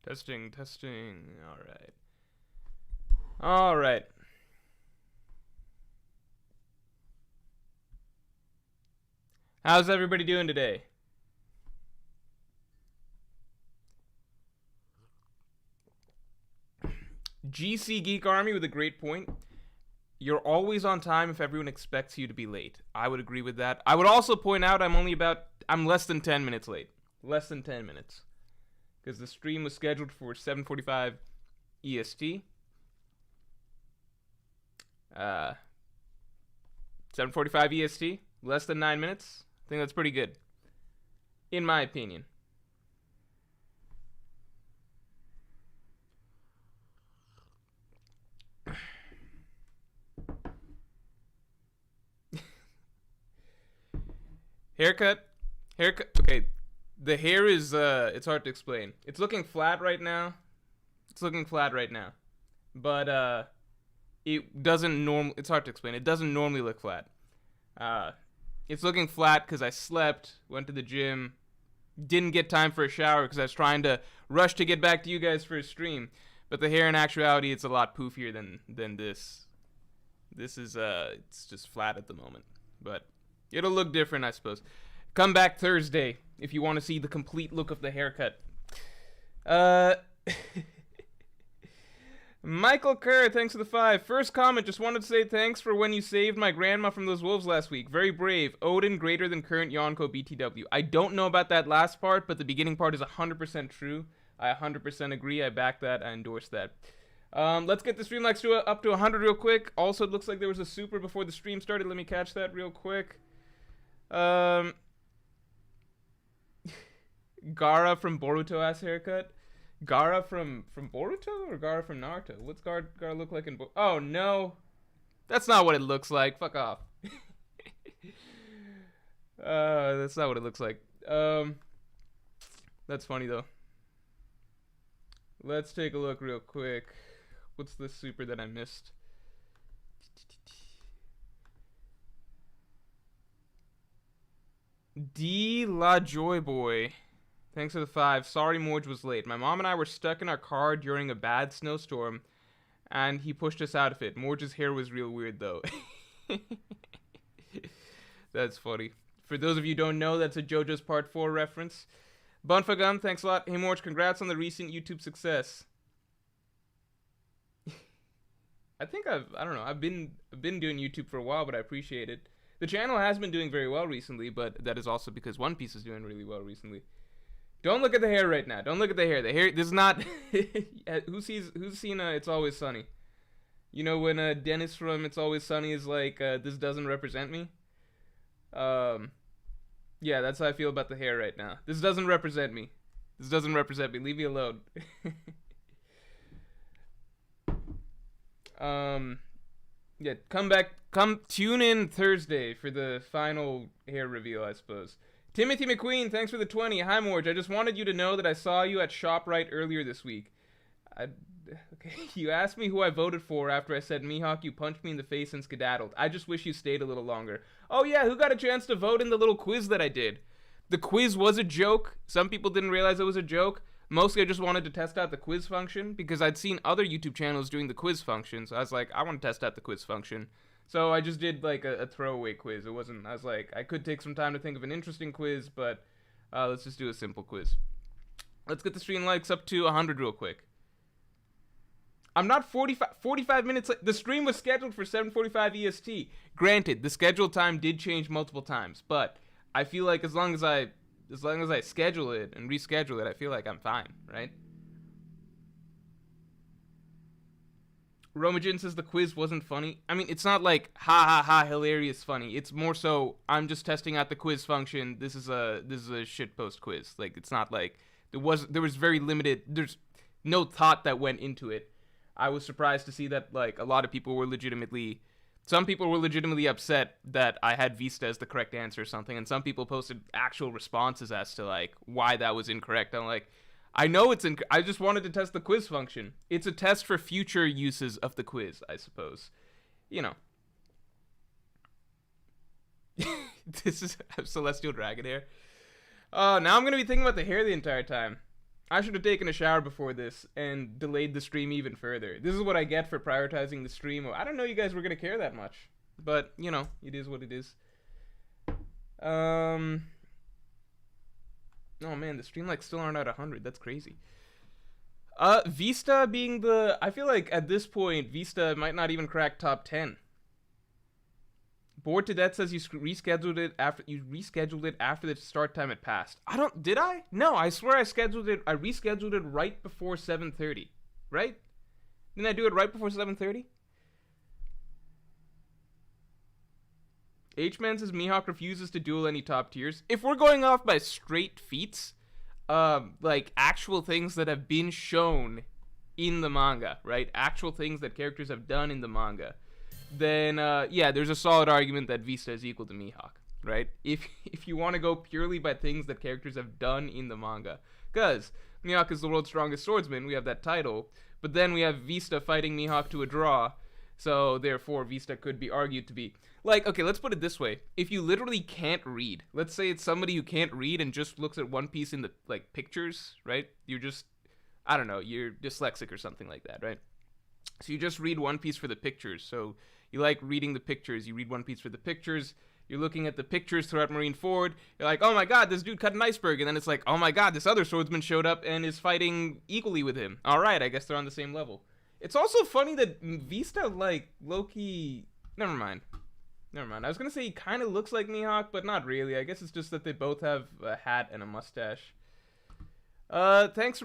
Testing, testing. Alright. Alright. How's everybody doing today? GC Geek Army with a great point. You're always on time if everyone expects you to be late. I would agree with that. I would also point out I'm less than 10 minutes late. Less than 10 minutes. Because the stream was scheduled for 7:45 EST. 7:45 EST. Less than 9 minutes. I think that's pretty good. In my opinion. Haircut. Okay, the hair is it's hard to explain. It's looking flat right now. But it doesn't it's hard to explain. It doesn't normally look flat. It's looking flat because I slept, went to the gym, didn't get time for a shower because I was trying to rush to get back to you guys for a stream. But the hair, in actuality, it's a lot poofier than this. This is it's just flat at the moment, but it'll look different, I suppose. Come back Thursday if you want to see the complete look of the haircut. Michael Kerr, thanks for the 5. First comment, just wanted to say thanks for when you saved my grandma from those wolves last week. Very brave. Odin greater than current Yonko BTW. I don't know about that last part, but the beginning part is 100% true. I 100% agree. I back that. I endorse that. Let's get the stream likes up to 100 real quick. Also, it looks like there was a super before the stream started. Let me catch that real quick. Gara from Boruto ass haircut. Gara from Boruto or Gara from Naruto? What's Gara look like in Boruto? Oh, no. That's not what it looks like. Fuck off. That's not what it looks like. That's funny, though. Let's take a look real quick. What's the super that I missed? D La Joy Boy. Thanks for the 5. Sorry Morj was late. My mom and I were stuck in our car during a bad snowstorm, and he pushed us out of it. Morj's hair was real weird, though. That's funny. For those of you who don't know, that's a JoJo's Part 4 reference. Bunfagum, thanks a lot. Hey Morj, congrats on the recent YouTube success. I think I've been doing YouTube for a while, but I appreciate it. The channel has been doing very well recently, but that is also because One Piece is doing really well recently. Don't look at the hair right now. Don't look at the hair. The hair, this is not... who's seen It's Always Sunny? You know when Dennis from It's Always Sunny is like, this doesn't represent me? Yeah, that's how I feel about the hair right now. This doesn't represent me. This doesn't represent me. Leave me alone. Yeah, come tune in Thursday for the final hair reveal, I suppose. Timothy McQueen, thanks for the 20. Hi, Morj. I just wanted you to know that I saw you at ShopRite earlier this week. Okay, you asked me who I voted for after I said, Mihawk, you punched me in the face and skedaddled. I just wish you stayed a little longer. Oh, yeah, who got a chance to vote in the little quiz that I did? The quiz was a joke. Some people didn't realize it was a joke. Mostly I just wanted to test out the quiz function because I'd seen other YouTube channels doing the quiz function. So I was like, I want to test out the quiz function. So I just did like a throwaway quiz. I was like, I could take some time to think of an interesting quiz, but let's just do a simple quiz. Let's get the stream likes up to 100 real quick. I'm not 45 minutes late. The stream was scheduled for 7:45 EST. Granted, the scheduled time did change multiple times, but I feel like as long as I schedule it and reschedule it, I feel like I'm fine, right? Romajin says the quiz wasn't funny. I mean, it's not like ha ha ha hilarious funny. It's more so I'm just testing out the quiz function. This is a shitpost quiz. Like it's not like there was very limited. There's no thought that went into it. I was surprised to see that like a lot of people were some people were legitimately upset that I had Vista as the correct answer or something, and some people posted actual responses as to like why that was incorrect. I'm like, I know it's I just wanted to test the quiz function. It's a test for future uses of the quiz, I suppose. You know. This is Celestial Dragon hair. Now I'm going to be thinking about the hair the entire time. I should have taken a shower before this and delayed the stream even further. This is what I get for prioritizing the stream. I don't know you guys were going to care that much. But, you know, it is what it is. Oh man, the stream likes still aren't at 100. That's crazy. Vista being the... I feel like at this point, Vista might not even crack top 10. Bored to Death says you rescheduled it after the start time had passed. Did I? No, I swear I rescheduled it right before 7:30. Right? Didn't I do it right before 7:30? H-Man says Mihawk refuses to duel any top tiers. If we're going off by straight feats, like actual things that have been shown in the manga, right? Actual things that characters have done in the manga. Then yeah, there's a solid argument that Vista is equal to Mihawk, right? If you want to go purely by things that characters have done in the manga, because Mihawk is the world's strongest swordsman, we have that title, but then we have Vista fighting Mihawk to a draw, so therefore Vista could be argued to be like, okay, let's put it this way: if you literally can't read, let's say it's somebody who can't read and just looks at One Piece in the like pictures, right? You're just, I don't know, you're dyslexic or something like that, right? So you just read One Piece for the pictures. So you like reading the pictures. You read One Piece for the pictures. You're looking at the pictures throughout Marineford. You're like, oh my god, this dude cut an iceberg. And then it's like, oh my god, this other swordsman showed up and is fighting equally with him. All right, I guess they're on the same level. It's also funny that Vista, like, low-key... Never mind. I was going to say he kind of looks like Mihawk, but not really. I guess it's just that they both have a hat and a mustache. Thanks,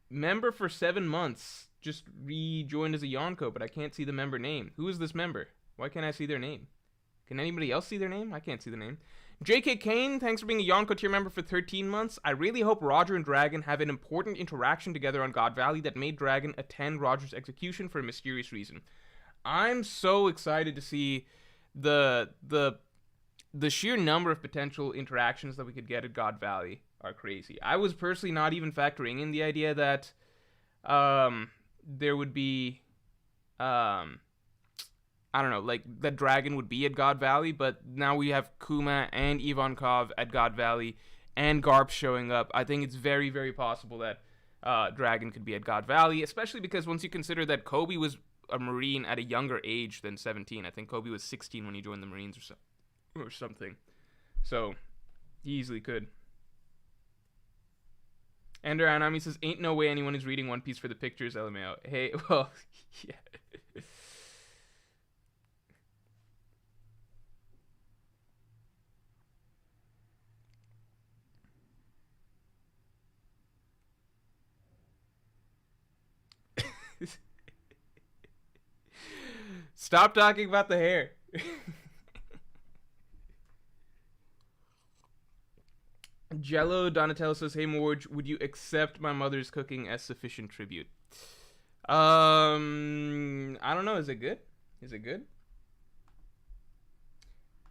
member for 7 months. Just rejoined as a Yonko, but I can't see the member name. Who is this member? Why can't I see their name? Can anybody else see their name? I can't see the name. JK Kane, thanks for being a Yonko tier member for 13 months. I really hope Roger and Dragon have an important interaction together on God Valley that made Dragon attend Roger's execution for a mysterious reason. I'm so excited to see the sheer number of potential interactions that we could get at God Valley are crazy. I was personally not even factoring in the idea that there would be I don't know, like that Dragon would be at God Valley, but now we have Kuma and Ivankov at God Valley and Garp showing up. I think it's very, very possible that Dragon could be at God Valley, especially because once you consider that Kobe was a Marine at a younger age than 17. I think Kobe was 16 when he joined the Marines or something. So, he easily could. Ender Anami says, ain't no way anyone is reading One Piece for the pictures, LMAO. Hey, well, yeah. Stop talking about the hair. Jello Donatello says, hey Morj, would you accept my mother's cooking as sufficient tribute? I don't know. Is it good?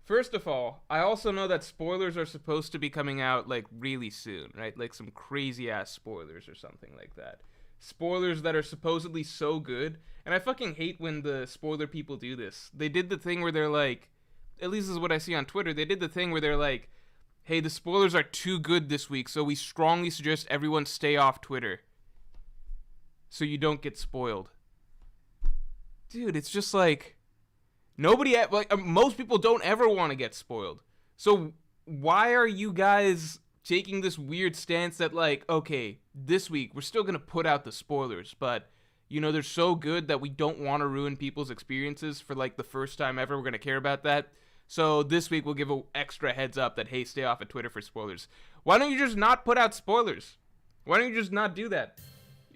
First of all, I also know that spoilers are supposed to be coming out like really soon, right? Like some crazy ass spoilers or something like that. Spoilers that are supposedly so good. And I fucking hate when the spoiler people do this. They did the thing where they're like, at least this is what I see on Twitter, they did the thing where they're like, hey, the spoilers are too good this week, so we strongly suggest everyone stay off Twitter so you don't get spoiled. Dude, it's just like, most people don't ever want to get spoiled. So why are you guys taking this weird stance that like, okay, this week we're still going to put out the spoilers, but you know, they're so good that we don't want to ruin people's experiences for like the first time ever. We're going to care about that. So this week we'll give an extra heads up that, hey, stay off of Twitter for spoilers. Why don't you just not put out spoilers? Why don't you just not do that?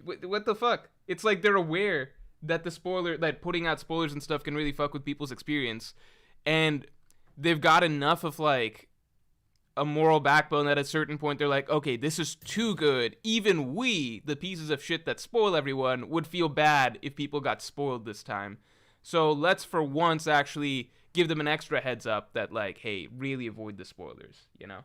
What the fuck? It's like they're aware that that putting out spoilers and stuff can really fuck with people's experience. And they've got enough of like a moral backbone that at a certain point they're like, okay, this is too good. Even we, the pieces of shit that spoil everyone, would feel bad if people got spoiled this time. So let's for once actually give them an extra heads up that like, hey, really avoid the spoilers, you know?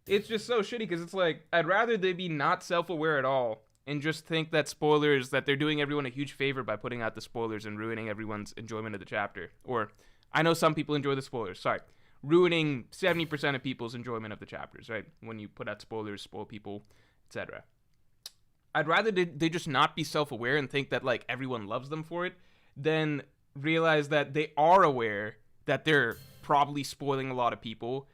It's just so shitty because it's like, I'd rather they be not self-aware at all and just think that spoilers, that they're doing everyone a huge favor by putting out the spoilers and ruining everyone's enjoyment of the chapter. Or, I know some people enjoy the spoilers, sorry. Ruining 70% of people's enjoyment of the chapters, right? When you put out spoilers, spoil people, etc. I'd rather they just not be self-aware and think that like everyone loves them for it than realize that they are aware that they're probably spoiling a lot of people,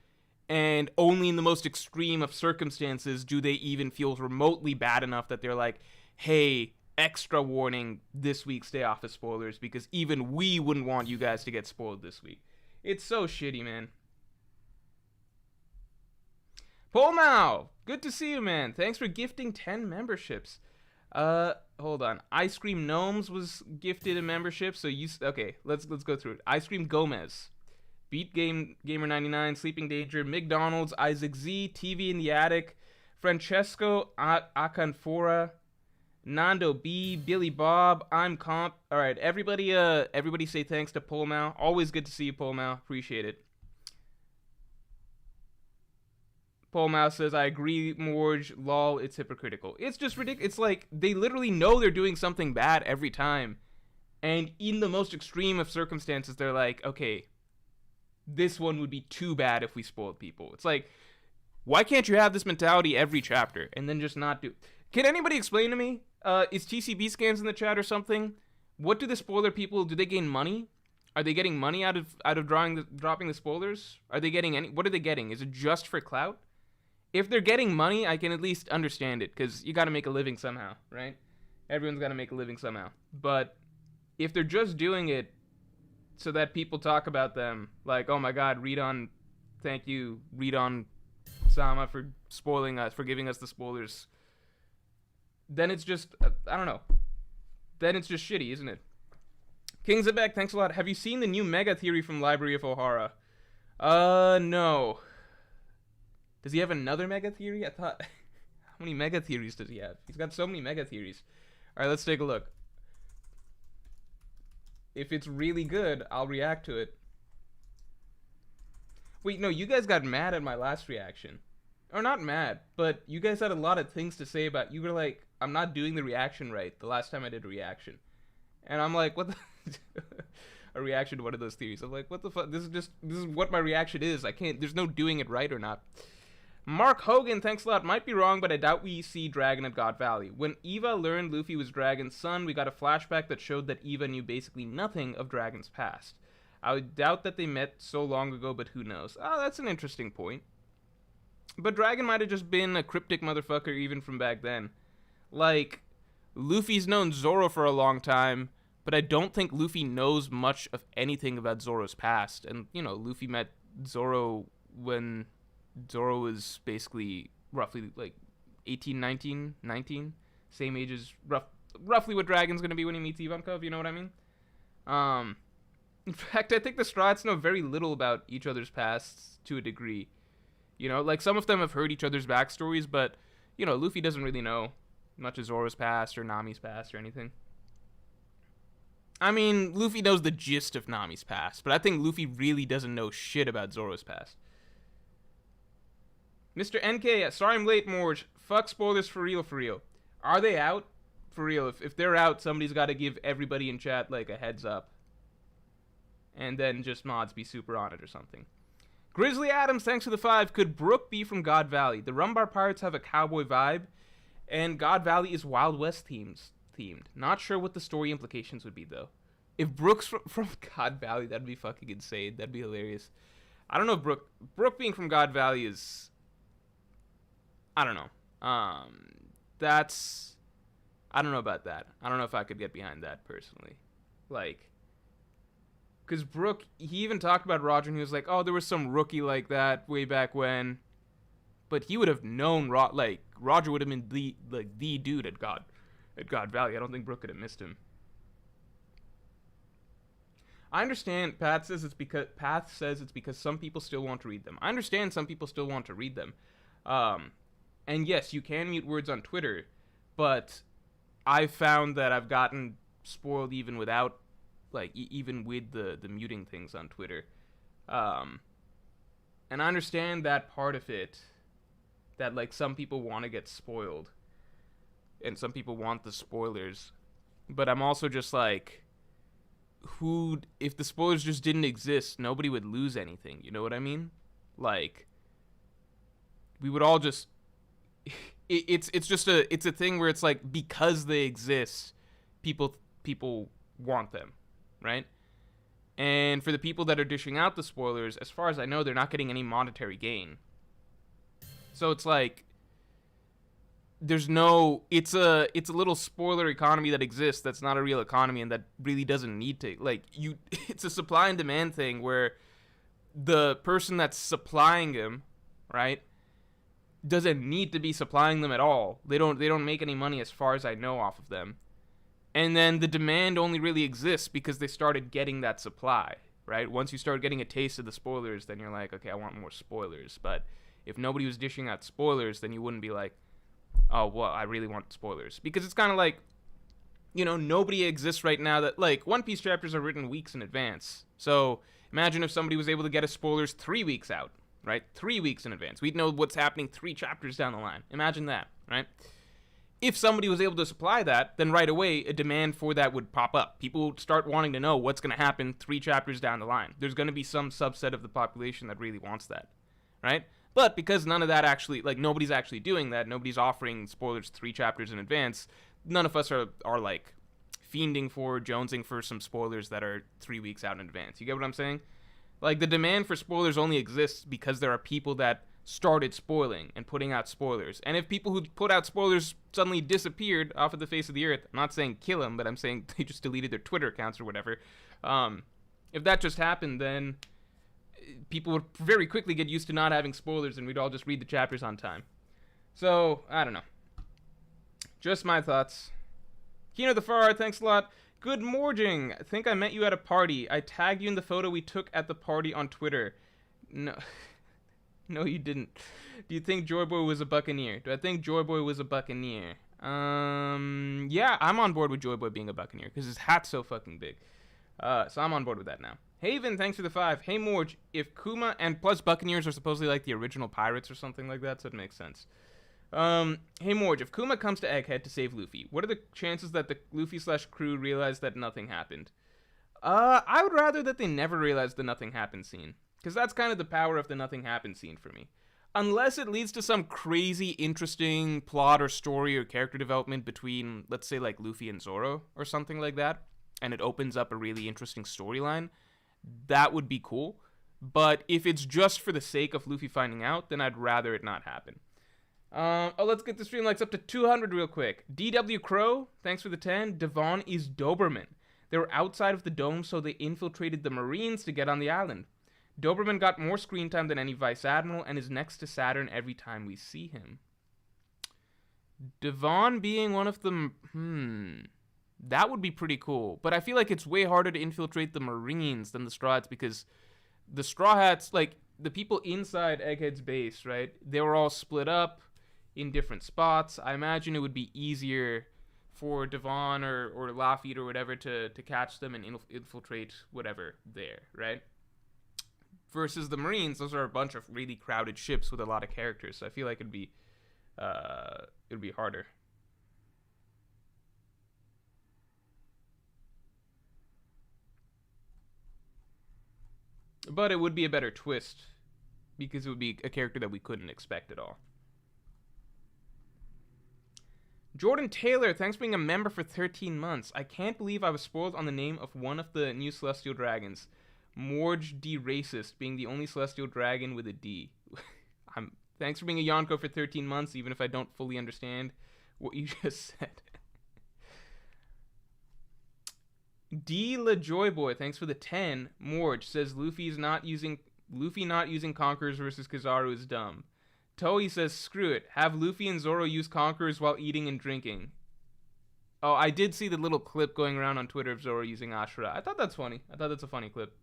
and only in the most extreme of circumstances do they even feel remotely bad enough that they're like, hey, extra warning, this week stay off of spoilers because even we wouldn't want you guys to get spoiled this week. It's so shitty, man. Polmao, good to see you, man. Thanks for gifting 10 memberships. Hold on. Ice Cream Gnomes was gifted a membership, so you... Okay, let's go through it. Ice Cream Gomez. Beat Gamer 99, Sleeping Danger, McDonald's, Isaac Z, TV in the Attic, Francesco Acanfora, Nando B, Billy Bob, I'm Comp. All right, everybody say thanks to Polmao. Always good to see you, Polmao. Appreciate it. Polmao says, I agree, Morj, lol, it's hypocritical. It's just ridiculous. It's like, they literally know they're doing something bad every time. And in the most extreme of circumstances, they're like, okay, this one would be too bad if we spoiled people. It's like, why can't you have this mentality every chapter and then just not do... Can anybody explain to me? Is TCB scans in the chat or something? What do the spoiler people... Do they gain money? Are they getting money out of dropping the spoilers? Are they getting any... What are they getting? Is it just for clout? If they're getting money, I can at least understand it, because you got to make a living somehow, right? Everyone's got to make a living somehow. But if they're just doing it so that people talk about them, like, oh my god, read on, thank you, read on Sama for spoiling us, for giving us the spoilers, then it's just, I don't know. Then it's just shitty, isn't it? King Zebek, thanks a lot. Have you seen the new Mega theory from Library of Ohara? No. Does he have another Mega theory? I thought... How many Mega theories does he have? He's got so many Mega theories. Alright, let's take a look. If it's really good, I'll react to it. Wait, no, you guys got mad at my last reaction. Or not mad, but you guys had a lot of things to say about... You were like, I'm not doing the reaction right the last time I did a reaction. And I'm like, what the... a reaction to one of those theories. I'm like, what the fuck? This is what my reaction is. I can't... There's no doing it right or not. Mark Hogan, thanks a lot. Might be wrong, but I doubt we see Dragon at God Valley. When Eva learned Luffy was Dragon's son, we got a flashback that showed that Eva knew basically nothing of Dragon's past. I would doubt that they met so long ago, but who knows? Oh, that's an interesting point. But Dragon might have just been a cryptic motherfucker even from back then. Like, Luffy's known Zoro for a long time, but I don't think Luffy knows much of anything about Zoro's past. And, you know, Luffy met Zoro when... Zoro was basically roughly like 18, 19, same age as roughly what Dragon's gonna be when he meets Ivankov, you know what I mean? In fact, I think the Strats know very little about each other's pasts to a degree. You know, like some of them have heard each other's backstories, but, you know, Luffy doesn't really know much of Zoro's past or Nami's past or anything. I mean, Luffy knows the gist of Nami's past, but I think Luffy really doesn't know shit about Zoro's past. Mr. NK, sorry I'm late, Morj. Fuck spoilers for real, for real. Are they out? For real, if they're out, somebody's got to give everybody in chat, like, a heads up. And then just mods be super on it or something. Grizzly Adams, thanks for the 5. Could Brook be from God Valley? The Rumbar Pirates have a cowboy vibe, and God Valley is Wild West themed. Not sure what the story implications would be, though. If Brook's from God Valley, that'd be fucking insane. That'd be hilarious. I don't know if Brook being from God Valley is... I don't know. I don't know about that. I don't know if I could get behind that, personally. Like, because Brook, he even talked about Roger, and he was like, oh, there was some rookie like that way back when. But he would have known, Roger would have been the dude at God Valley. I don't think Brook could have missed him. I understand Path says it's because some people still want to read them. I understand some people still want to read them. And yes, you can mute words on Twitter, but I've found that I've gotten spoiled even without, like, even with the muting things on Twitter. And I understand that part of it, that, like, some people want to get spoiled, and some people want the spoilers, but I'm also just like, if the spoilers just didn't exist, nobody would lose anything, you know what I mean? Like, we would all just it's a thing where it's like, because they exist, people want them, right? And for the people that are dishing out the spoilers, as far as I know, they're not getting any monetary gain. So it's like, there's no, it's a little spoiler economy that exists that's not a real economy, and that really doesn't need to, like, you it's a supply and demand thing where the person that's supplying them, right, doesn't need to be supplying them at all. They don't make any money, as far as I know, off of them. And then the demand only really exists because they started getting that supply, right? Once you start getting a taste of the spoilers, then you're like, okay, I want more spoilers. But if nobody was dishing out spoilers, then you wouldn't be like, oh, well, I really want spoilers. Because it's kind of like, nobody exists right now that, like, One Piece chapters are written weeks in advance. So imagine if somebody was able to get us spoilers 3 weeks out, right? 3 weeks in advance. We'd know what's happening 3 chapters down the line. Imagine that, right? If somebody was able to supply that, then right away a demand for that would pop up. People would start wanting to know what's going to happen 3 chapters down the line. There's going to be some subset of the population that really wants that, right? But because none of that actually, like, nobody's actually doing that, nobody's offering spoilers 3 chapters in advance, none of us are like fiending for, jonesing for some spoilers that are 3 weeks out in advance. You get what I'm saying? Like, the demand for spoilers only exists because there are people that started spoiling and putting out spoilers. And if people who put out spoilers suddenly disappeared off of the face of the earth, I'm not saying kill them, but I'm saying they just deleted their Twitter accounts or whatever. If that just happened, then people would very quickly get used to not having spoilers, and we'd all just read the chapters on time. So, I don't know. Just my thoughts. Kino the Far, thanks a lot. Good morning. I think I met you at a party. I tagged you in the photo we took at the party on Twitter. No. No, you didn't. Do you think Joy Boy was a Buccaneer? Do I think Joy Boy was a Buccaneer? Yeah, I'm on board with Joy Boy being a Buccaneer, because his hat's so fucking big. So I'm on board with that now. Haven, thanks for the 5. Hey, Morj, if Kuma, and plus Buccaneers are supposedly like the original pirates or something like that, so it makes sense. Hey, Morj, if Kuma comes to Egghead to save Luffy, what are the chances that the Luffy/crew realize that nothing happened? I would rather that they never realize the nothing happened scene. Because that's kind of the power of the nothing happened scene for me. Unless it leads to some crazy, interesting plot or story or character development between, let's say, like Luffy and Zoro or something like that, and it opens up a really interesting storyline, that would be cool. But if it's just for the sake of Luffy finding out, then I'd rather it not happen. Let's get the stream likes up to 200 real quick. DW Crow, thanks for the 10. Devon is Doberman. They were outside of the dome, so they infiltrated the Marines to get on the island. Doberman got more screen time than any Vice Admiral and is next to Saturn every time we see him. Devon being one of them, that would be pretty cool. But I feel like it's way harder to infiltrate the Marines than the Straw Hats, because the Straw Hats, like, the people inside Egghead's base, right, they were all split up in different spots. I imagine it would be easier for Devon or Lafitte or whatever to catch them and infiltrate whatever there, right? Versus the Marines, those are a bunch of really crowded ships with a lot of characters, so I feel like it'd be harder. But it would be a better twist, because it would be a character that we couldn't expect at all. Jordan Taylor, thanks for being a member for 13 months. I can't believe I was spoiled on the name of one of the new Celestial Dragons. Morj D Racist, being the only Celestial Dragon with a D. Thanks for being a Yonko for 13 months, even if I don't fully understand what you just said. D La Joy Boy, thanks for the 10. Morj says Luffy not using Conquerors versus Kizaru is dumb. Toei says screw it. Have Luffy and Zoro use Conquerors while eating and drinking. Oh, I did see the little clip going around on Twitter of Zoro using Ashura. I thought that's funny. I thought that's a funny clip.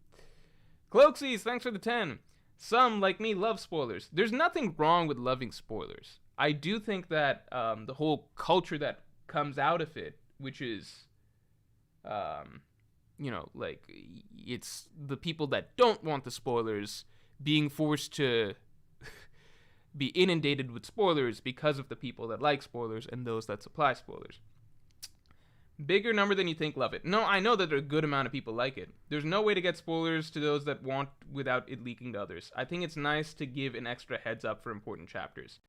Cloaksies, thanks for the 10. Some, like me, love spoilers. There's nothing wrong with loving spoilers. I do think that the whole culture that comes out of it, which is, like, it's the people that don't want the spoilers being forced to be inundated with spoilers because of the people that like spoilers and those that supply spoilers. Bigger number than you think love it. No, I know that a good amount of people like it. There's no way to get spoilers to those that want without it leaking to others. I think it's nice to give an extra heads up for important chapters.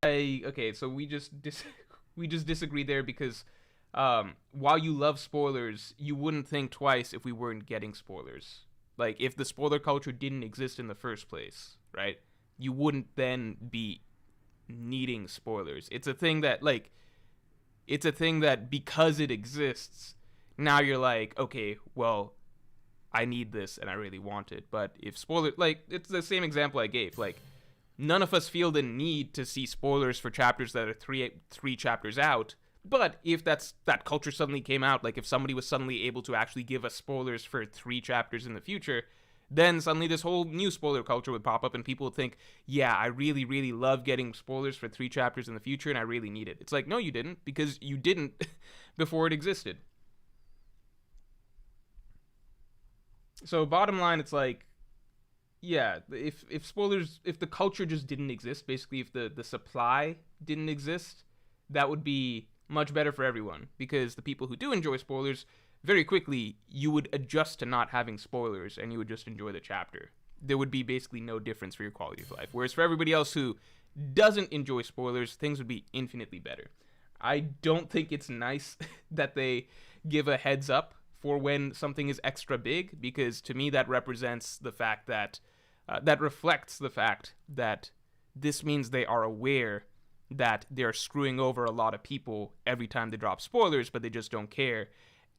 Okay, so we just disagree there because while you love spoilers, you wouldn't think twice if we weren't getting spoilers. Like if the spoiler culture didn't exist in the first place, right? You wouldn't then be needing spoilers. It's a thing that because it exists, now you're like, okay, well, I need this and I really want it. But if spoiler, like, it's the same example I gave. Like, none of us feel the need to see spoilers for chapters that are three chapters out. But if that culture suddenly came out, like if somebody was suddenly able to actually give us spoilers for 3 chapters in the future, then suddenly this whole new spoiler culture would pop up and people would think, yeah, I really, really love getting spoilers for 3 chapters in the future and I really need it. It's like, no, you didn't, because you didn't before it existed. So bottom line, it's like, yeah, if spoilers, if the culture just didn't exist, basically if the supply didn't exist, that would be much better for everyone, because the people who do enjoy spoilers, very quickly you would adjust to not having spoilers and you would just enjoy the chapter. There would be basically no difference for your quality of life. Whereas for everybody else who doesn't enjoy spoilers, things would be infinitely better. I don't think it's nice that they give a heads up for when something is extra big, because to me that represents the fact that that reflects the fact that this means they are aware that they're screwing over a lot of people every time they drop spoilers, but they just don't care.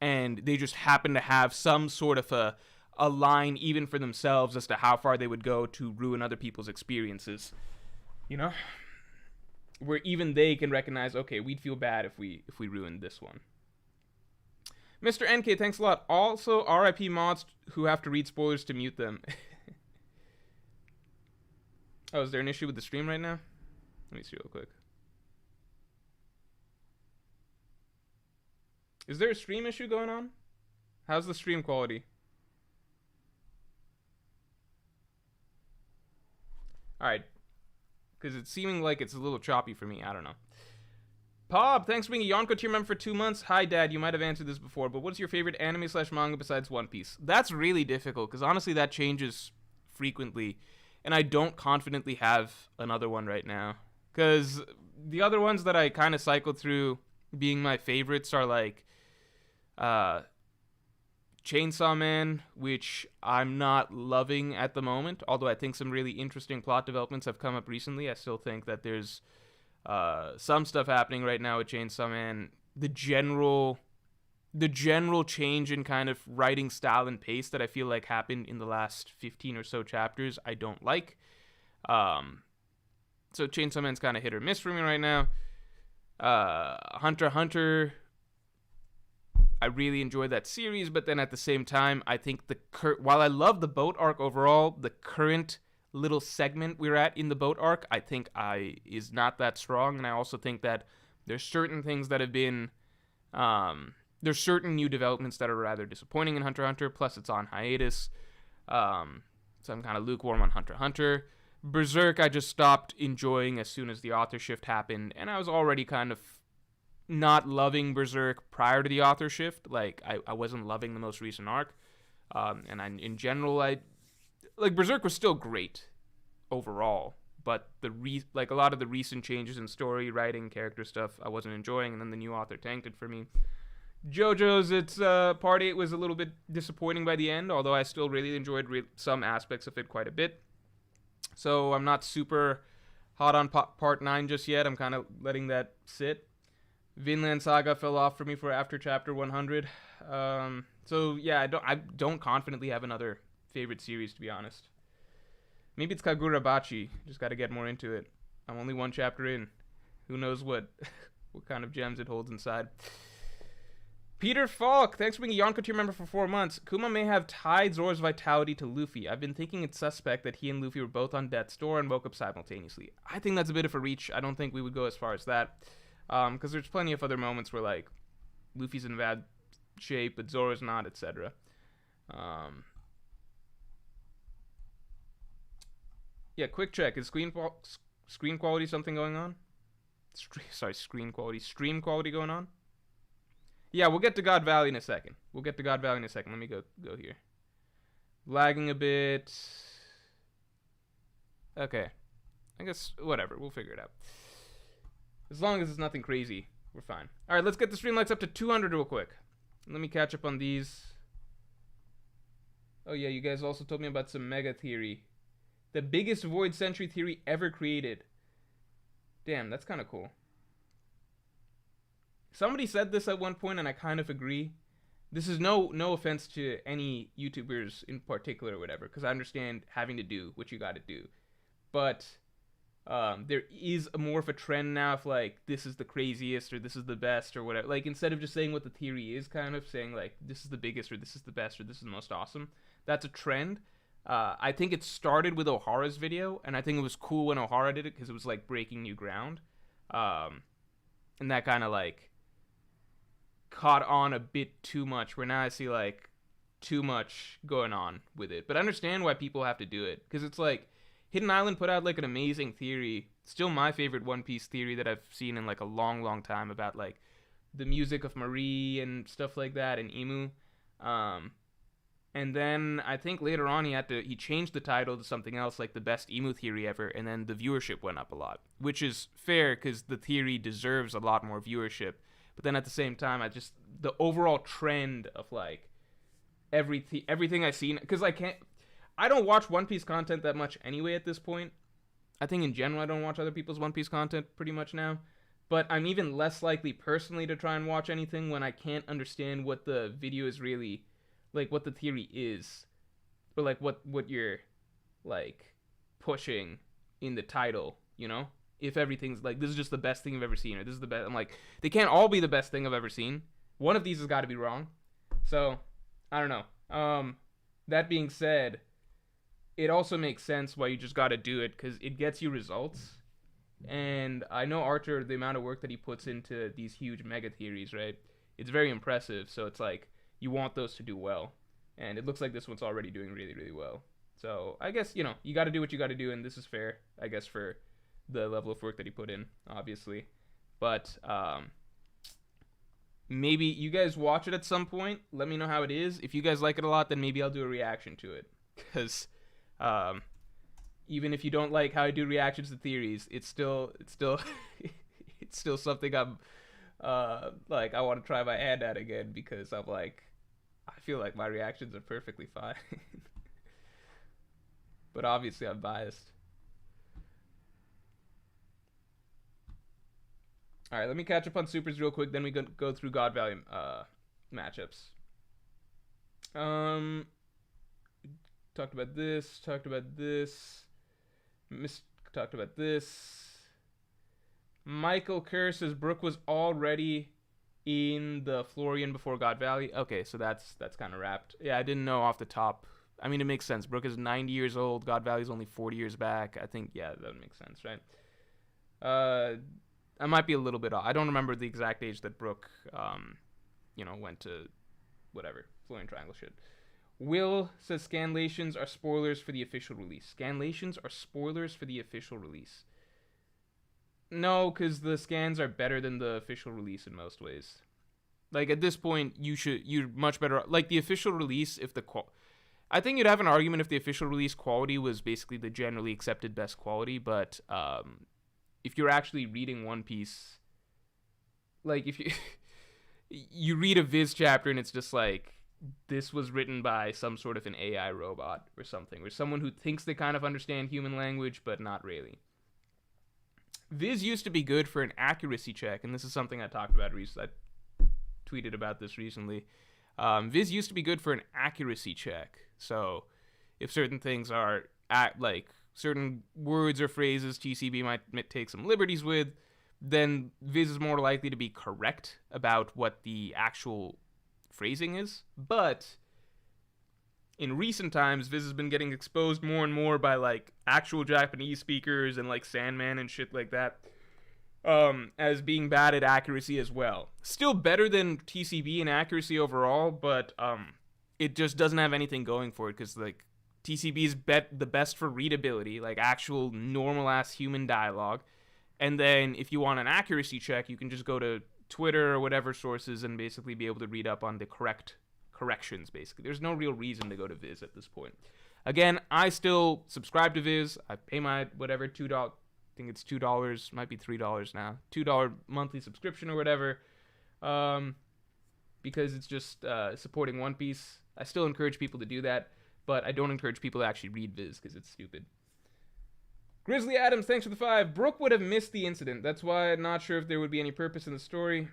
And they just happen to have some sort of a line even for themselves as to how far they would go to ruin other people's experiences. You know? Where even they can recognize, okay, we'd feel bad if we ruined this one. Mr. NK, thanks a lot. Also, RIP mods who have to read spoilers to mute them. Oh, is there an issue with the stream right now? Let me see real quick. Is there a stream issue going on? How's the stream quality? Alright. Because it's seeming like it's a little choppy for me. I don't know. Pop, thanks for being a Yonko tier member for 2 months. Hi, Dad. You might have answered this before, but what's your favorite anime/manga besides One Piece? That's really difficult, because honestly, that changes frequently, and I don't confidently have another one right now. Because the other ones that I kind of cycled through being my favorites are like Chainsaw Man, which I'm not loving at the moment, although I think some really interesting plot developments have come up recently. I still think that there's some stuff happening right now with Chainsaw Man. The general change in kind of writing style and pace that I feel like happened in the last 15 or so chapters, I don't like. So Chainsaw Man's kind of hit or miss for me right now. Hunter x Hunter, I really enjoy that series, but then at the same time, I think while I love the boat arc overall, the current little segment we're at in the boat arc, I think is not that strong, and I also think that there's certain things that have been, there's certain new developments that are rather disappointing in Hunter x Hunter, plus it's on hiatus, so I'm kind of lukewarm on Hunter x Hunter. Berserk, I just stopped enjoying as soon as the author shift happened, and I was already kind of not loving Berserk prior to the author shift. Like, I wasn't loving the most recent arc, and in general, like, Berserk was still great overall, but like a lot of the recent changes in story, writing, character stuff, I wasn't enjoying, and then the new author tanked it for me. JoJo's, part 8 was a little bit disappointing by the end, although I still really enjoyed some aspects of it quite a bit. So I'm not super hot on part 9 just yet. I'm kind of letting that sit. Vinland Saga fell off for me for after chapter 100. So yeah, I don't confidently have another favorite series, to be honest. Maybe it's Kagurabachi. Just got to get more into it. I'm only 1 chapter in. Who knows what kind of gems it holds inside. Peter Falk, thanks for being a Yonko tier member for 4 months. Kuma may have tied Zoro's vitality to Luffy. I've been thinking it's suspect that he and Luffy were both on death's door and woke up simultaneously. I think that's a bit of a reach. I don't think we would go as far as that. Because there's plenty of other moments where, like, Luffy's in bad shape, but Zoro's not, etc. Yeah, quick check. Is screen quality something going on? Screen quality. Stream quality going on? Yeah, we'll get to God Valley in a second. Let me go here. Lagging a bit. Okay. I guess, whatever. We'll figure it out. As long as it's nothing crazy, we're fine. All right, let's get the stream likes up to 200 real quick. Let me catch up on these. Oh yeah, you guys also told me about some mega theory. The biggest void century theory ever created. Damn, that's kind of cool. Somebody said this at one point, and I kind of agree. This is no offense to any YouTubers in particular or whatever, because I understand having to do what you got to do. But there is more of a trend now of like, this is the craziest or this is the best or whatever. Like, instead of just saying what the theory is, kind of saying like, this is the biggest or this is the best or this is the most awesome. That's a trend. I think it started with O'Hara's video, and I think it was cool when O'Hara did it because it was like breaking new ground. And that kind of like caught on a bit too much, where now I see like too much going on with it. But I understand why people have to do it, because it's like Hidden Island put out like an amazing theory, still my favorite One Piece theory that I've seen in like a long time, about like the music of Marie and stuff like that, and Imu. And then I think later on he changed the title to something else, like the best emu theory ever, and then the viewership went up a lot, which is fair because the theory deserves a lot more viewership. But then at the same time, the overall trend of like everything I've seen, because I don't watch One Piece content that much anyway at this point. I think in general I don't watch other people's One Piece content pretty much now. But I'm even less likely personally to try and watch anything when I can't understand what the video is really, like what the theory is, or like what you're like pushing in the title, you know? If everything's like, this is just the best thing I've ever seen, or this is the best, I'm like, they can't all be the best thing I've ever seen. One of these has got to be wrong. So, I don't know. That being said, it also makes sense why you just got to do it, because it gets you results. And I know Archer, the amount of work that he puts into these huge mega theories, right? It's very impressive. So it's like, you want those to do well. And it looks like this one's already doing really, really well. So I guess, you know, you got to do what you got to do. And this is fair, I guess, for the level of work that he put in, obviously. But maybe you guys watch it at some point. Let me know how it is. If you guys like it a lot, then maybe I'll do a reaction to it. Because even if you don't like how I do reactions to theories, it's still it's still something I'm like, I want to try my hand at again, because I'm like, I feel like my reactions are perfectly fine. But obviously I'm biased. All right, let me catch up on supers real quick, then we go through God Valley matchups. Talked about this, talked about this, talked about this. Michael Kerr says Brooke was already in the Florian before God Valley. Okay, so that's kind of wrapped. Yeah, I didn't know off the top. I mean, it makes sense. Brooke is 90 years old. God Valley's only 40 years back. I think, yeah, that makes sense, right? I might be a little bit off. I don't remember the exact age that Brooke, went to whatever, Florian Triangle shit. Will says Scanlations are spoilers for the official release. Scanlations are spoilers for the official release. No, because the scans are better than the official release in most ways. Like, at this point, you're much better. Like, the official release, I think you'd have an argument if the official release quality was basically the generally accepted best quality, but if you're actually reading One Piece, like, if you read a Viz chapter and it's just like, this was written by some sort of an AI robot or something, or someone who thinks they kind of understand human language, but not really. Viz used to be good for an accuracy check, and this is something I talked about recently. I tweeted about this recently. Viz used to be good for an accuracy check. So if certain things are like certain words or phrases TCB might take some liberties with, then Viz is more likely to be correct about what the actual phrasing is. But in recent times, Viz has been getting exposed more and more by like actual Japanese speakers and like Sandman and shit like that, as being bad at accuracy as well. Still better than TCB in accuracy overall, but it just doesn't have anything going for it, because like TCB is the best for readability, like actual normal ass human dialogue. And then if you want an accuracy check, you can just go to Twitter or whatever sources and basically be able to read up on the corrections, basically. There's no real reason to go to Viz at this point. Again, I still subscribe to Viz. I pay my whatever $2 think it's $2, might be $3 now. $2 monthly subscription or whatever. Because it's just supporting One Piece. I still encourage people to do that, but I don't encourage people to actually read Viz because it's stupid. Grizzly Adams, thanks for the 5. Brooke would have missed the incident. That's why I'm not sure if there would be any purpose in the story.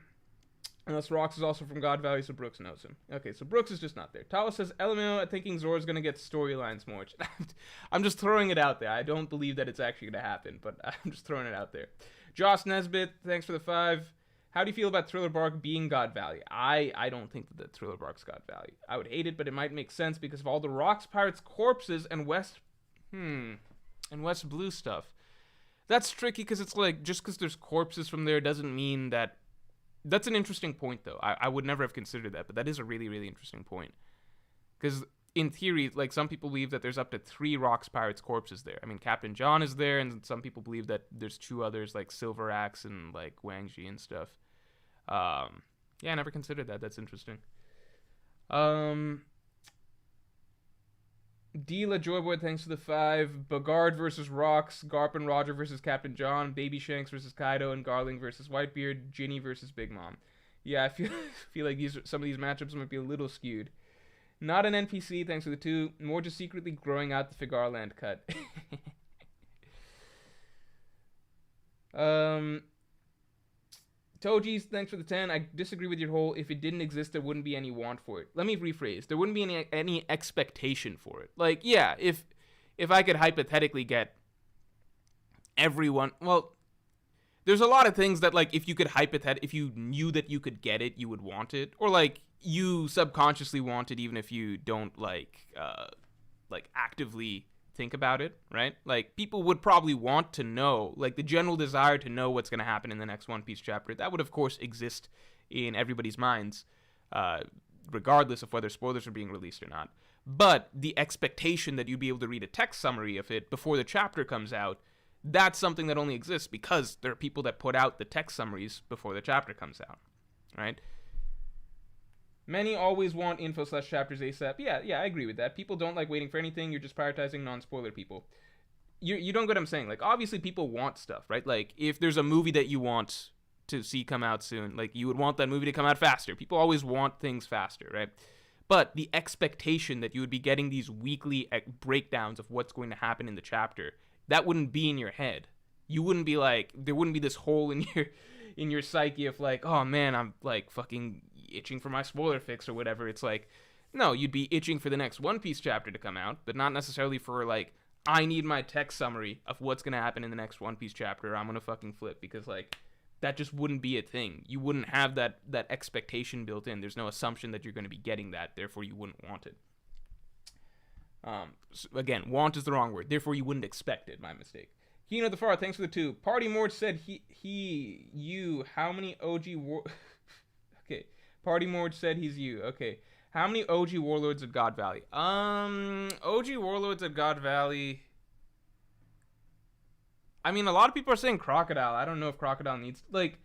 Unless Rox is also from God Valley, so Brooks knows him. Okay, so Brooks is just not there. Tawa says, LMAO, I'm thinking Zora's going to get storylines more. I'm just throwing it out there. I don't believe that it's actually going to happen, but I'm just throwing it out there. Joss Nesbitt, thanks for the 5. How do you feel about Thriller Bark being God Valley? I don't think that Thriller Bark's God Valley. I would hate it, but it might make sense because of all the Rocks Pirates corpses and West Blue stuff. That's tricky because it's like, just because there's corpses from there doesn't mean that... That's an interesting point, though. I would never have considered that, but that is a really, really interesting point. Because in theory, like, some people believe that there's up to 3 Rocks Pirates corpses there. I mean, Captain John is there, and some people believe that there's 2 others, like Silver Axe and, like, Wang Ji and stuff. Yeah, I never considered that. That's interesting. Dila Joyboy, thanks for the 5. Bagard versus Rocks. Garp and Roger versus Captain John. Baby Shanks versus Kaido. And Garling versus Whitebeard. Ginny versus Big Mom. Yeah, I feel like some of these matchups might be a little skewed. Not an NPC, thanks for the 2. More just secretly growing out the Figarland cut. Toji's, thanks for the 10. I disagree with your whole, if it didn't exist, there wouldn't be any want for it. Let me rephrase. There wouldn't be any expectation for it. Like, yeah, if I could hypothetically get everyone... Well, there's a lot of things that, like, if you knew that you could get it, you would want it. Or, like, you subconsciously want it even if you don't, like actively... think about it, right? Like, people would probably want to know, like, the general desire to know what's going to happen in the next One Piece chapter. That would, of course, exist in everybody's minds, regardless of whether spoilers are being released or not. But the expectation that you'd be able to read a text summary of it before the chapter comes out, that's something that only exists because there are people that put out the text summaries before the chapter comes out, right? Many always want info/chapters ASAP. Yeah, I agree with that. People don't like waiting for anything. You're just prioritizing non-spoiler people. You don't get what I'm saying. Like, obviously people want stuff, right? Like, if there's a movie that you want to see come out soon, like, you would want that movie to come out faster. People always want things faster, right? But the expectation that you would be getting these weekly breakdowns of what's going to happen in the chapter, that wouldn't be in your head. You wouldn't be like, there wouldn't be this hole in your psyche of like, oh man, I'm like fucking itching for my spoiler fix or whatever. It's like, no, you'd be itching for the next One Piece chapter to come out, but not necessarily for like, I need my text summary of what's going to happen in the next One Piece chapter. I'm going to fucking flip, because like, that just wouldn't be a thing. You wouldn't have that expectation built in. There's no assumption that you're going to be getting that, therefore you wouldn't want it. So again, want is the wrong word, therefore you wouldn't expect it. My mistake. Hino the Far, thanks for the 2. Party Morj said how many OG okay. Party Morj said he's you. Okay. How many OG warlords at God Valley? OG warlords at God Valley. I mean, a lot of people are saying Crocodile. I don't know if Crocodile needs, like,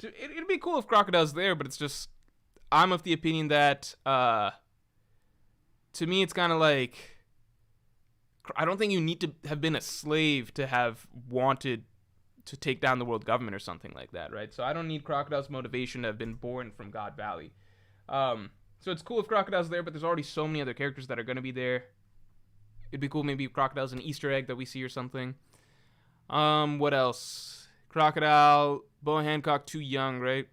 it'd be cool if Crocodile's there, but it's just, I'm of the opinion that, to me, it's kind of like, I don't think you need to have been a slave to have wanted to take down the world government or something like that, right? So I don't need Crocodile's motivation to have been born from God Valley. So it's cool if Crocodile's there, but there's already so many other characters that are going to be there. It'd be cool maybe if Crocodile's an Easter egg that we see or something. What else? Crocodile, Boa Hancock, too young, right?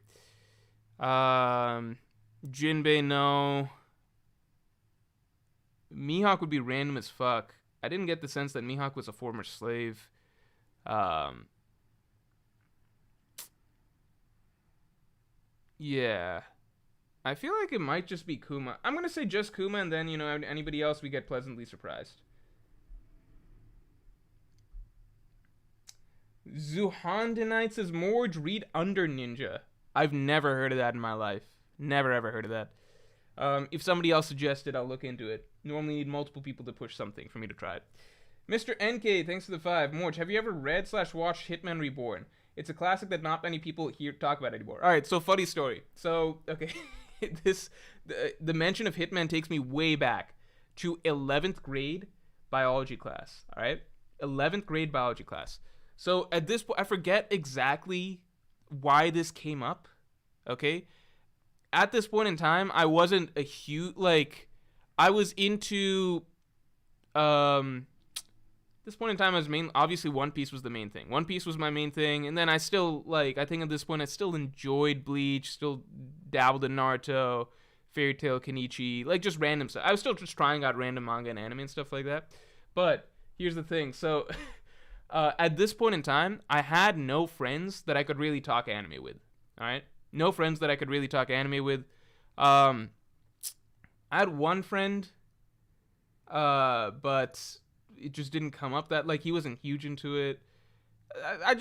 Jinbei, no. Mihawk would be random as fuck. I didn't get the sense that Mihawk was a former slave. Yeah. I feel like it might just be Kuma. I'm going to say just Kuma, and then, anybody else we get pleasantly surprised. Zuhandanite says, Morj, read Under Ninja. I've never heard of that in my life. Never, ever heard of that. If somebody else suggests it, I'll look into it. Normally need multiple people to push something for me to try it. Mr. NK, thanks for the 5. Morj, have you ever read/watched Hitman Reborn? It's a classic that not many people here talk about anymore. Alright, so funny story. So, okay, the mention of Hitman takes me way back to 11th grade biology class, alright? 11th grade biology class. So at this point, I forget exactly why this came up. Okay, at this point in time, I wasn't a huge like. I was into this point in time, I was obviously One Piece was the main thing. One Piece was my main thing, and then I still like. I think at this point, I still enjoyed Bleach, still dabbled in Naruto, Fairy Tail, Kenichi, like just random stuff. I was still just trying out random manga and anime and stuff like that. But here's the thing. So at this point in time, I had no friends that I could really talk anime with. All right, no friends that I could really talk anime with. I had one friend, but it just didn't come up that like he wasn't huge into it.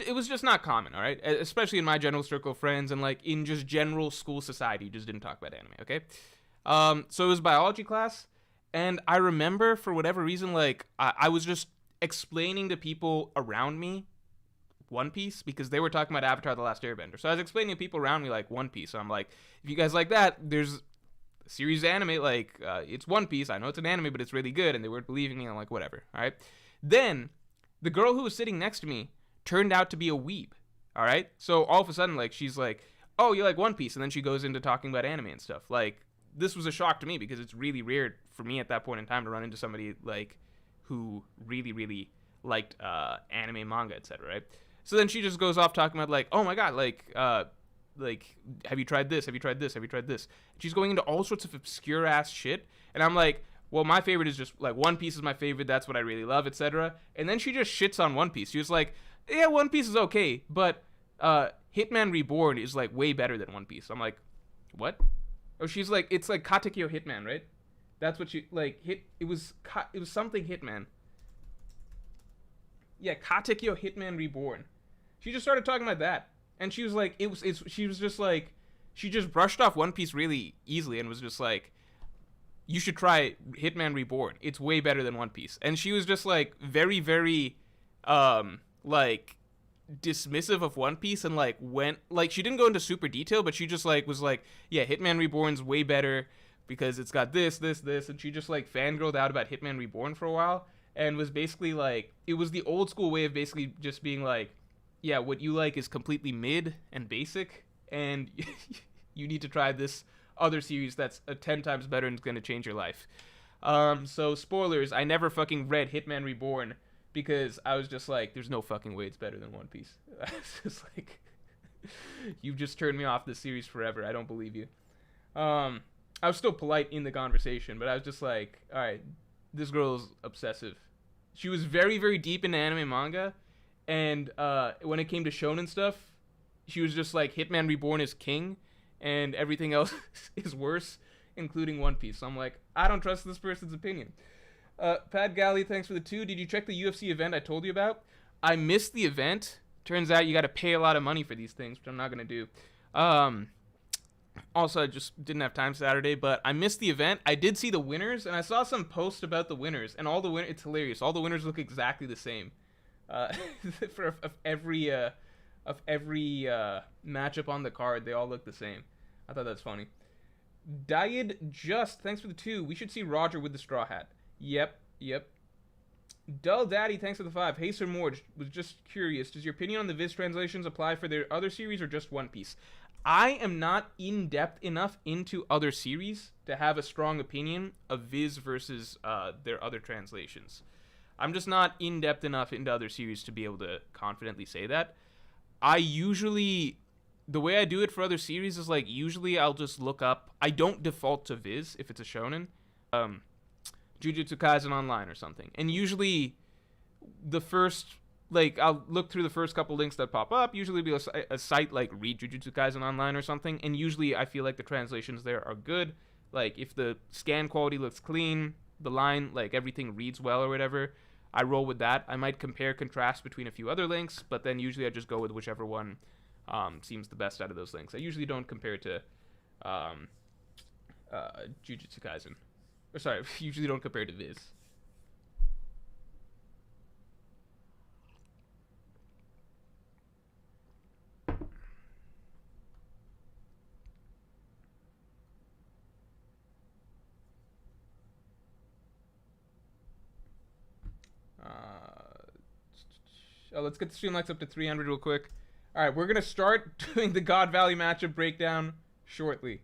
It was just not common, all right? Especially in my general circle of friends and like in just general school society, just didn't talk about anime, okay? So it was biology class, and I remember for whatever reason, like I was just explaining to people around me One Piece because they were talking about Avatar: The Last Airbender. So I was explaining to people around me like One Piece. So I'm like, if you guys like that, there's series of anime, like it's One Piece. I know it's an anime, but it's really good, and they weren't believing me. I'm like, whatever. All right. Then the girl who was sitting next to me turned out to be a weeb. All right. So all of a sudden, like, she's like, "Oh, you like One Piece," and then she goes into talking about anime and stuff. Like, this was a shock to me because it's really weird for me at that point in time to run into somebody like who really, really liked anime, manga, etc. Right. So then she just goes off talking about like, "Oh my god, like, have you tried this? Have you tried this? Have you tried this?" She's going into all sorts of obscure ass shit, and I'm like, well, my favorite is just like One Piece is my favorite. That's what I really love, etc. And then she just shits on One Piece. She was like, yeah, One Piece is okay, but Hitman Reborn is like way better than One Piece. I'm like, what? Oh, she's like, it's like Katekyo Hitman, right? That's what she like. It was something Hitman. Yeah, Katekyo Hitman Reborn. She just started talking about that. And she was like, she was just like, she just brushed off One Piece really easily and was just like, you should try Hitman Reborn. It's way better than One Piece. And she was just like very, very, like dismissive of One Piece and like went, like she didn't go into super detail, but she just like was like, yeah, Hitman Reborn's way better because it's got this, this, this. And she just like fangirled out about Hitman Reborn for a while and was basically like, it was the old school way of basically just being like, yeah, what you like is completely mid and basic, and you need to try this other series that's 10 times better and it's going to change your life. So, spoilers, I never fucking read Hitman Reborn because I was just like, there's no fucking way it's better than One Piece. I was just like, you've just turned me off this series forever. I don't believe you. I was still polite in the conversation, but I was just like, alright, this girl's obsessive. She was very, very deep into anime manga. And when it came to shonen stuff, she was just like, Hitman Reborn is king, and everything else is worse, including One Piece. So I'm like, I don't trust this person's opinion. Pat Galley, thanks for the 2. Did you check the UFC event I told you about? I missed the event. Turns out you got to pay a lot of money for these things, which I'm not going to do. Also, I just didn't have time Saturday, but I missed the event. I did see the winners, and I saw some posts about the winners, and all the winners, it's hilarious. All the winners look exactly the same. For every matchup on the card, they all look the same. I thought that's funny. Died Just, thanks for the 2. We should see Roger with the straw hat. Yep. Dull Daddy, thanks for the 5. Hey Sir Morj, was just curious, does your opinion on the Viz translations apply for their other series or just One Piece? I am not in-depth enough into other series to have a strong opinion of Viz versus their other translations. I'm just not in-depth enough into other series to be able to confidently say that. The way I do it for other series is like, usually I'll just look up, I don't default to Viz if it's a shonen, Jujutsu Kaisen Online or something. And usually the first, like, I'll look through the first couple links that pop up, usually be a site like Read Jujutsu Kaisen Online or something, and usually I feel like the translations there are good. Like, if the scan quality looks clean, the line, like, everything reads well or whatever, I roll with that. I might compare contrast between a few other links, but then usually I just go with whichever one seems the best out of those links. I usually don't compare to Jujutsu Kaisen. Or sorry, usually don't compare to Viz. Let's get the stream likes up to 300 real quick. All right, we're gonna start doing the God Valley matchup breakdown shortly.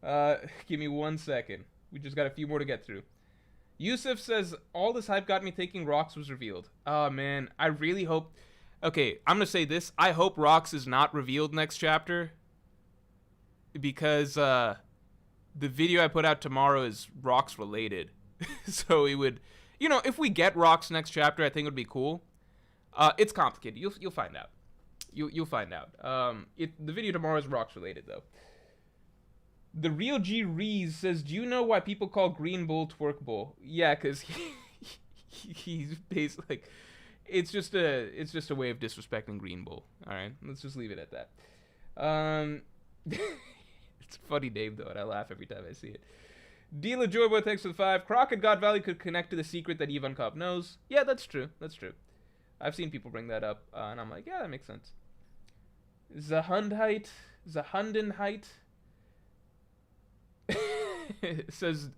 Give me 1 second. We just got a few more to get through. Yusuf says, all this hype got me thinking Rox was revealed. Oh, man. I really hope... Okay, I'm going to say this. I hope Rox is not revealed next chapter. Because the video I put out tomorrow is Rox related. So it would... You know, if we get Rox next chapter, I think it would be cool. It's complicated. You'll find out. You'll find out. The video tomorrow is Rox related, though. The Real G Rees says, do you know why people call Green Bull Twerk Bull? Yeah, because he's basically like, it's just a way of disrespecting Green Bull. All right, let's just leave it at that. It's a funny name though, and I laugh every time I see it. Dealer Joyboy, thanks for the 5. Croc and God Valley could connect to the secret that Ivan Kopp knows. Yeah, that's true. That's true. I've seen people bring that up, and I'm like, yeah, that makes sense. Zahundenheit. It says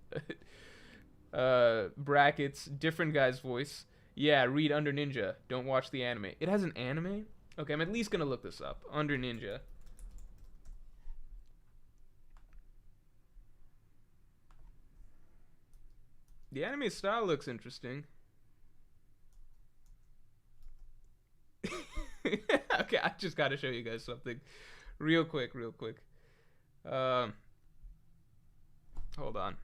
brackets different guy's voice. Yeah, read Under Ninja, don't watch the anime. It has an anime? Okay, I'm at least gonna look this up. Under Ninja. The anime style looks interesting. Okay, I just gotta show you guys something real quick. Hold on.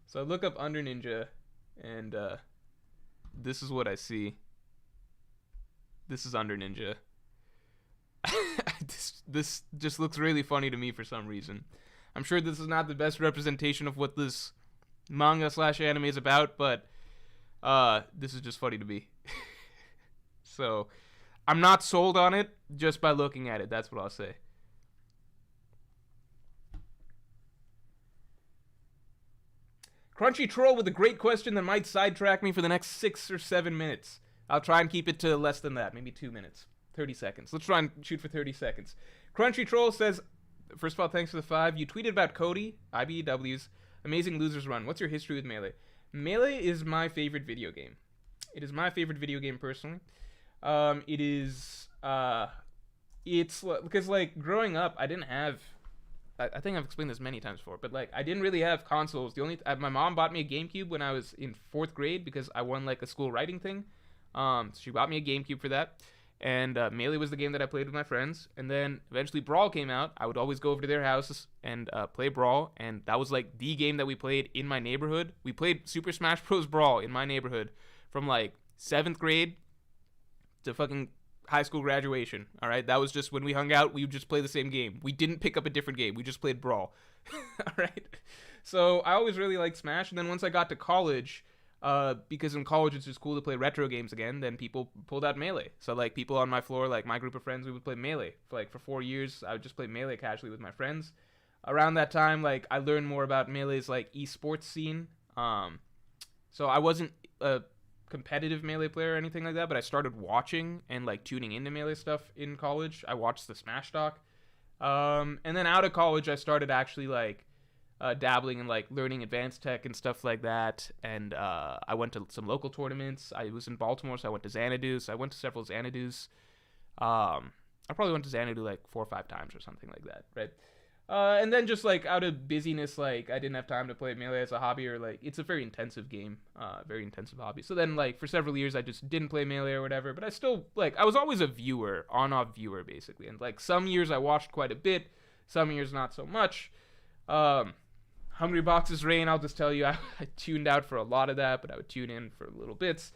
So I look up Under Ninja, and this is what I see. This is Under Ninja. This just looks really funny to me for some reason. I'm sure this is not the best representation of what this manga/anime is about, but this is just funny to me. So I'm not sold on it just by looking at it. That's what I'll say. Crunchy Troll with a great question that might sidetrack me for the next 6 or 7 minutes. I'll try and keep it to less than that, maybe 2 minutes. 30 seconds. Let's try and shoot for 30 seconds. Crunchy Troll says, first of all, thanks for the 5. You tweeted about Cody, IBEW's Amazing Losers Run. What's your history with Melee? Melee is my favorite video game. It is my favorite video game personally. It's because like growing up, I didn't have... I think I've explained this many times before, but like I didn't really have consoles. My mom bought me a GameCube when I was in 4th grade because I won like a school writing thing. So she bought me a GameCube for that, and Melee was the game that I played with my friends. And then eventually Brawl came out. I would always go over to their houses and play Brawl, and that was like the game that we played in my neighborhood. We played Super Smash Bros. Brawl in my neighborhood from like 7th grade to fucking high school graduation. All right, that was just when we hung out, we would just play the same game. We didn't pick up a different game, we just played Brawl. All right, so I always really liked Smash. And then once I got to college, because in college it's just cool to play retro games again, then people pulled out Melee. So like people on my floor, like my group of friends, we would play Melee for 4 years. I would just play Melee casually with my friends. Around that time, like I learned more about Melee's like esports scene. So I wasn't a competitive Melee player or anything like that, but I started watching and like tuning into Melee stuff in college. I watched the Smash doc, and then out of college I started actually like dabbling in like learning advanced tech and stuff like that. And I went to some local tournaments. I was in Baltimore, so I went to Xanadu's. I went to several Xanadu's. I probably went to Xanadu like 4 or 5 times or something like that, right? And then just like out of busyness, like I didn't have time to play Melee as a hobby, or like it's a very intensive game, very intensive hobby. So then like for several years I just didn't play Melee or whatever, but I still like, I was always a viewer, on-off viewer basically. And like some years I watched quite a bit, some years not so much. Hungry Box's Rain, I'll just tell you, I tuned out for a lot of that, but I would tune in for little bits.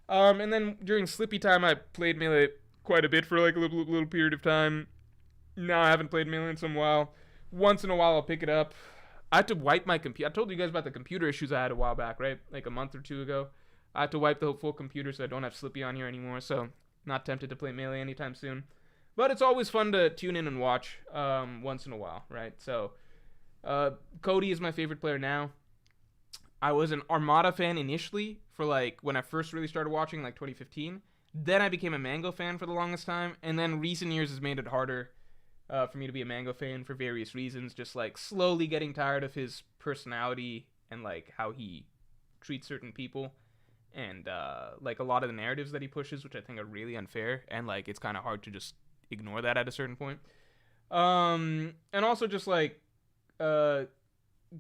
And then during Slippy time I played Melee quite a bit for like a little period of time. Now I haven't played Melee in some while. Once in a while I'll pick it up. I had to wipe my computer. I told you guys about the computer issues I had a while back, right? Like a month or 2 ago. I had to wipe the full computer so I don't have Slippy on here anymore. So not tempted to play Melee anytime soon. But it's always fun to tune in and watch once in a while, right? So Cody is my favorite player now. I was an Armada fan initially for like when I first really started watching, like 2015. Then I became a Mango fan for the longest time. And then recent years has made it harder for me to be a Mango fan for various reasons. Just like slowly getting tired of his personality and like how he treats certain people. and like a lot of the narratives that he pushes, which I think are really unfair, and like it's kind of hard to just ignore that at a certain point. And also just like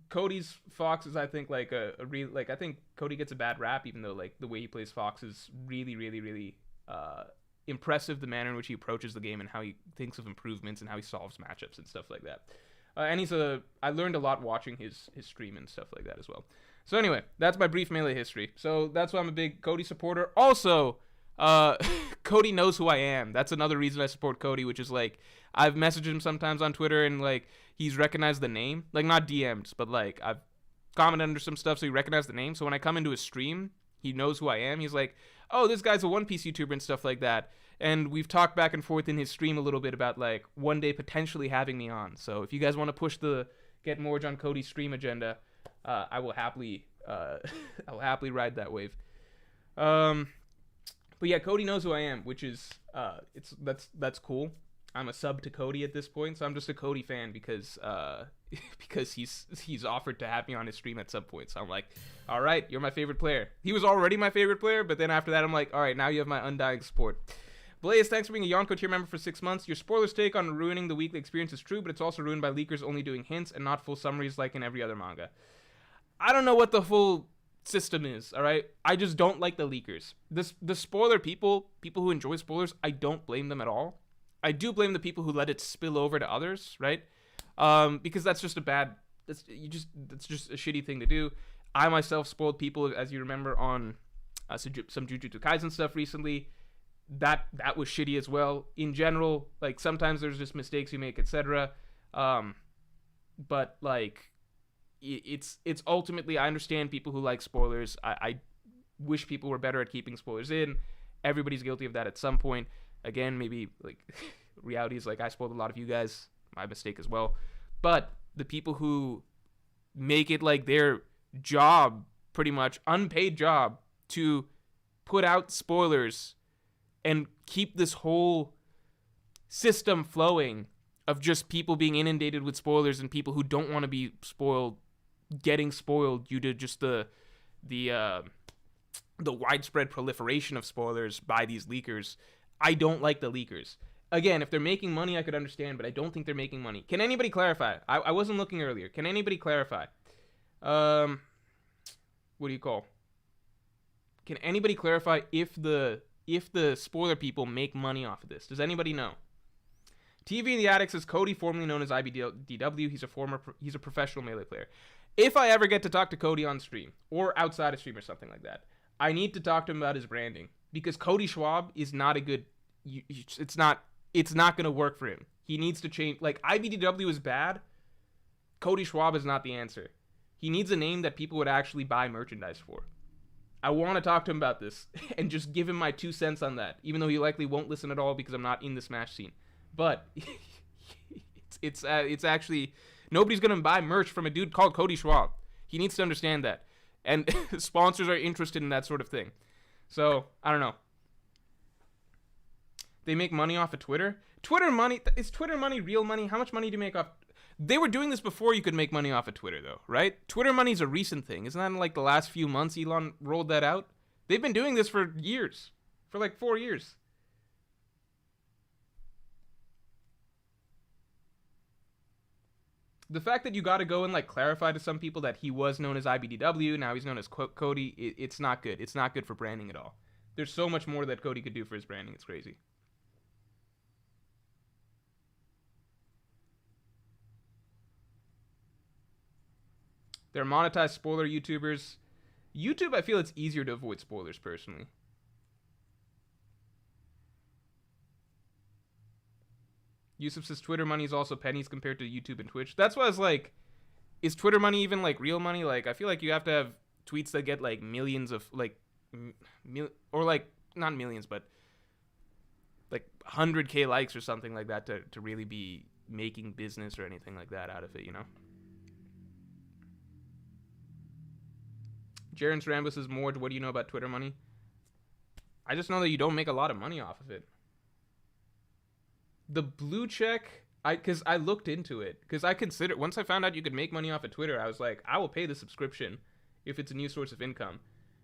Cody's Fox is, I think, like a real, like, I think Cody gets a bad rap, even though like the way he plays Fox is really, really, really impressive. The manner in which he approaches the game and how he thinks of improvements and how he solves matchups and stuff like that. And I learned a lot watching his stream and stuff like that as well. So anyway, that's my brief Melee history. So that's why I'm a big Cody supporter. Also, Cody knows who I am. That's another reason I support Cody, which is like I've messaged him sometimes on Twitter and like he's recognized the name, like not DM'd, but like I've commented under some stuff, so he recognized the name. So when I come into his stream, he knows who I am. He's like, oh, this guy's a One Piece YouTuber and stuff like that. And we've talked back and forth in his stream a little bit about like one day potentially having me on. So if you guys want to push the get Morj on Cody's stream agenda, I will happily ride that wave. But yeah, Cody knows who I am, which is that's cool. I'm a sub to Cody at this point, so I'm just a Cody fan because he's offered to have me on his stream at some point. So I'm like, all right, you're my favorite player. He was already my favorite player, but then after that, I'm like, all right, now you have my undying support. Blaze, thanks for being a Yonko tier member for 6 months. Your spoilers take on ruining the weekly experience is true, but it's also ruined by leakers only doing hints and not full summaries like in every other manga. I don't know what the full system is, all right? I just don't like the leakers. The spoiler people who enjoy spoilers, I don't blame them at all. I do blame the people who let it spill over to others, right? Because that's just that's just a shitty thing to do. I myself spoiled people, as you remember, on some Jujutsu Kaisen stuff recently. That was shitty as well. In general, like sometimes there's just mistakes you make, etc. But like it's ultimately, I understand people who like spoilers. I wish people were better at keeping spoilers in. Everybody's guilty of that at some point. Again, maybe like reality is like I spoiled a lot of you guys. My mistake as well. But the people who make it like their job, pretty much unpaid job, to put out spoilers and keep this whole system flowing of just people being inundated with spoilers and people who don't want to be spoiled getting spoiled due to just the widespread proliferation of spoilers by these leakers. I don't like the leakers. Again, if they're making money, I could understand, but I don't think they're making money. Can anybody clarify? I wasn't looking earlier. Can anybody clarify? What do you call? Can anybody clarify if the spoiler people make money off of this? Does anybody know? TV in the Attic says Cody, formerly known as IBDW, he's a professional Melee player. If I ever get to talk to Cody on stream or outside of stream or something like that, I need to talk to him about his branding, because Cody Schwab is not a good. It's not going to work for him. He needs to change. Like, IBDW is bad. Cody Schwab is not the answer. He needs a name that people would actually buy merchandise for. I want to talk to him about this and just give him my 2 cents on that, even though he likely won't listen at all because I'm not in the Smash scene. But it's actually, nobody's going to buy merch from a dude called Cody Schwab. He needs to understand that. And sponsors are interested in that sort of thing. So, I don't know. They make money off of Twitter. Twitter money, is Twitter money real money? How much money do you make off? They were doing this before you could make money off of Twitter, though, right? Twitter money's a recent thing. Isn't that in like the last few months Elon rolled that out? They've been doing this for years. For like 4 years. The fact that you got to go and like clarify to some people that he was known as IBDW, now he's known as Cody, it's not good. It's not good for branding at all. There's so much more that Cody could do for his branding. It's crazy. They're monetized spoiler YouTubers. YouTube, I feel it's easier to avoid spoilers, personally. Yusuf says Twitter money is also pennies compared to YouTube and Twitch. That's why I was like, is Twitter money even like real money? Like, I feel like you have to have tweets that get like millions of like, or like not millions, but like 100K likes or something like that to really be making business or anything like that out of it, you know? Jaren's Rambo says, Morj, what do you know about Twitter money? I just know that you don't make a lot of money off of it. The blue check, because I looked into it, because I considered, once I found out you could make money off of Twitter, I was like, I will pay the subscription if it's a new source of income.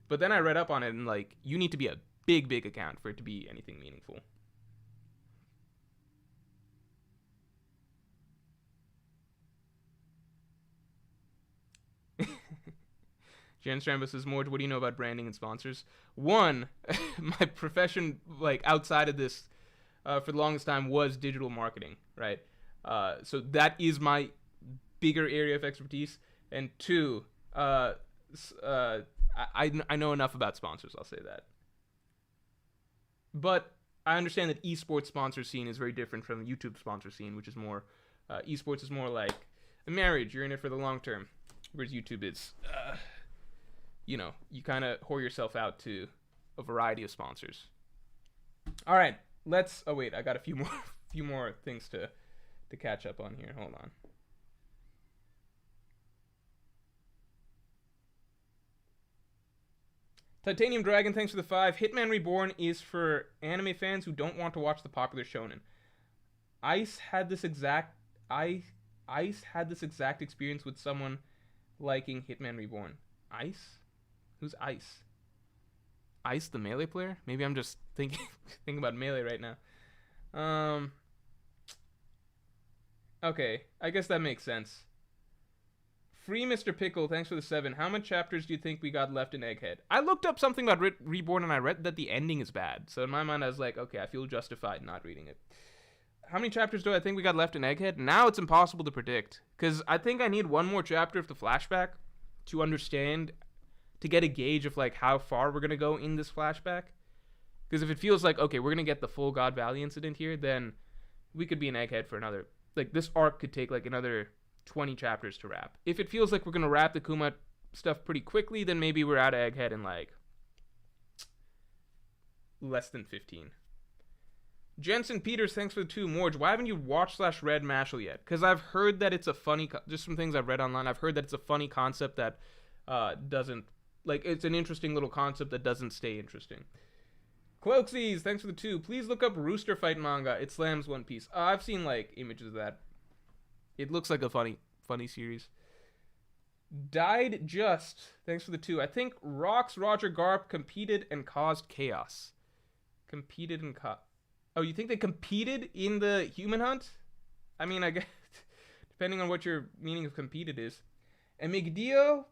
But then I read up on it, and like, you need to be a big account for it to be anything meaningful. Jan Strambo says, Morj, what do you know about branding and sponsors? One, my profession, like, outside of this, for the longest time, was digital marketing, right? So that is my bigger area of expertise. And two, I know enough about sponsors, I'll say that. But I understand that esports sponsor scene is very different from the YouTube sponsor scene, which is more, esports is more like a marriage. You're in it for the long term. Whereas YouTube is, you know, you kind of whore yourself out to a variety of sponsors. All right, let's. Oh wait, I got a few more things to catch up on here. Hold on. Titanium Dragon, thanks for the 5. Hitman Reborn is for anime fans who don't want to watch the popular shonen. Ice had this exact experience with someone liking Hitman Reborn. Ice? Who's Ice? Ice, the Melee player? Maybe I'm just thinking about Melee right now. Okay, I guess that makes sense. Free Mr. Pickle, thanks for the 7. How many chapters do you think we got left in Egghead? I looked up something about Reborn, and I read that the ending is bad. So in my mind, I was like, okay, I feel justified not reading it. How many chapters do I think we got left in Egghead? Now it's impossible to predict, because I think I need one more chapter of the flashback to understand, to get a gauge of like how far we're going to go in this flashback. Because if it feels like, okay, we're going to get the full God Valley incident here, then we could be in Egghead for another, like this arc could take like another 20 chapters to wrap. If it feels like we're going to wrap the Kuma stuff pretty quickly, then maybe we're out of Egghead in like less than 15. Jensen Peters, thanks for the 2. Morj, why haven't you watched/read Mashal yet? Because I've heard that it's a funny, just some things I've read online, I've heard that it's a funny concept that doesn't, like, it's an interesting little concept that doesn't stay interesting. Cloaksies, thanks for the 2. Please look up Rooster Fight manga. It slams One Piece. I've seen, like, images of that. It looks like a funny series. Died Just, thanks for the 2. I think Rox Roger Garp competed and caused chaos. Competed and Oh, you think they competed in the human hunt? I mean, I guess, depending on what your meaning of competed is. And Migdio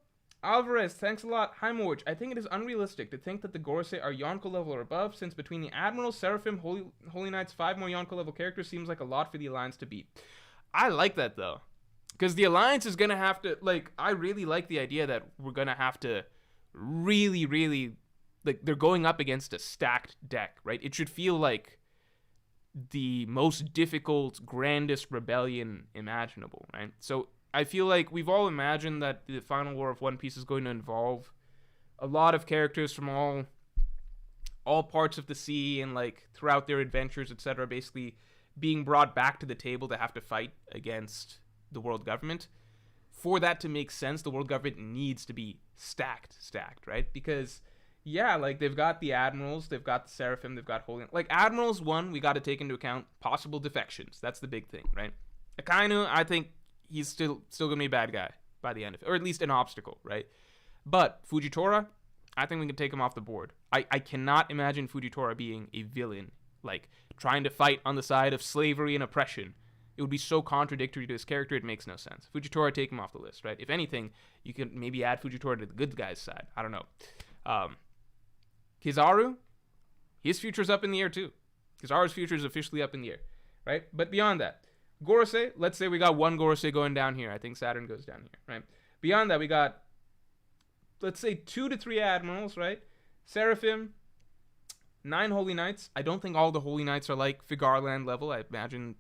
Alvarez, thanks a lot. Hi, Morj. I think it is unrealistic to think that the Gorosei are Yonko level or above, since between the Admirals, Seraphim, Holy Knights, 5 more Yonko level characters seems like a lot for the Alliance to beat. I like that, though. Because the Alliance is going to have to, like, I really like the idea that we're going to have to really, like, they're going up against a stacked deck, right? It should feel like the most difficult, grandest rebellion imaginable, right? So I feel like we've all imagined that the final war of One Piece is going to involve a lot of characters from all parts of the sea and like throughout their adventures, etc., basically being brought back to the table to have to fight against the world government. For that to make sense, the world government needs to be stacked, right? Because yeah, like, they've got the Admirals, they've got the Seraphim, they've got Holy... Like, Admirals, one, we got to take into account possible defections. That's the big thing, right? Akainu, I think he's still going to be a bad guy by the end of it. Or at least an obstacle, right? But Fujitora, I think we can take him off the board. I cannot imagine Fujitora being a villain, like, trying to fight on the side of slavery and oppression. It would be so contradictory to his character, it makes no sense. Fujitora, take him off the list, right? If anything, you can maybe add Fujitora to the good guy's side. I don't know. Kizaru, his future's up in the air too. Kizaru's future is officially up in the air, right? But beyond that, Gorosei, let's say we got one Gorosei going down here. I think Saturn goes down here, right? Beyond that, we got, let's say, 2 to 3 Admirals, right? Seraphim, 9 Holy Knights. I don't think all the Holy Knights are like Figarland level. I imagine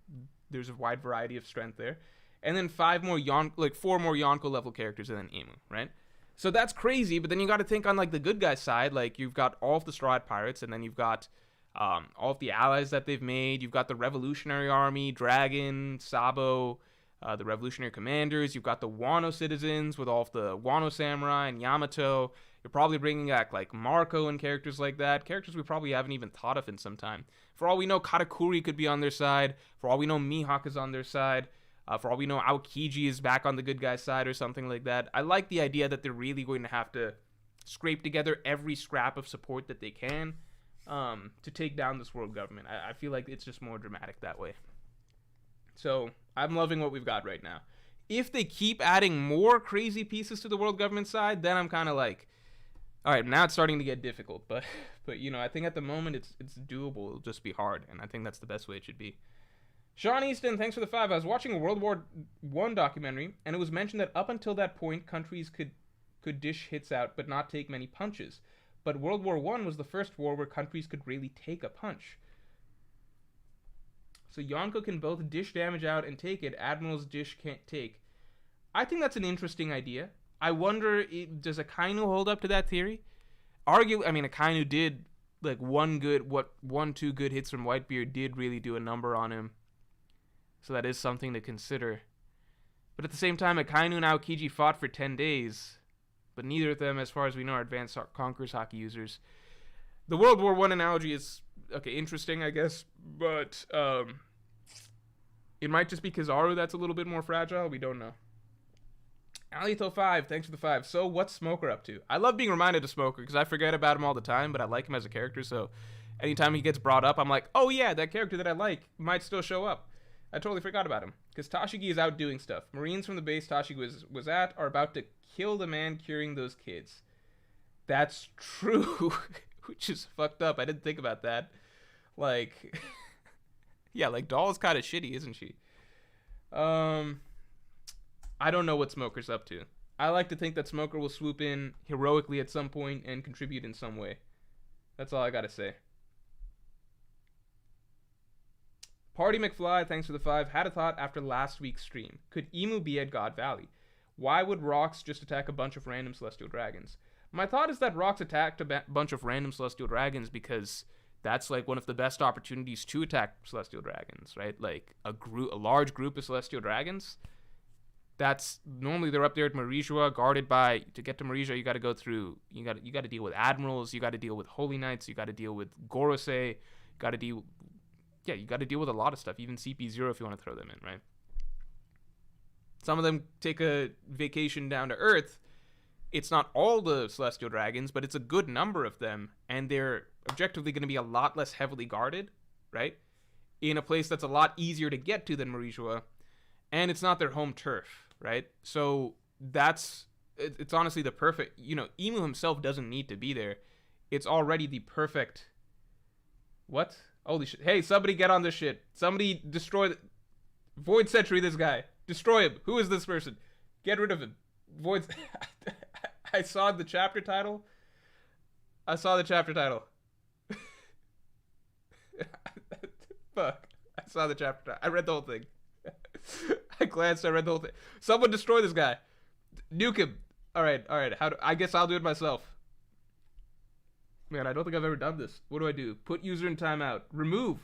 there's a wide variety of strength there. And then 4 more Yonko level characters, and then Emu, right? So that's crazy, but then you got to think on, like, the good guys' side. Like, you've got all of the Straw Hat Pirates, and then you've got all of the allies that they've made. You've got the Revolutionary Army, Dragon, Sabo, the Revolutionary Commanders. You've got the Wano citizens with all of the Wano Samurai and Yamato. You're probably bringing back, like, Marco and characters like that. Characters we probably haven't even thought of in some time. For all we know, Katakuri could be on their side. For all we know, Mihawk is on their side. For all we know, Aokiji is back on the good guy's side or something like that. I like the idea that they're really going to have to scrape together every scrap of support that they can to take down this world government. I feel like it's just more dramatic that way. So I'm loving what we've got right now. If they keep adding more crazy pieces to the world government side, then I'm kind of like, all right, now it's starting to get difficult. But you know, I think at the moment it's doable. It'll just be hard, and I think that's the best way it should be. Sean Easton, thanks for the 5. I was watching a World War I documentary, and it was mentioned that up until that point, countries could dish hits out but not take many punches. But World War I was the first war where countries could really take a punch. So Yonko can both dish damage out and take it. Admiral's dish can't take. I think that's an interesting idea. I wonder, does Akainu hold up to that theory? Akainu did, like, 1-2 good hits from Whitebeard did really do a number on him. So that is something to consider. But at the same time, Akainu and Aokiji fought for 10 days. But neither of them, as far as we know, are advanced Conqueror's Haki users. The World War I analogy is, okay, interesting, I guess. But it might just be Kizaru that's a little bit more fragile. We don't know. Alito5, thanks for the 5. So what's Smoker up to? I love being reminded of Smoker because I forget about him all the time, but I like him as a character. So anytime he gets brought up, I'm like, oh yeah, that character that I like might still show up. I totally forgot about him. Because Tashigi is out doing stuff. Marines from the base Tashigi was at are about to kill the man curing those kids. That's true. Which is fucked up. I didn't think about that. Like, yeah, like, Doll is kind of shitty, isn't she? I don't know what Smoker's up to. I like to think that Smoker will swoop in heroically at some point and contribute in some way. That's all I gotta say. Party McFly, thanks for the 5. Had a thought after last week's stream. Could Emu be at God Valley? Why would Rox just attack a bunch of random Celestial Dragons? My thought is that Rox attacked a bunch of random Celestial Dragons because that's like one of the best opportunities to attack Celestial Dragons, right? Like a large group of Celestial Dragons. That's normally they're up there at Marijua, guarded by. To get to Marijua, you got to go through. You got to deal with admirals. You got to deal with holy knights. You got to deal with Gorosei. You got to deal. Yeah, you got to deal with a lot of stuff. Even CP0 if you want to throw them in, right? Some of them take a vacation down to Earth. It's not all the Celestial Dragons, but it's a good number of them, and they're objectively going to be a lot less heavily guarded, right? In a place that's a lot easier to get to than Marijua, and it's not their home turf, right? So it's honestly the perfect, Emu himself doesn't need to be there. It's already the perfect, what? Holy shit. Hey, somebody get on this shit. Somebody destroy Void Sentry this guy. Destroy him. Who is this person? Get rid of him. Void. I saw the chapter title. Fuck. I saw the chapter title. I read the whole thing. I glanced, I read the whole thing. Someone destroy this guy. Nuke him. Alright. I guess I'll do it myself. Man, I don't think I've ever done this. What do I do? Put user in timeout. Remove.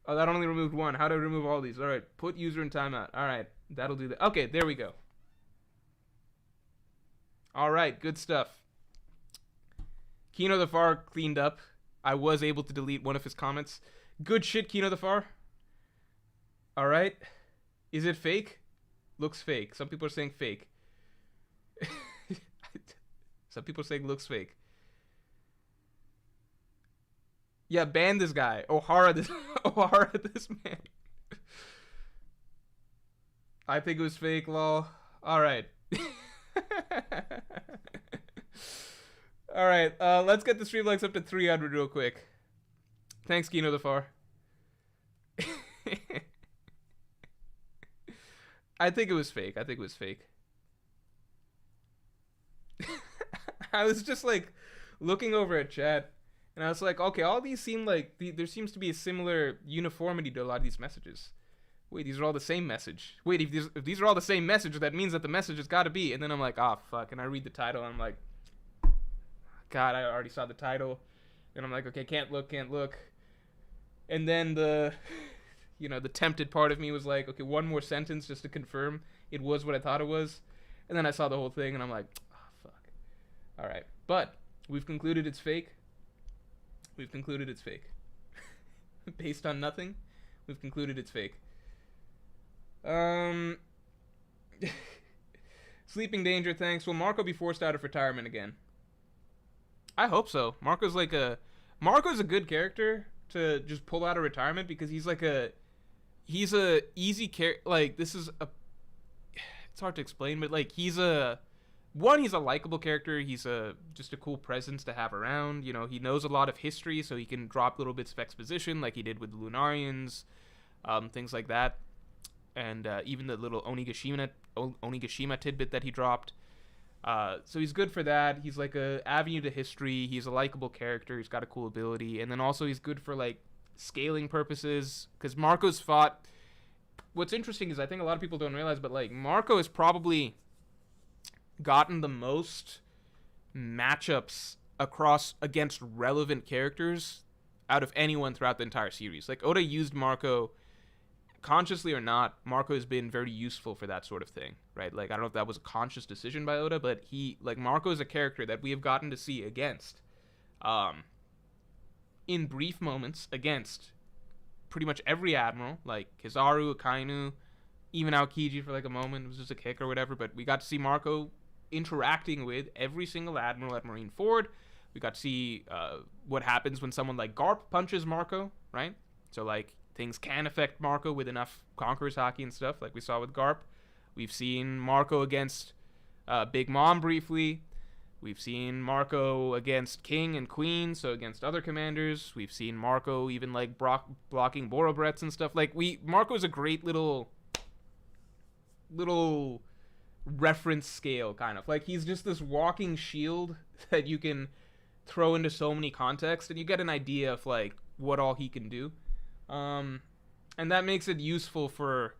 Oh, that only removed one. How do I remove all these? Alright, put user in timeout. Alright, that'll do that. Okay, there we go. Alright, good stuff. Kino the Far cleaned up. I was able to delete one of his comments. Good shit, Kino the Far. Alright. Is it fake? Looks fake. Some people are saying fake. Some people are saying looks fake. Yeah, ban this guy. Ohara this man. I think it was fake, lol. Alright. Alright, let's get the stream likes up to 300 real quick. Thanks, Kino the Far. I think it was fake. I was just like looking over at chat, and I was like, okay, all these seem like there seems to be a similar uniformity to a lot of these messages. Wait, these are all the same message. Wait, if these are all the same message, that means that the message has got to be. And then I'm like, oh fuck, and I read the title, and I'm like, God, I already saw the title. And I'm like, okay, can't look. And then the tempted part of me was like, okay, one more sentence just to confirm it was what I thought it was. And then I saw the whole thing, and I'm like, oh fuck. All right, but we've concluded it's fake. Based on nothing, we've concluded it's fake. So Sleeping Danger, thanks. Will Marco be forced out of retirement again? I hope so. Marco's a good character to just pull out of retirement because he's a easy character. Like, this is a, it's hard to explain, but like he's a likable character. He's just a cool presence to have around. You know, he knows a lot of history, so he can drop little bits of exposition like he did with the Lunarians, things like that, and even the little Onigashima tidbit that he dropped. So he's good for that. He's like a avenue to history. He's a likable character. He's got a cool ability, and then also he's good for like scaling purposes because Marco's fought. What's interesting is I think a lot of people don't realize, but like Marco has probably gotten the most matchups against relevant characters out of anyone throughout the entire series. Like Oda used Marco, consciously or not. Marco has been very useful for that sort of thing, right? Like I don't know if that was a conscious decision by Oda, but Marco is a character that we have gotten to see against, in brief moments against pretty much every admiral, like Kizaru, Akainu, even Aokiji for like a moment. It was just a kick or whatever, but we got to see Marco interacting with every single admiral at Marineford. We got to see what happens when someone like Garp punches Marco, right? So like things can affect Marco with enough Conqueror's Haki and stuff, like we saw with Garp. We've seen Marco against Big Mom briefly. We've seen Marco against King and Queen, so against other commanders. We've seen Marco even like blocking Borobrets and stuff. Like Marco's a great little reference scale, kind of. Like he's just this walking shield that you can throw into so many contexts, and you get an idea of like what all he can do. And that makes it useful for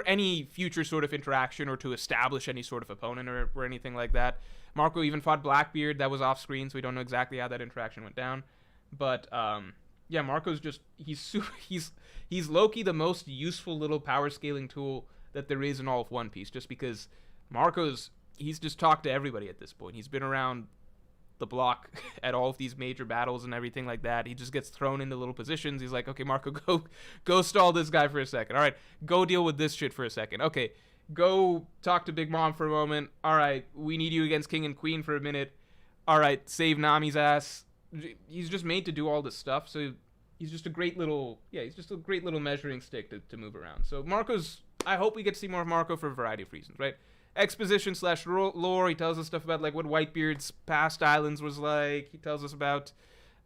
any future sort of interaction or to establish any sort of opponent or anything like that. Marco even fought Blackbeard. That was off screen, so we don't know exactly how that interaction went down. But yeah, Marco's just he's low-key the most useful little power scaling tool that there is in all of One Piece, just because he's just talked to everybody at this point. He's been around the block at all of these major battles and everything like that. He just gets thrown into little positions. He's like, okay, Marco, go stall this guy for a second. All right, go deal with this shit for a second. Okay, go talk to Big Mom for a moment. All right, we need you against King and Queen for a minute. All right, save Nami's ass. He's just made to do all this stuff, so he's just a great little measuring stick to move around. So I hope we get to see more of Marco for a variety of reasons, right? Exposition / lore. He tells us stuff about like what Whitebeard's past islands was like. He tells us about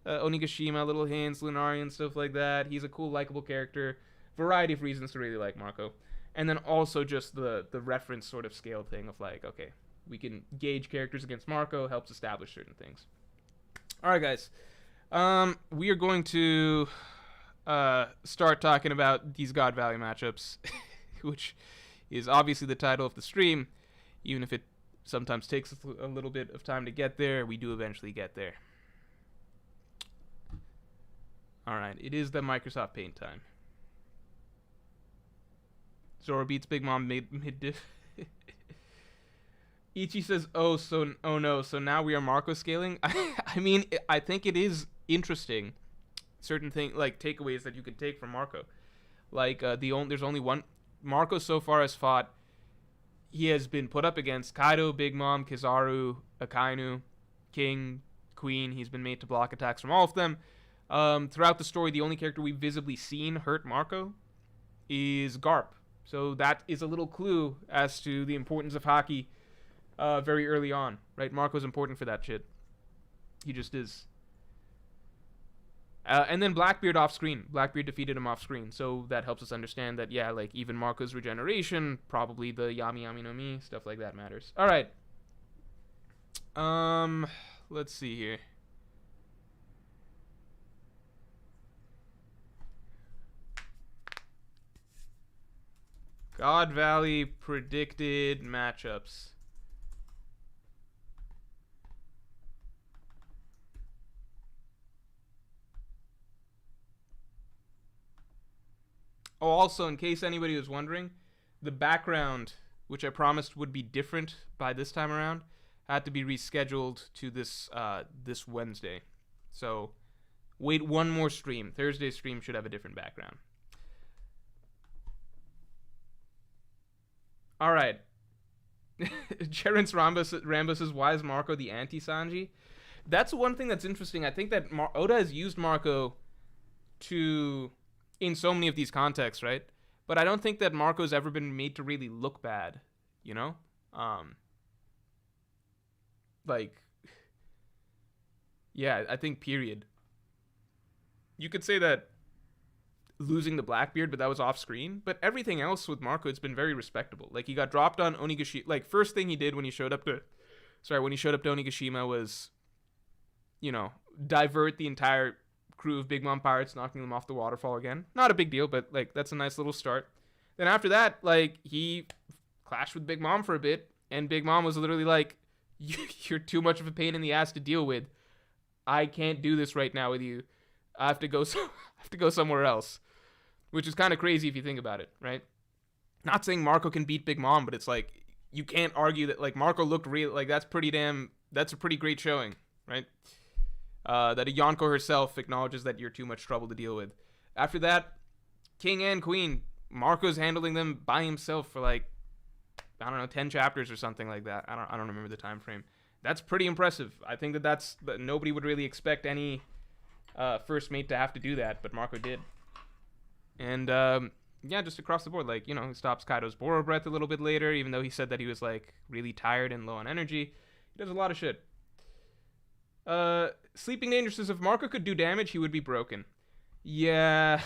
Onigashima, little hints, Lunarian, stuff like that. He's a cool, likable character. Variety of reasons to really like Marco. And then also just the reference sort of scale thing of like, okay, we can gauge characters against Marco, helps establish certain things. All right, guys. We are going to start talking about these God Valley matchups, which is obviously the title of the stream. Even if it sometimes takes a little bit of time to get there, we do eventually get there. Alright, it is the Microsoft Paint time. Zoro beats Big Mom mid-diff. Ichi says, oh no, so now we are Marco scaling? I mean, I think it is interesting. Certain like takeaways that you could take from Marco. Like, there's only one. Marco so far has fought. He has been put up against Kaido, Big Mom, Kizaru, Akainu, King, Queen. He's been made to block attacks from all of them. Throughout the story, the only character we've visibly seen hurt Marco is Garp. So that is a little clue as to the importance of Haki very early on, right? Marco's important for that shit. He just is. And then Blackbeard off screen. Blackbeard defeated him off screen, so that helps us understand that, yeah, like, even Marco's regeneration, probably the Yami Yami no Mi, stuff like that matters. Alright. Let's see here. God Valley predicted matchups. Oh, also, in case anybody was wondering, the background, which I promised would be different by this time around, had to be rescheduled to this Wednesday. So, wait one more stream. Thursday's stream should have a different background. All right. Terrence Rambus says, why is Marco the anti-Sanji? That's one thing that's interesting. I think that Oda has used Marco to in so many of these contexts, right? But I don't think that Marco's ever been made to really look bad, you know? Like, yeah, I think period. You could say that losing the Blackbeard, but that was off screen. But everything else with Marco, it's been very respectable. Like, he got dropped on Onigashima. Like, first thing he did when he showed up to Onigashima was, you know, divert the entire crew of Big Mom pirates, knocking them off the waterfall again. Not a big deal, but like that's a nice little start. Then after that, like he clashed with Big Mom for a bit, and Big Mom was literally like, "You're too much of a pain in the ass to deal with. I can't do this right now with you. I have to go. I have to go somewhere else." Which is kind of crazy if you think about it, right? Not saying Marco can beat Big Mom, but it's like you can't argue that like Marco looked real. Like that's a pretty great showing, right? That Yonko herself acknowledges that you're too much trouble to deal with. After that, King and Queen, Marco's handling them by himself for like, I don't know, 10 chapters or something like that. I don't remember the time frame. That's pretty impressive. I think that nobody would really expect any first mate to have to do that, but Marco did. And yeah, just across the board, like, you know, he stops Kaido's Boro breath a little bit later, even though he said that he was like really tired and low on energy. He does a lot of shit. Sleeping Dangerous says, if Marco could do damage, he would be broken. Yeah.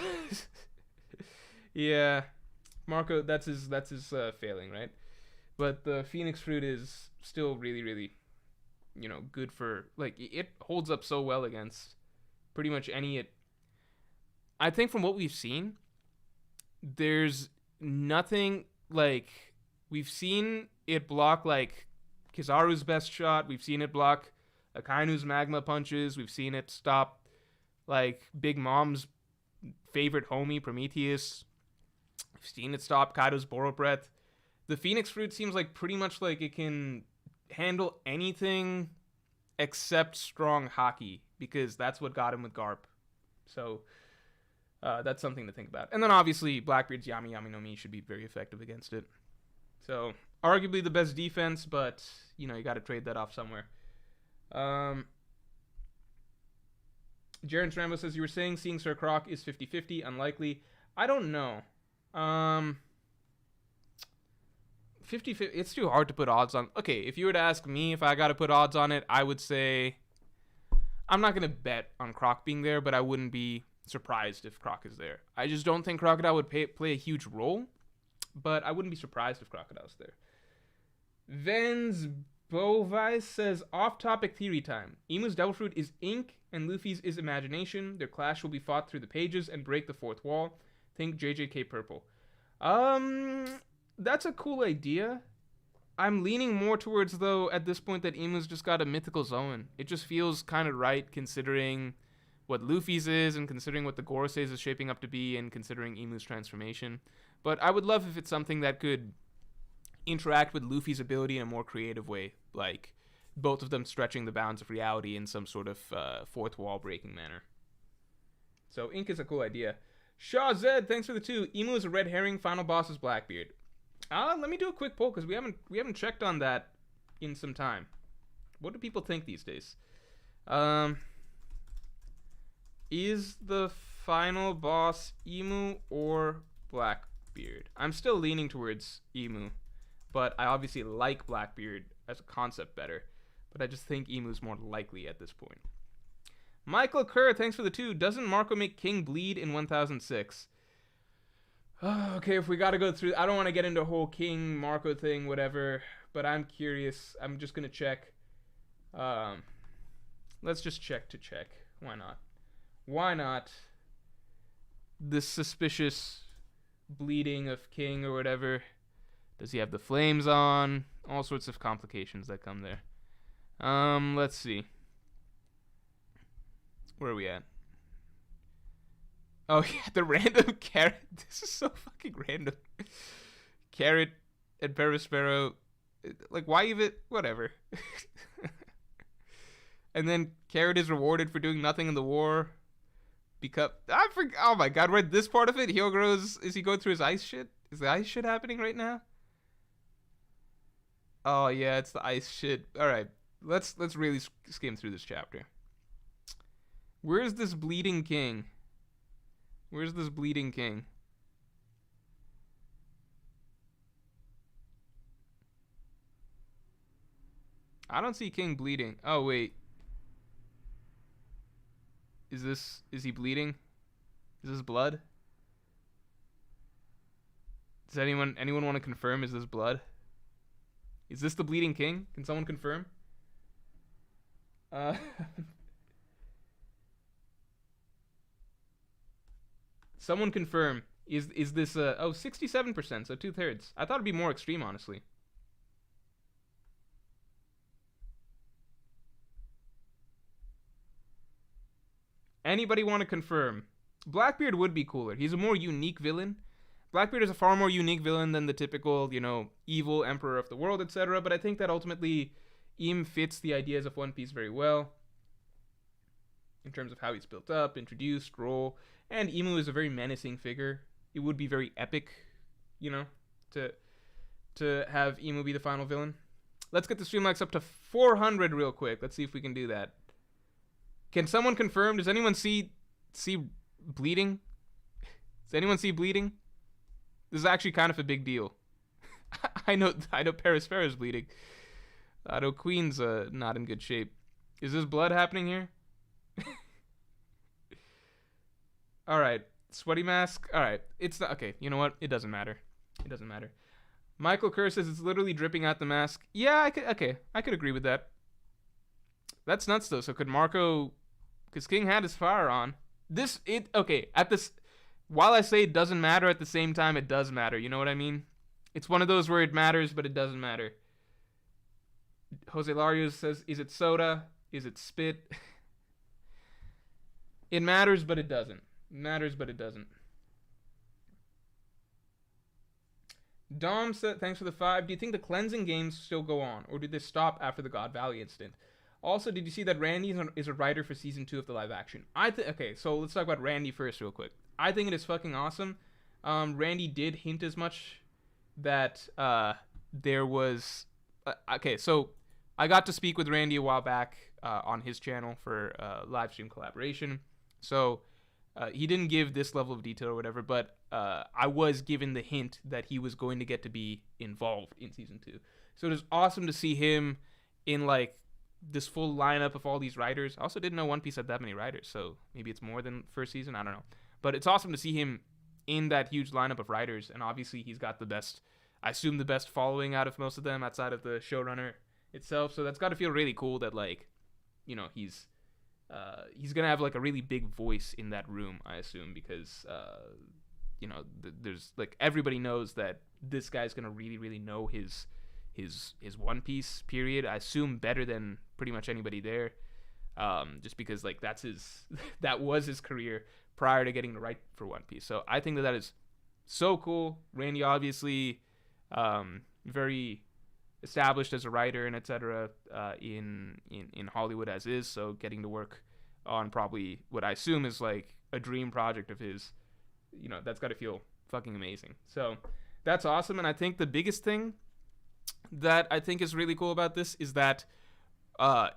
Yeah. Marco, that's his failing, right? But the Phoenix Fruit is still really, really, you know, good for, like, it holds up so well against pretty much any. I think from what we've seen, there's nothing, like, we've seen it block, like, Kizaru's best shot. We've seen it block Akainu's magma punches. We've seen it stop, like, Big Mom's favorite homie, Prometheus. We've seen it stop Kaido's Boro breath. The Phoenix Fruit seems like pretty much like it can handle anything except strong Haki, because that's what got him with Garp. So that's something to think about. And then obviously Blackbeard's Yami Yami no Mi should be very effective against it. So arguably the best defense, but you know, you got to trade that off somewhere. Jaren Rambo says, you were saying seeing Sir Croc is 50-50, unlikely. I don't know. 50-50, it's too hard to put odds on. Okay, if you were to ask me if I got to put odds on it, I would say I'm not going to bet on Croc being there, but I wouldn't be surprised if Croc is there. I just don't think Crocodile would play a huge role, but I wouldn't be surprised if Crocodile's there. Vens Bovice says, off-topic theory time. Imu's Devil Fruit is ink, and Luffy's is imagination. Their clash will be fought through the pages and break the fourth wall. Think JJK Purple. That's a cool idea. I'm leaning more towards, though, at this point, that Imu's just got a mythical zone. It just feels kind of right, considering what Luffy's is, and considering what the Goroseis is shaping up to be, and considering Imu's transformation. But I would love if it's something that could interact with Luffy's ability in a more creative way, like both of them stretching the bounds of reality in some sort of fourth wall breaking manner. So ink is a cool idea. Shaw Zed, thanks for the 2. Emu is a red herring, final boss is Blackbeard. Let me do a quick poll, because we haven't checked on that in some time. What do people think these days? Is the final boss Emu or Blackbeard? I'm still leaning towards Emu, but I obviously like Blackbeard as a concept better. But I just think Emu's more likely at this point. Michael Kerr, thanks for the 2. Doesn't Marco make King bleed in 1006? Okay, if we gotta go through, I don't want to get into a whole King Marco thing, whatever, but I'm curious. I'm just gonna check. Let's just check to check. Why not? Why not? This suspicious bleeding of King or whatever. Does he have the flames on? All sorts of complications that come there. Let's see. Where are we at? Oh, yeah, the random carrot. This is so fucking random. Carrot and Perispero. Like, why even? Whatever. And then Carrot is rewarded for doing nothing in the war. Because oh my god, read this part of it. Hyogoro is he going through his ice shit? Is the ice shit happening right now? Oh yeah, it's the ice shit. All right, let's really skim through this chapter. Where's this bleeding king? Where's this bleeding king? I don't see King bleeding. Oh wait, is he bleeding? Is this blood? Does anyone want to confirm? Is this blood? Is this the bleeding king? Can someone confirm? Uh, someone confirm. Is this 67%, so 2/3. I thought it'd be more extreme, honestly. Anybody want to confirm? Blackbeard would be cooler. He's a more unique villain. Blackbeard is a far more unique villain than the typical, evil emperor of the world, etc. But I think that ultimately Im fits the ideas of One Piece very well in terms of how he's built up, introduced, role, and Imu is a very menacing figure. It would be very epic, you know, to have Imu be the final villain. Let's get the stream likes up to 400 real quick. Let's see if we can do that. Can someone confirm? Does anyone see bleeding? Does anyone see bleeding? This is actually kind of a big deal. I know Paris Farah's bleeding. I know Queen's not in good shape. Is this blood happening here? All right, sweaty mask. All right, it's not okay. You know what? It doesn't matter. It doesn't matter. Michael Kerr says it's literally dripping out the mask. Yeah, I could agree with that. That's nuts though. So could Marco? Because King had his fire on. While I say it doesn't matter, at the same time it does matter. You know what I mean? It's one of those where it matters, but it doesn't matter. Jose Larios says, is it soda? Is it spit? It matters, but it doesn't. It matters, but it doesn't. Dom said, thanks for the 5. Do you think the cleansing games still go on, or did they stop after the God Valley incident? Also, did you see that Randy is a writer for season 2 of the live action? Okay, so let's talk about Randy first real quick. I think it is fucking awesome. Randy did hint as much that there was... okay, so I got to speak with Randy a while back on his channel for live stream collaboration. So he didn't give this level of detail or whatever, but I was given the hint that he was going to get to be involved in season 2. So it was awesome to see him in like this full lineup of all these writers. I also didn't know One Piece had that many writers, so maybe it's more than first season. I don't know. But it's awesome to see him in that huge lineup of writers, and obviously he's got the best, I assume the best following out of most of them outside of the showrunner itself. So that's got to feel really cool that, like, you know, he's gonna have like a really big voice in that room, I assume, because you know, there's like everybody knows that this guy's gonna really, really know his One Piece period. I assume better than pretty much anybody there, just because like that was his career prior to getting to write for One Piece. So I think that is so cool. Randy obviously very established as a writer and etc. In Hollywood as is, so getting to work on probably what I assume is like a dream project of his, you know, that's got to feel fucking amazing. So that's awesome. And I think the biggest thing that I think is really cool about this is that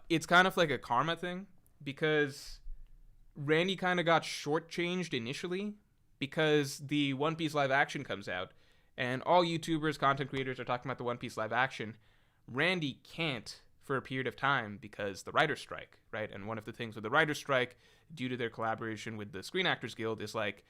it's kind of like a karma thing, because Randy kind of got shortchanged initially because the One Piece live action comes out and all YouTubers, content creators are talking about the One Piece live action. Randy can't for a period of time because the writer's strike, right? And one of the things with the writer's strike, due to their collaboration with the Screen Actors Guild, is like,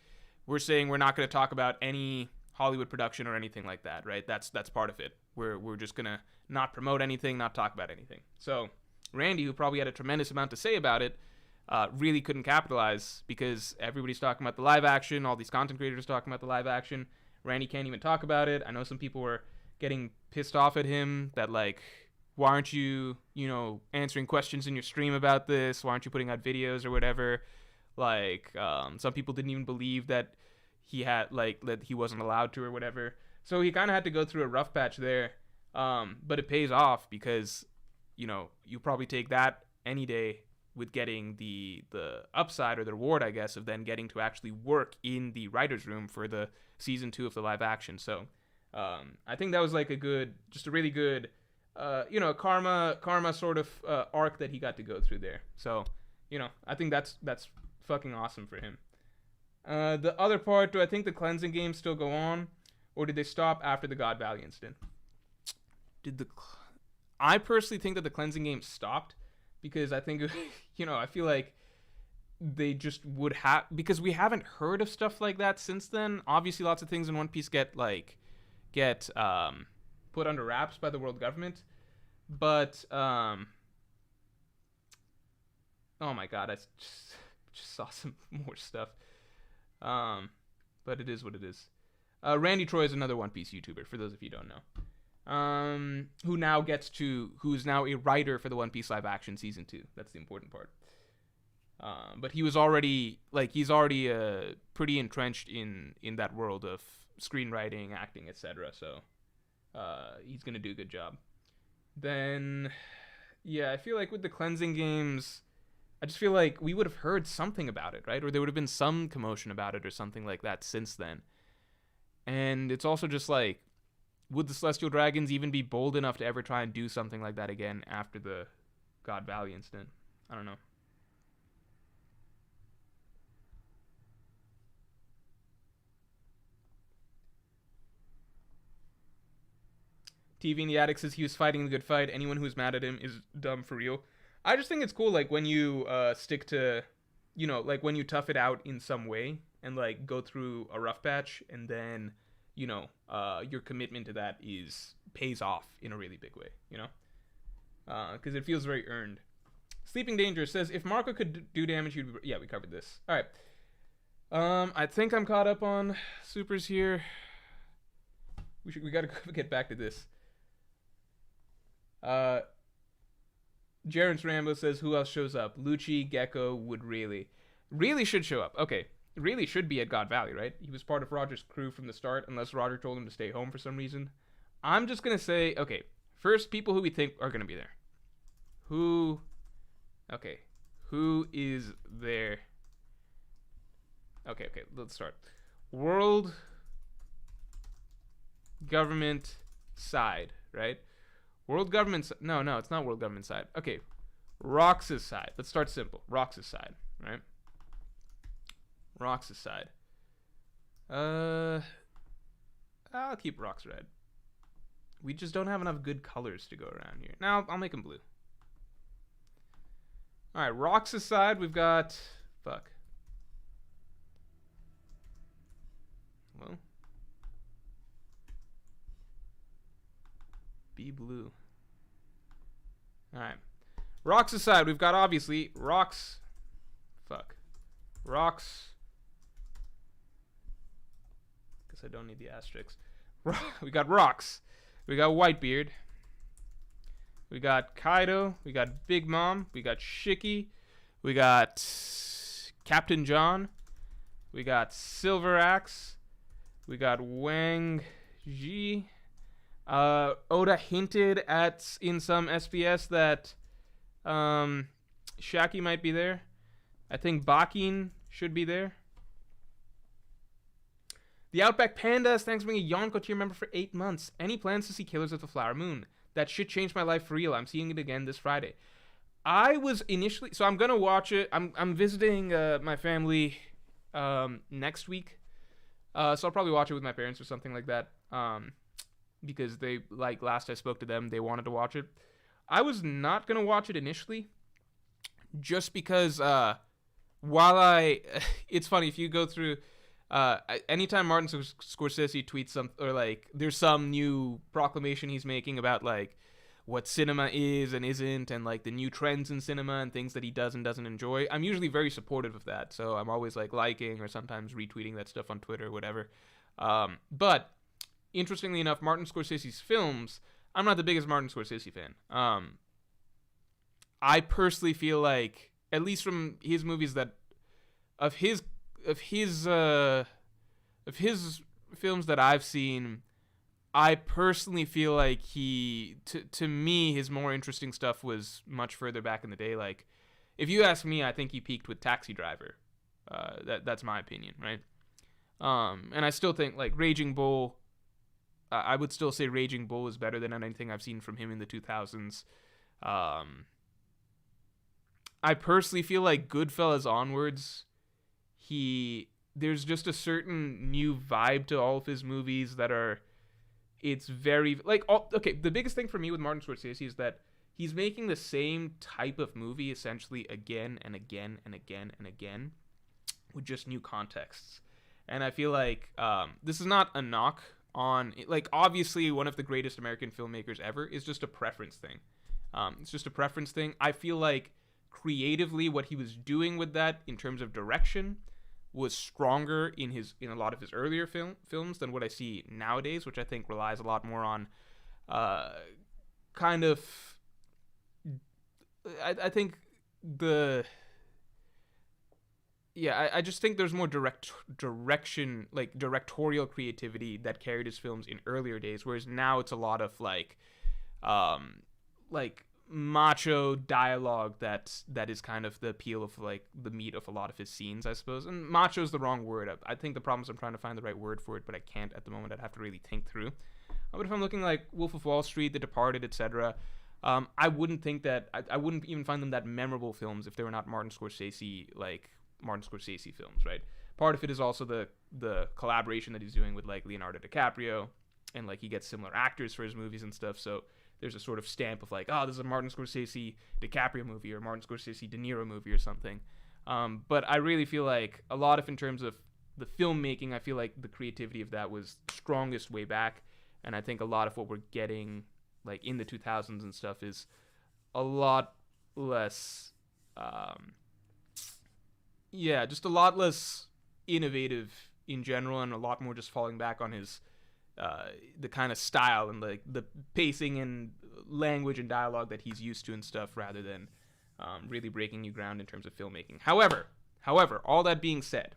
we're saying we're not going to talk about any Hollywood production or anything like that, right? That's part of it. We're just going to not promote anything, not talk about anything. So Randy, who probably had a tremendous amount to say about it, really couldn't capitalize because everybody's talking about the live action, all these content creators talking about the live action. Randy can't even talk about it. I know some people were getting pissed off at him that, like, why aren't you, answering questions in your stream about this? Why aren't you putting out videos or whatever? Like, some people didn't even believe that he had, like, that he wasn't allowed to or whatever. So he kind of had to go through a rough patch there. But it pays off because, you probably take that any day with getting the upside or the reward, I guess, of then getting to actually work in the writer's room for the season 2 of the live action. So I think that was like just a really good a karma sort of arc that he got to go through there. So, I think that's fucking awesome for him. The other part, do I think the cleansing games still go on, or did they stop after the God Valley incident? I personally think that the cleansing games stopped because I think, I feel like they just would have, because we haven't heard of stuff like that since then. Obviously, lots of things in One Piece get put under wraps by the world government, but oh my god, I just saw some more stuff. But it is what it is. Randy Troy is another One Piece YouTuber, for those of you who don't know. Who's now a writer for the One Piece live action season 2. That's the important part. But he's already pretty entrenched in that world of screenwriting, acting, etc. So he's gonna do a good job. Then, yeah, I feel like with the cleansing games, I just feel like we would have heard something about it, right? Or there would have been some commotion about it or something like that since then. And it's also just like, would the Celestial Dragons even be bold enough to ever try and do something like that again after the God Valley incident? I don't know. TV in the Attic says he was fighting the good fight. Anyone who's mad at him is dumb for real. I just think it's cool, like, when you stick to, like, when you tough it out in some way and, like, go through a rough patch and then, your commitment to that pays off in a really big way, because it feels very earned. Sleeping Danger says, if Marco could do damage, he'd be... Yeah, we covered this. All right. I think I'm caught up on supers here. We got to get back to this. Jarence Rambo says, who else shows up? Lucci, Gecko, would really should show up. Okay, really should be at God Valley, right? He was part of Roger's crew from the start, unless Roger told him to stay home for some reason. I'm just gonna say, okay, first, people who we think are gonna be there. Who is there? Okay, let's start. World government side, right? World government... No, it's not world government side. Okay, Rox's side. Let's start simple. Rox's side, right? Rox's side. I'll keep Rox red. We just don't have enough good colors to go around here. Now, I'll make them blue. Alright, Rox's side, we've got... Fuck. Well... Be blue. Alright. Rox's side, we've got obviously Rox. Fuck. Rox. Guess I don't need the asterisks. We got Rox. We got Whitebeard. We got Kaido. We got Big Mom. We got Shiki. We got Captain John. We got Silver Axe. We got Wang Ji. Oda hinted at in some SBS that Shaki might be there. I think Bakin should be there. The Outback Pandas, thanks for being a Yonko tier member for 8 months. Any plans to see Killers of the Flower Moon? That shit changed my life for real. I'm seeing it again this Friday. I was initially... So I'm going to watch it. I'm visiting my family next week. So I'll probably watch it with my parents or something like that. Because they, like, last I spoke to them, they wanted to watch it. I was not going to watch it initially, just because it's funny, if you go through, anytime Martin Scorsese tweets something, or, like, there's some new proclamation he's making about, like, what cinema is and isn't, and, like, the new trends in cinema and things that he does and doesn't enjoy, I'm usually very supportive of that, so I'm always, like, liking or sometimes retweeting that stuff on Twitter or whatever. But... Interestingly enough, Martin Scorsese's films, I'm not the biggest Martin Scorsese fan. I personally feel like, at least from his movies of his films that I've seen, I personally feel like to me, his more interesting stuff was much further back in the day. Like, if you ask me, I think he peaked with Taxi Driver. That's my opinion, right? And I still think, like, Raging Bull, I would still say Raging Bull is better than anything I've seen from him in the 2000s. I personally feel like Goodfellas onwards, there's just a certain new vibe to all of his movies that are, it's very, like, okay, the biggest thing for me with Martin Scorsese is that he's making the same type of movie essentially again and again and again and again with just new contexts. And I feel like this is not a knock on, like, obviously one of the greatest American filmmakers ever is just a preference thing. It's just a preference thing. I feel like creatively what he was doing with that in terms of direction was stronger in a lot of his earlier films than what I see nowadays, which I think relies a lot more on kind of, I think I just think there's more direction, like directorial creativity that carried his films in earlier days, whereas now it's a lot of like macho dialogue that is kind of the appeal of like the meat of a lot of his scenes, I suppose. And macho is the wrong word. I think the problem is I'm trying to find the right word for it, but I can't at the moment. I'd have to really think through. But if I'm looking like Wolf of Wall Street, The Departed, etc., I wouldn't think that I wouldn't even find them that memorable films if they were not Martin Scorsese films, right? Part of it is also the collaboration that he's doing with like Leonardo DiCaprio, and like he gets similar actors for his movies and stuff, so there's a sort of stamp of like, oh, this is a Martin Scorsese DiCaprio movie or Martin Scorsese De Niro movie or something. But I really feel like a lot of, in terms of the filmmaking, I feel like the creativity of that was strongest way back, and I think a lot of what we're getting like in the 2000s and stuff is a lot less just a lot less innovative in general, and a lot more just falling back on his the kind of style and like the pacing and language and dialogue that he's used to and stuff, rather than really breaking new ground in terms of filmmaking. However, all that being said,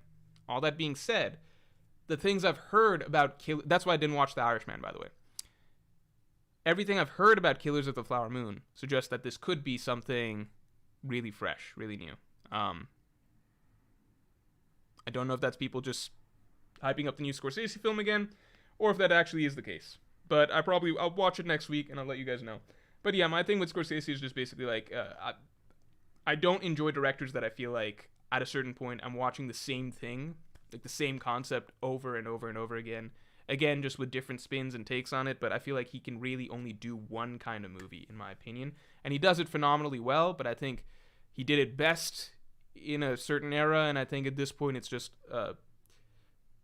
the things I've heard about that's why I didn't watch The Irishman, by the way. Everything I've heard about Killers of the Flower Moon suggests that this could be something really fresh, really new. I don't know if that's people just hyping up the new Scorsese film again, or if that actually is the case. But I'll watch it next week and I'll let you guys know. But yeah, my thing with Scorsese is just basically like, I don't enjoy directors that I feel like at a certain point I'm watching the same thing, like the same concept over and over and over again, just with different spins and takes on it. But I feel like he can really only do one kind of movie, in my opinion, and he does it phenomenally well. But I think he did it best in a certain era, and I think at this point it's just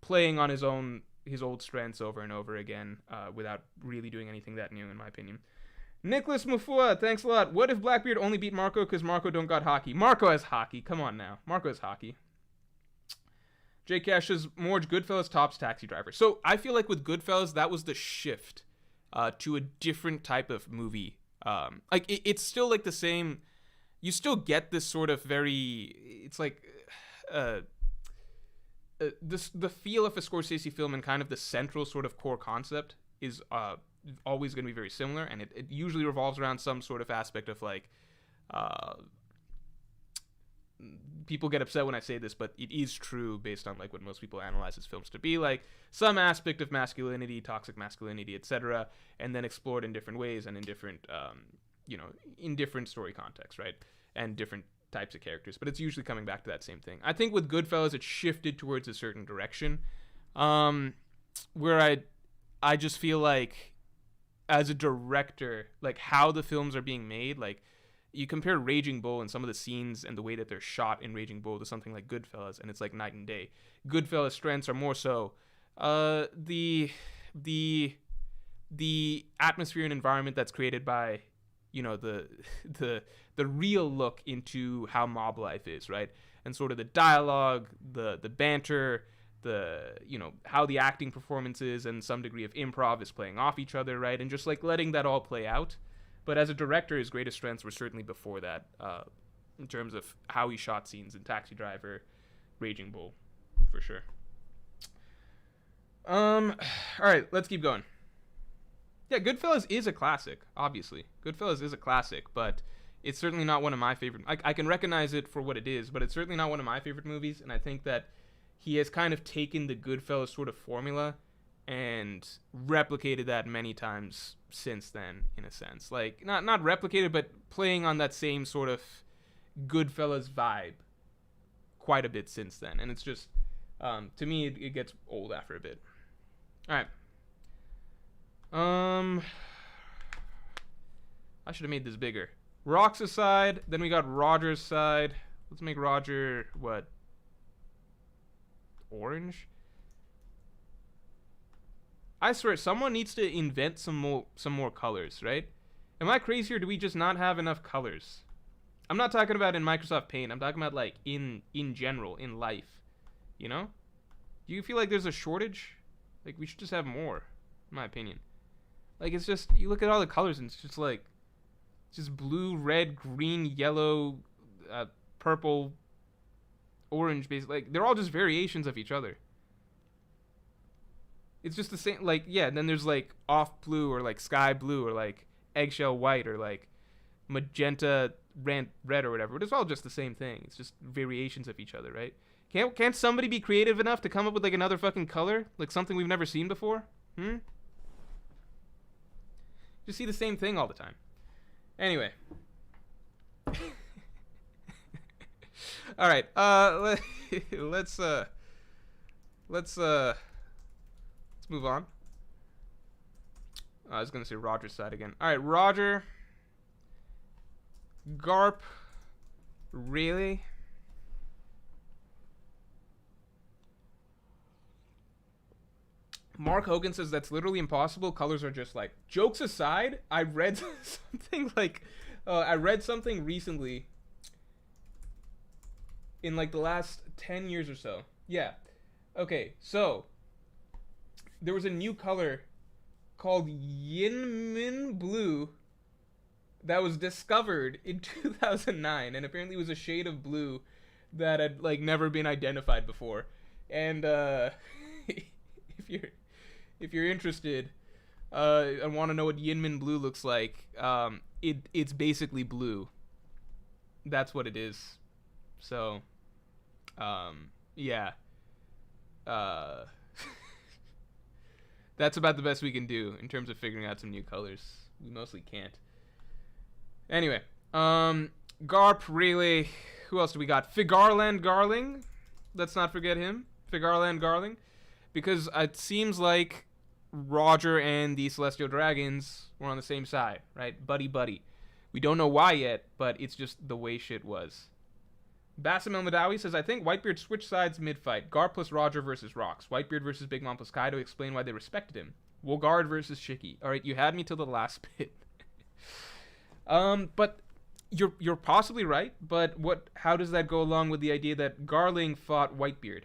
playing on his old strengths over and over again, without really doing anything that new, in my opinion. Nicholas Mufua, thanks a lot. What if Blackbeard only beat Marco because Marco don't got hockey? Marco has hockey. Come on now. Marco has hockey. J Cash's Morj, Goodfellas tops Taxi Driver. So I feel like with Goodfellas, that was the shift to a different type of movie. It's still like the same. You still get this sort of very. It's like the feel of a Scorsese film, and kind of the central sort of core concept is always going to be very similar, and it usually revolves around some sort of aspect of like. People get upset when I say this, but it is true based on like what most people analyze his films to be, like some aspect of masculinity, toxic masculinity, etc., and then explored in different ways and in different, in different story contexts, right, and different types of characters. But it's usually coming back to that same thing. I think with Goodfellas, it shifted towards a certain direction, where I just feel like as a director, like how the films are being made, like. You compare Raging Bull and some of the scenes and the way that they're shot in Raging Bull to something like Goodfellas, and it's like night and day. Goodfellas' strengths are more so the atmosphere and environment that's created by, the real look into how mob life is, right? And sort of the dialogue, the banter, how the acting performances and some degree of improv is playing off each other, right? And just like letting that all play out. But as a director, his greatest strengths were certainly before that, in terms of how he shot scenes in Taxi Driver, Raging Bull, for sure. All right, let's keep going. Yeah, Goodfellas is a classic, obviously. Goodfellas is a classic, but it's certainly not one of my favorite. I can recognize it for what it is, but it's certainly not one of my favorite movies, and I think that he has kind of taken the Goodfellas sort of formula and replicated that many times since then, in a sense. Like, not replicated, but playing on that same sort of Goodfellas vibe quite a bit since then. And it's just, to me, it gets old after a bit. All right. I should have made this bigger. Rox's side, then we got Roger's side. Let's make Roger, what? Orange? I swear, someone needs to invent some more colors, right? Am I crazy, or do we just not have enough colors? I'm not talking about in Microsoft Paint. I'm talking about, like, in general, in life. You know? Do you feel like there's a shortage? Like, we should just have more, in my opinion. Like, it's just, you look at all the colors, and it's just, like, just blue, red, green, yellow, purple, orange, basically. Like, they're all just variations of each other. It's just the same, like, yeah, and then there's, like, off blue, or, like, sky blue, or, like, eggshell white, or, like, magenta red, or whatever. But it's all just the same thing. It's just variations of each other, right? Can't somebody be creative enough to come up with, like, another fucking color? Like, something we've never seen before? Just see the same thing all the time. Anyway. All right. Let's move on. I was gonna say Roger's side again. All right, Roger. Garp. Really? Mark Hogan says that's literally impossible. Colors are just like. Jokes aside, I read something like, I read something recently. In like the last 10 years or so. Yeah. Okay, so there was a new color called Yinmin Blue that was discovered in 2009, and apparently it was a shade of blue that had like never been identified before. And if you're interested and want to know what Yinmin Blue looks like, it's basically blue. That's what it is. So, yeah. That's about the best we can do in terms of figuring out some new colors. We mostly can't. Anyway, Garp, really. Who else do we got? Figarland Garling. Let's not forget him. Figarland Garling. Because it seems like Roger and the Celestial Dragons were on the same side, right? Buddy. We don't know why yet, but it's just the way shit was. Bassam El Madawi says, I think Whitebeard switched sides mid-fight. Garp plus Roger versus Rox. Whitebeard versus Big Mom plus Kaido. Explain why they respected him. Wolgard versus Shiki. Alright, you had me till the last bit. But you're possibly right, but how does that go along with the idea that Garling fought Whitebeard?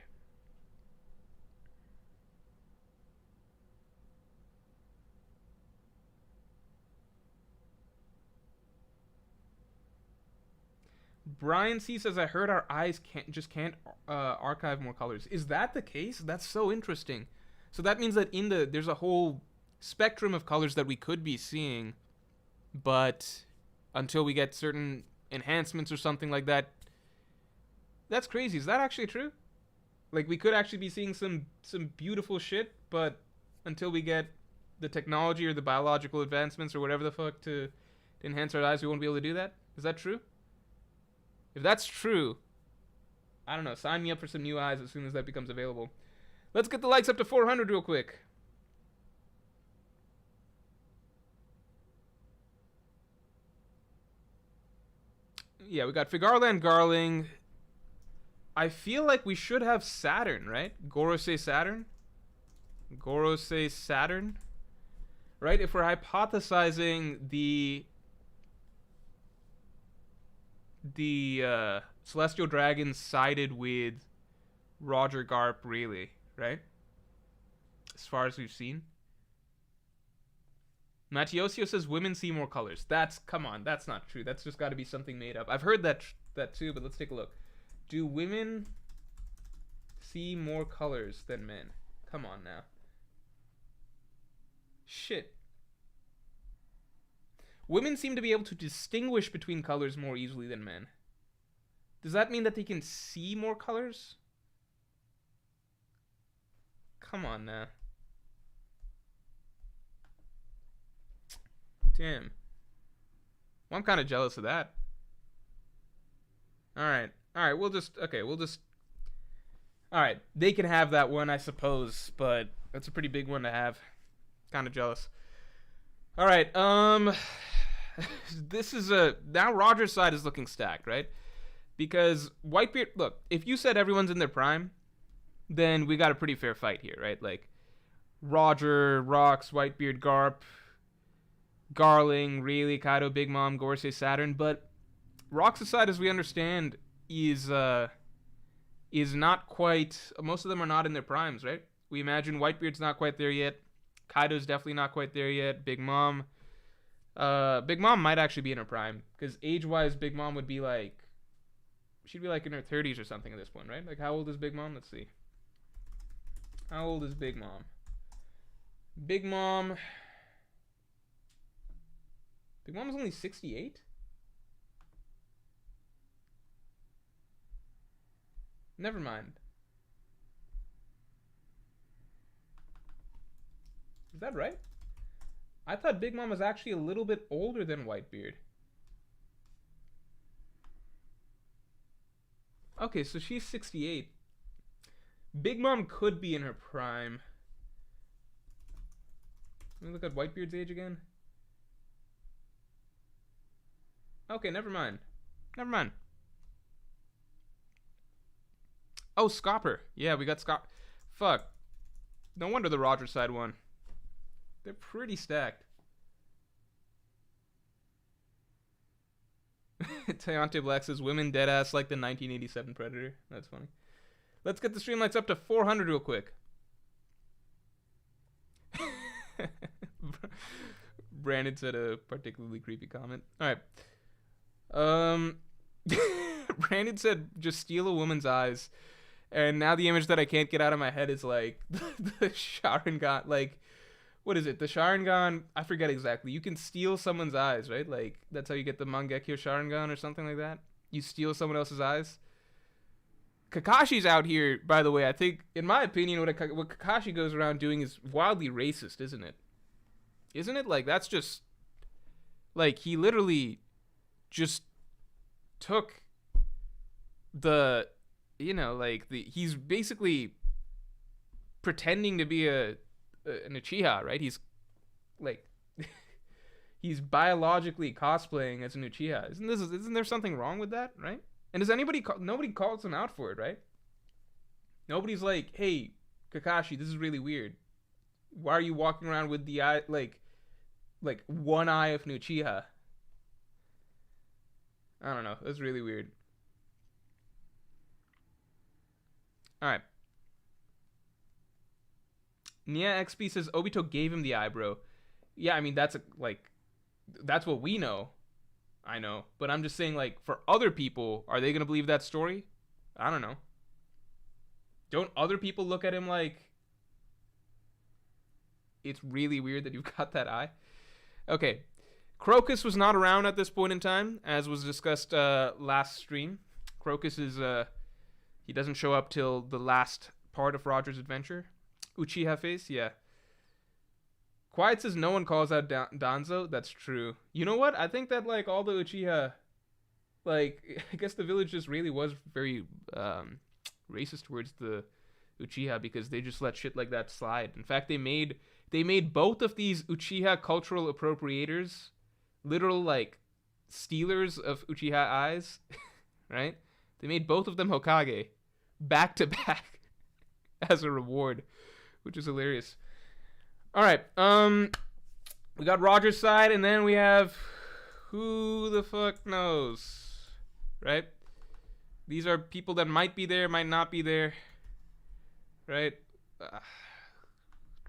Brian C says, I heard our eyes can't archive more colors. Is that the case? That's so interesting. So that means that there's a whole spectrum of colors that we could be seeing, but until we get certain enhancements or something like that. That's crazy. Is that actually true? Like, we could actually be seeing some beautiful shit, but until we get the technology or the biological advancements or whatever the fuck to enhance our eyes, we won't be able to do that? Is that true? If that's true, I don't know, sign me up for some new eyes as soon as that becomes available. Let's get the likes up to 400 real quick. Yeah, we got Figarland Garling. I feel like we should have Saturn, right? Gorosei Saturn? Gorosei Saturn? Right? If we're hypothesizing the Celestial Dragons sided with Roger Garp, really, right? As far as we've seen. Matiosio says women see more colors. Come on, that's not true. That's just got to be something made up. I've heard that too, but let's take a look. Do women see more colors than men? Come on now. Shit. Women seem to be able to distinguish between colors more easily than men. Does that mean that they can see more colors? Come on now. Damn. Well, I'm kind of jealous of that. All right. All right. We'll just. All right. They can have that one, I suppose, but that's a pretty big one to have. Kind of jealous. All right. This is now Roger's side is looking stacked, right? Because Whitebeard, look, if you said everyone's in their prime, then we got a pretty fair fight here, right? Like Roger, Rox, Whitebeard, Garp, Garling, Rayleigh, Kaido, Big Mom, Gorsei, Saturn, but Rox's side, as we understand, is not quite. Most of them are not in their primes, right? We imagine Whitebeard's not quite there yet. Kaido's definitely not quite there yet. Big Mom might actually be in her prime because age-wise, Big Mom would be like, she'd be like in her 30s or something at this point, right? Like, how old is Big Mom? Let's see. How old is Big Mom? Big Mom is only 68? Never mind. Is that right? I thought Big Mom was actually a little bit older than Whitebeard. Okay, so she's 68. Big Mom could be in her prime. Let me look at Whitebeard's age again. Okay, never mind. Never mind. Oh, Scopper. Yeah, we got Scop. Fuck. No wonder the Roger side won. They're pretty stacked. Tayante Black says women deadass like the 1987 Predator. That's funny. Let's get the streamlights up to 400 real quick. Brandon said a particularly creepy comment. All right. Brandon said just steal a woman's eyes. And now the image that I can't get out of my head is like the Sharingan, like, what is it? The Sharingan, I forget exactly. You can steal someone's eyes, right? Like, that's how you get the Mangekyo Sharingan or something like that. You steal someone else's eyes. Kakashi's out here, by the way. I think, in my opinion, what Kakashi goes around doing is wildly racist, isn't it? Isn't it? Like, that's just, like, he literally just took the, you know, like, he's basically pretending to be an Uchiha, right? He's like he's biologically cosplaying as an Uchiha. Isn't there something wrong with that, right? And does nobody calls him out for it, right? Nobody's like, "Hey, Kakashi, this is really weird. Why are you walking around with the eye like one eye of an Uchiha?" I don't know. That's really weird. All right. Nia XP says Obito gave him the eyebrow. Yeah, I mean that's what we know. I know, but I'm just saying, like, for other people, are they gonna believe that story? I don't know. Don't other people look at him like it's really weird that you've got that eye? Okay, Crocus was not around at this point in time, as was discussed last stream. Crocus is he doesn't show up till the last part of Roger's adventure. Uchiha face, yeah. Quiet says no one calls out Danzo. That's true. You know what? I think that, like, all the Uchiha, like, I guess the village just really was very racist towards the Uchiha because they just let shit like that slide. In fact, they made both of these Uchiha cultural appropriators literal, like, stealers of Uchiha eyes, right? They made both of them Hokage back to back as a reward, which is hilarious. All right, we got Roger's side, and then we have who the fuck knows, right? These are people that might be there, might not be there, right?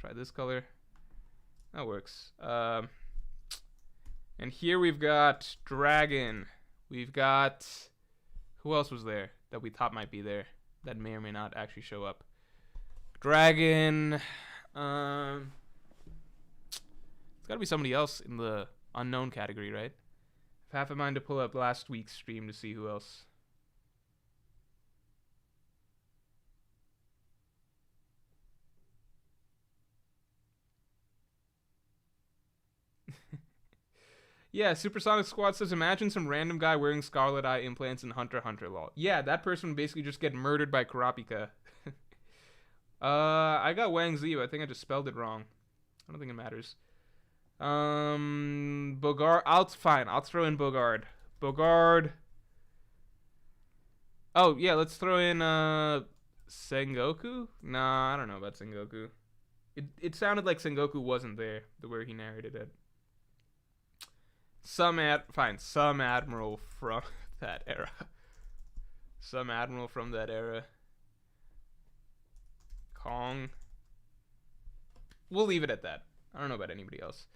Try this color. That works. And here we've got Dragon. We've got, who else was there that we thought might be there that may or may not actually show up? Dragon. It's gotta be somebody else in the unknown category, right? I have half a mind to pull up last week's stream to see who else. Yeah, Supersonic Squad says, imagine some random guy wearing Scarlet Eye implants in Hunter x Hunter, lol. Yeah, that person would basically just get murdered by Kurapika. I got Wang Ziyu. I think I just spelled it wrong. I don't think it matters. Bogard. Fine. I'll throw in Bogard. Bogard. Oh, yeah, let's throw in, Sengoku? Nah, I don't know about Sengoku. It sounded like Sengoku wasn't there, the way he narrated it. Some admiral from that era. Some admiral from that era. Kong. We'll leave it at that. I don't know about anybody else.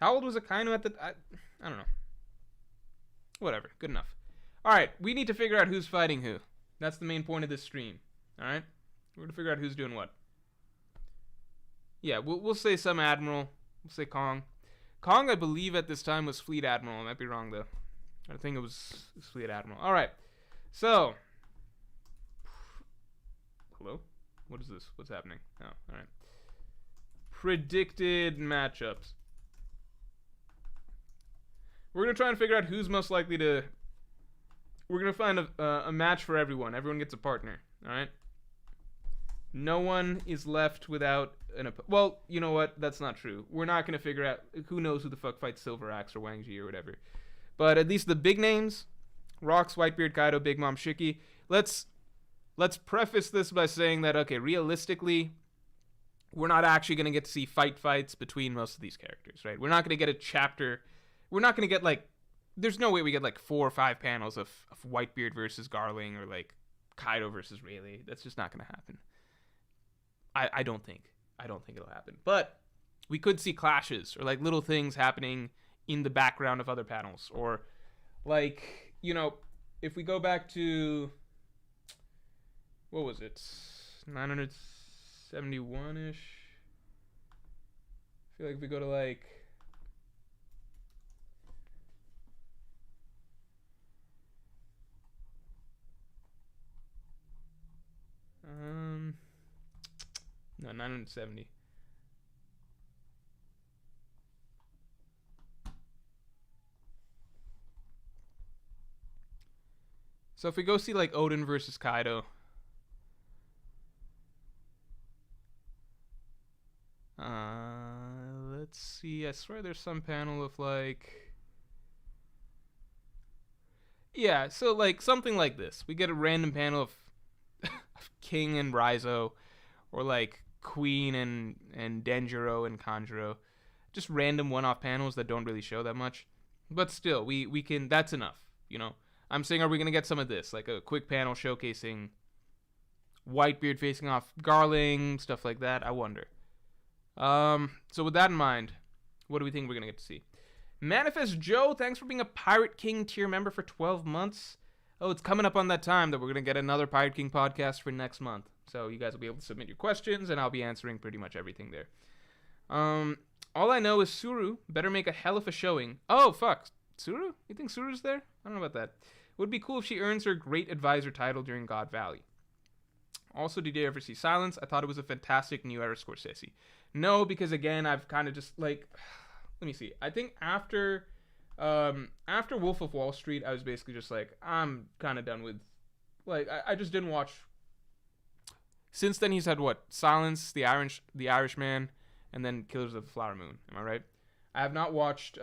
How old was Akainu at the... I don't know. Whatever. Good enough. Alright, we need to figure out who's fighting who. That's the main point of this stream. Alright? We're gonna figure out who's doing what. Yeah, we'll say some admiral. We'll say Kong. Kong, I believe at this time was Fleet Admiral. I might be wrong, though. I think it was Fleet Admiral. Alright. So. Hello? What is this? What's happening? Oh, alright. Predicted matchups. We're going to try and figure out who's most likely to... We're going to find a match for everyone. Everyone gets a partner. Alright? No one is left without an... Well, you know what? That's not true. We're not going to figure out... Who knows who the fuck fights Silver Axe or Wang Ji or whatever. But at least the big names... Rocks, Whitebeard, Kaido, Big Mom, Shiki. Let's preface this by saying that, okay, realistically... We're not actually going to get to see fights between most of these characters, right? We're not going to get a chapter... We're not going to get, like... There's no way we get, like, 4 or 5 panels of Whitebeard versus Garling or, like, Kaido versus Rayleigh. That's just not going to happen. I don't think. I don't think it'll happen. But we could see clashes or, like, little things happening in the background of other panels. Or, like, you know, if we go back to... What was it? 971-ish? I feel like if we go to, like... No, 970. So if we go see, like, Odin versus Kaido... let's see. I swear there's some panel of, like... Yeah, so, like, something like this. We get a random panel of King and Raizo, or, like, Queen and Denjiro and Kanjuro. Just random one-off panels that don't really show that much. But still, we can... That's enough, you know? I'm saying, are we going to get some of this? Like a quick panel showcasing Whitebeard facing off Garling, stuff like that? I wonder. So with that in mind, what do we think we're going to get to see? Manifest Joe, thanks for being a Pirate King tier member for 12 months. Oh, it's coming up on that time that we're going to get another Pirate King podcast for next month. So you guys will be able to submit your questions, and I'll be answering pretty much everything there. All I know is Suru better make a hell of a showing. Oh, fuck. Suru? You think Suru's there? I don't know about that. Would be cool if she earns her Great Advisor title during God Valley. Also, did you ever see Silence? I thought it was a fantastic new era Scorsese. No, because again, I've kind of just, like... Let me see. I think after Wolf of Wall Street, I was basically just like, I'm kind of done with... Like, I just didn't watch... Since then, he's had, what? Silence, The Irishman, and then Killers of the Flower Moon. Am I right? I have not watched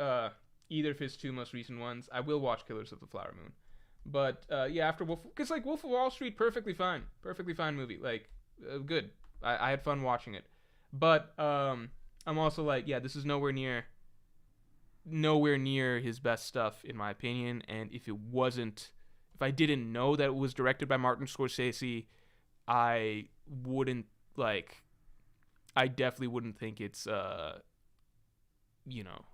either of his 2 most recent ones. I will watch Killers of the Flower Moon. But, yeah, after Wolf... Because, like, Wolf of Wall Street, perfectly fine. Perfectly fine movie. Like, good. I had fun watching it. But, I'm also like, yeah, this is nowhere near his best stuff, in my opinion. And if I didn't know that it was directed by Martin Scorsese, I definitely wouldn't think it's, you know,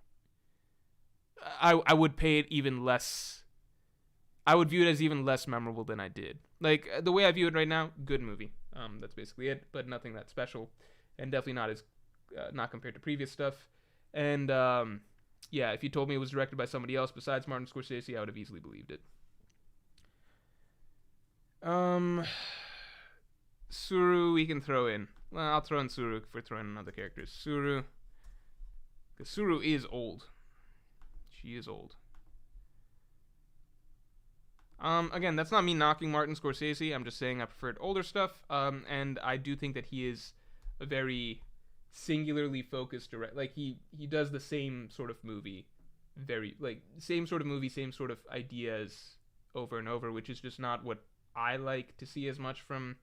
I would pay it even less. I would view it as even less memorable than I did. Like, the way I view it right now, good movie. That's basically it, but nothing that special. And definitely not compared to previous stuff. And, yeah, if you told me it was directed by somebody else besides Martin Scorsese, I would have easily believed it. Suru, we can throw in. Well, I'll throw in Suru if we're throwing in other characters. Suru. Because Suru is old. She is old. Again, that's not me knocking Martin Scorsese. I'm just saying I preferred older stuff. And I do think that he is a very singularly focused director. Like he does the same sort of movie, same sort of movie, same sort of ideas over and over, which is just not what I like to see as much from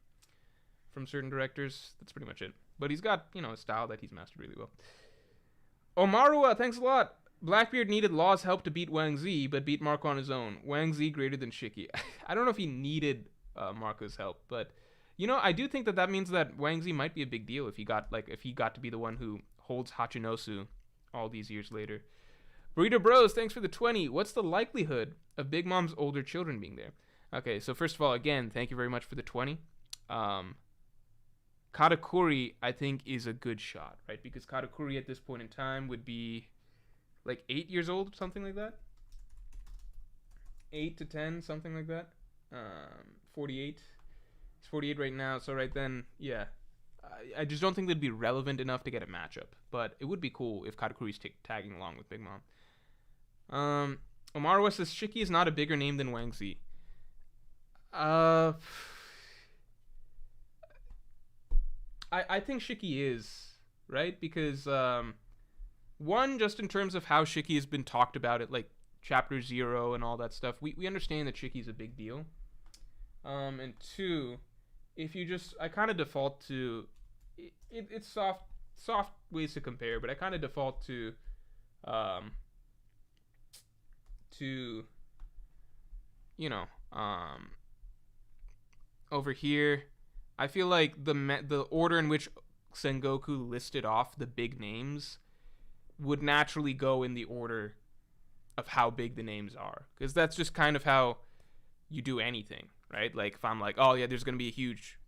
certain directors. That's pretty much it. But he's got, a style that he's mastered really well. Omarua, thanks a lot. Blackbeard needed Law's help to beat Wang Zi, but beat Marco on his own. Wang Zi greater than Shiki. I don't know if he needed Marco's help, but I do think that means that Wang Zi might be a big deal if he got to be the one who holds Hachinosu all these years later. Burrito Bros, thanks for the 20. What's the likelihood of Big Mom's older children being there? Okay, so first of all, again, thank you very much for the 20. Katakuri, I think, is a good shot, right? Because Katakuri at this point in time would be like 8 years old, something like that. 8 to 10, something like that. 48. He's 48 right now, so right then, yeah. I just don't think they'd be relevant enough to get a matchup. But it would be cool if Katakuri's tagging along with Big Mom. Omarwa says Shiki is not a bigger name than Wang Zi. I think Shiki is, right? Because one, just in terms of how Shiki has been talked about at like Chapter 0 and all that stuff, we understand that Shiki's a big deal. And two, if you just, I kind of default to, it's soft ways to compare, but I kind of default to over here, I feel like the order in which Sengoku listed off the big names would naturally go in the order of how big the names are, because that's just kind of how you do anything, right? Like if I'm like, oh yeah, there's gonna be a huge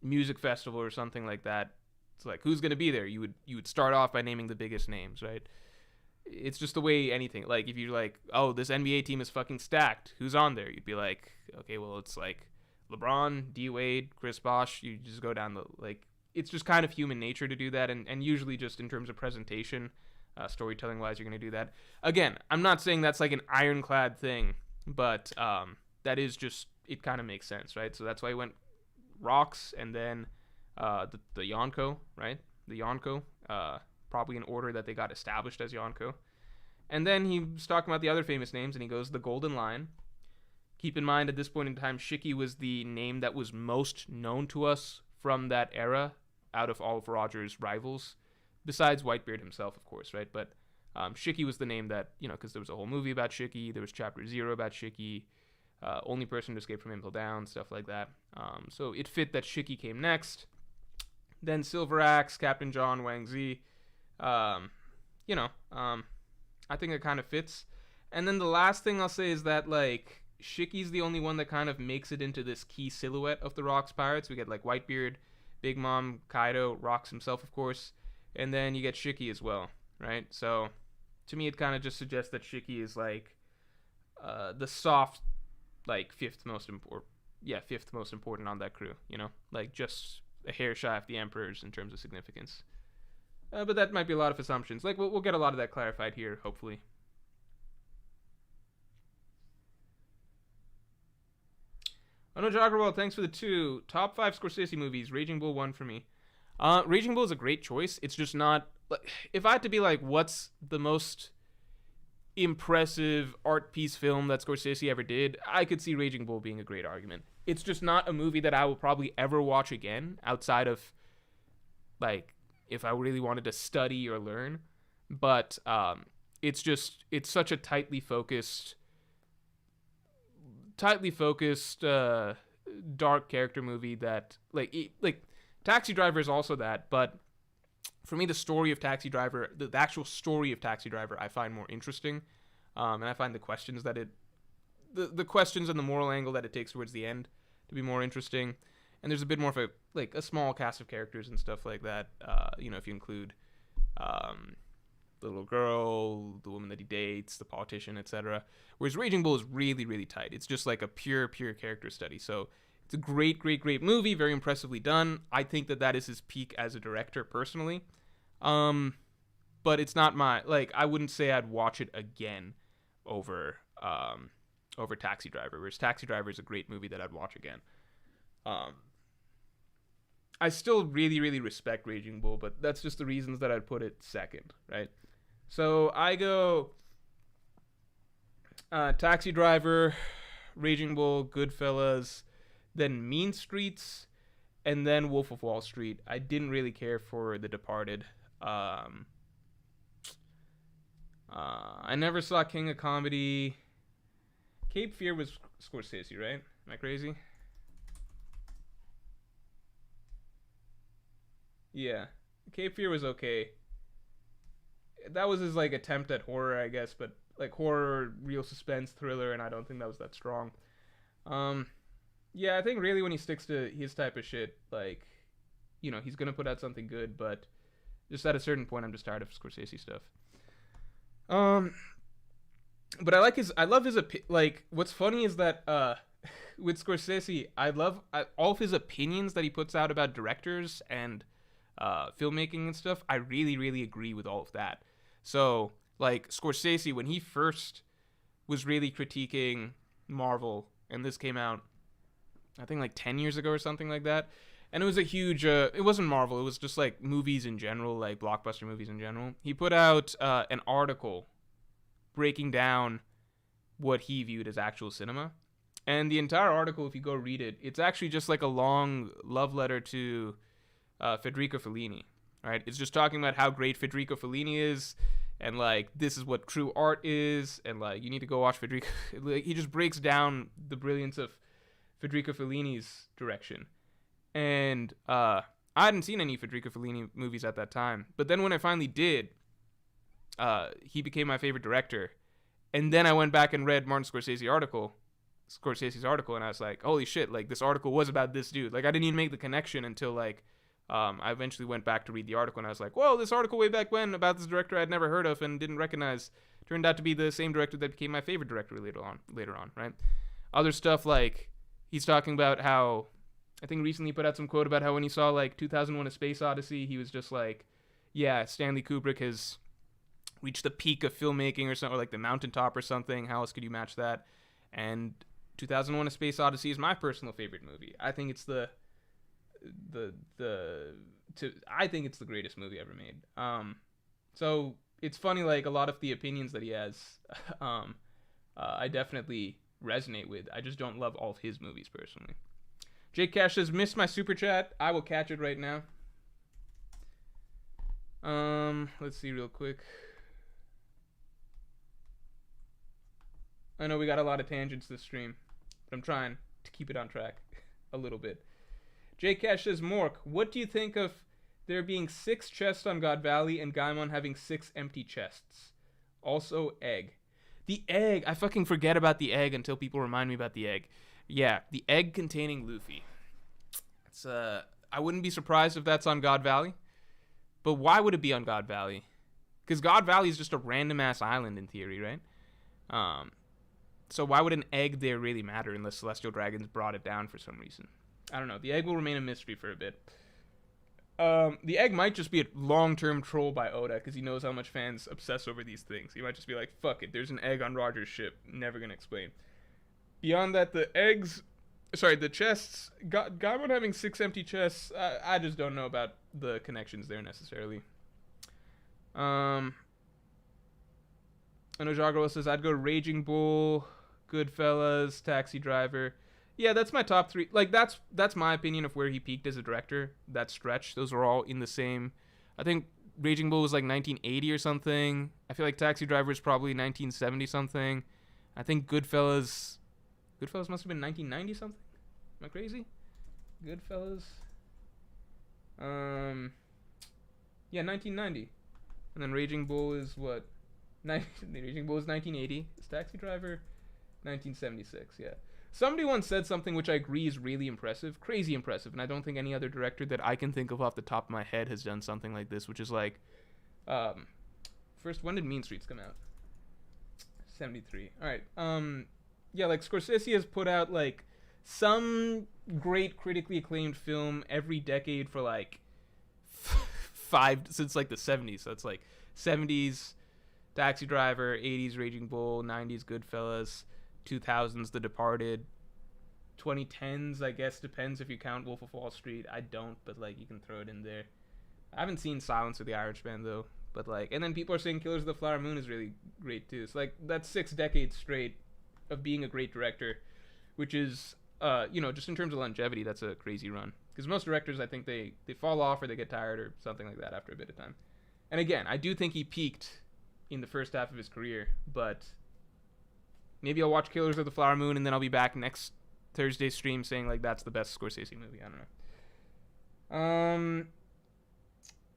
music festival or something like that, it's like, who's gonna be there? You would start off by naming the biggest names, right? It's just the way anything, like if you're like, oh, this NBA team is fucking stacked, who's on there? You'd be like, okay, well, it's like LeBron, D Wade, Chris Bosh. You just go down the, like, it's just kind of human nature to do that, and usually just in terms of presentation, storytelling wise, you're going to do that. Again, I'm not saying that's like an ironclad thing, but that is just, it kind of makes sense, right? So that's why I went Rocks and then the Yonko, right? The Yonko, probably in order that they got established as Yonko. And then he was talking about the other famous names, and he goes the Golden Line. Keep in mind, at this point in time, Shiki was the name that was most known to us from that era out of all of Roger's rivals, besides Whitebeard himself, of course, right? But Shiki was the name that, because there was a whole movie about Shiki, there was Chapter 0 about Shiki, only person to escape from Impel Down, stuff like that. So it fit that Shiki came next. Then Silver Axe, Captain John, Wang Zi. I think it kind of fits. And then the last thing I'll say is that, like, Shiki's the only one that kind of makes it into this key silhouette of the Rocks pirates. We get like Whitebeard, Big Mom, Kaido, Rocks himself, of course, and then you get Shiki as well, right? So to me, it kind of just suggests that Shiki is like the soft, like fifth most important on that crew, like just a hair shy of the Emperors in terms of significance. But that might be a lot of assumptions. Like we'll get a lot of that clarified here, hopefully. Ono Jagrawal, thanks for the 2. Top 5 Scorsese movies. Raging Bull 1 for me. Raging Bull is a great choice. It's just not, like, if I had to be like, what's the most impressive art piece film that Scorsese ever did, I could see Raging Bull being a great argument. It's just not a movie that I will probably ever watch again outside of, like, if I really wanted to study or learn. But it's such a tightly focused dark character movie that like Taxi Driver is also that, but for me the story of Taxi Driver, the actual story of Taxi Driver, I find more interesting, and I find the questions that the questions and the moral angle that it takes towards the end to be more interesting. And there's a bit more of a small cast of characters and stuff like that, if you include the little girl, the woman that he dates, the politician, etc. Whereas Raging Bull is really, really tight. It's just like a pure character study. So it's a great movie, very impressively done. I think that is his peak as a director, personally. but it's not my, like, I wouldn't say I'd watch it again over Taxi Driver, whereas Taxi Driver is a great movie that I'd watch again. I still really, really respect Raging Bull, but that's just the reasons that I'd put it second, right? So I go Taxi Driver, Raging Bull, Goodfellas, then Mean Streets, and then Wolf of Wall Street. I didn't really care for The Departed. I never saw King of Comedy. Cape Fear was Scorsese, right? Am I crazy? Yeah. Cape Fear was okay. That was his, like, attempt at horror, I guess, but, like, horror, real suspense, thriller, and I don't think that was that strong. Yeah, I think really when he sticks to his type of shit, like, you know, he's gonna put out something good, but just at a certain point, I'm just tired of Scorsese stuff. But I love his, like, what's funny is that, with Scorsese, I love all of his opinions that he puts out about directors and, filmmaking and stuff. I really, really agree with all of that. So, like, Scorsese, when he first was really critiquing Marvel, and this came out, I think, like 10 years ago or something like that, and it was a huge, it wasn't Marvel, it was just, like, movies in general, like, blockbuster movies in general. He put out an article breaking down what he viewed as actual cinema. And the entire article, if you go read it, it's actually just, like, a long love letter to Federico Fellini, right? It's just talking about how great Federico Fellini is, and, like, this is what true art is, and, like, you need to go watch Federico. Like, he just breaks down the brilliance of Federico Fellini's direction. And I hadn't seen any Federico Fellini movies at that time, but then when I finally did, he became my favorite director. And then I went back and read Martin Scorsese's article, and I was like, holy shit, like, this article was about this dude. Like, I didn't even make the connection until, like, I eventually went back to read the article, and I was like, whoa, this article way back when about this director I'd never heard of and didn't recognize turned out to be the same director that became my favorite director later on, right? Other stuff, like, he's talking about how, I think recently he put out some quote about how when he saw, like, 2001: A Space Odyssey, he was just like, yeah, Stanley Kubrick has reached the peak of filmmaking or something, or like the mountaintop or something. How else could you match that? And 2001: A Space Odyssey is my personal favorite movie. I think it's I think it's the greatest movie ever made. So it's funny, like, a lot of the opinions that he has, I definitely resonate with. I just don't love all of his movies personally. Jake Cash says, missed my super chat. I will catch it right now. Let's see real quick. I know we got a lot of tangents this stream, but I'm trying to keep it on track a little bit. Jake Cash says, Mork, what do you think of there being 6 chests on God Valley and Gaimon having 6 empty chests? Also, egg. The egg. I fucking forget about the egg until people remind me about the egg. Yeah, the egg containing Luffy. It's I wouldn't be surprised if that's on God Valley. But why would it be on God Valley? Because God Valley is just a random ass island in theory, right? So why would an egg there really matter unless Celestial Dragons brought it down for some reason? I don't know. The egg will remain a mystery for a bit. The egg might just be a long-term troll by Oda because he knows how much fans obsess over these things. He might just be like, fuck it, there's an egg on Roger's ship. Never gonna explain. Beyond that, the chests, Gaimon having 6 empty chests, I just don't know about the connections there necessarily. I know Jagro says, I'd go Raging Bull, Goodfellas, Taxi Driver. Yeah, that's my top 3. Like, that's my opinion of where he peaked as a director. That stretch, those are all in the same. I think Raging Bull was like 1980 or something. I feel like Taxi Driver is probably 1970 something. I think Goodfellas must have been 1990 something. Am I crazy? Goodfellas. Yeah, 1990. And then Raging Bull is what? Raging Bull is 1980. Is Taxi Driver 1976? Yeah. Somebody once said something which I agree is really impressive, crazy impressive, and I don't think any other director that I can think of off the top of my head has done something like this, which is like, first, when did Mean Streets come out? 73. All right. Yeah, like Scorsese has put out like some great critically acclaimed film every decade for like since like the 70s. So it's like '70s Taxi Driver, '80s Raging Bull, '90s Goodfellas, 2000s The Departed, 2010s I guess depends if you count Wolf of Wall Street. I don't, but like you can throw it in there. I haven't seen Silence of the Irishman though, but like, and then people are saying Killers of the Flower Moon is really great too. It's like that's 6 decades straight of being a great director, which is just in terms of longevity, that's a crazy run. Because most directors, I think they fall off or they get tired or something like that after a bit of time. And again, I do think he peaked in the first half of his career, but maybe I'll watch Killers of the Flower Moon and then I'll be back next Thursday stream saying like that's the best Scorsese movie. I don't know.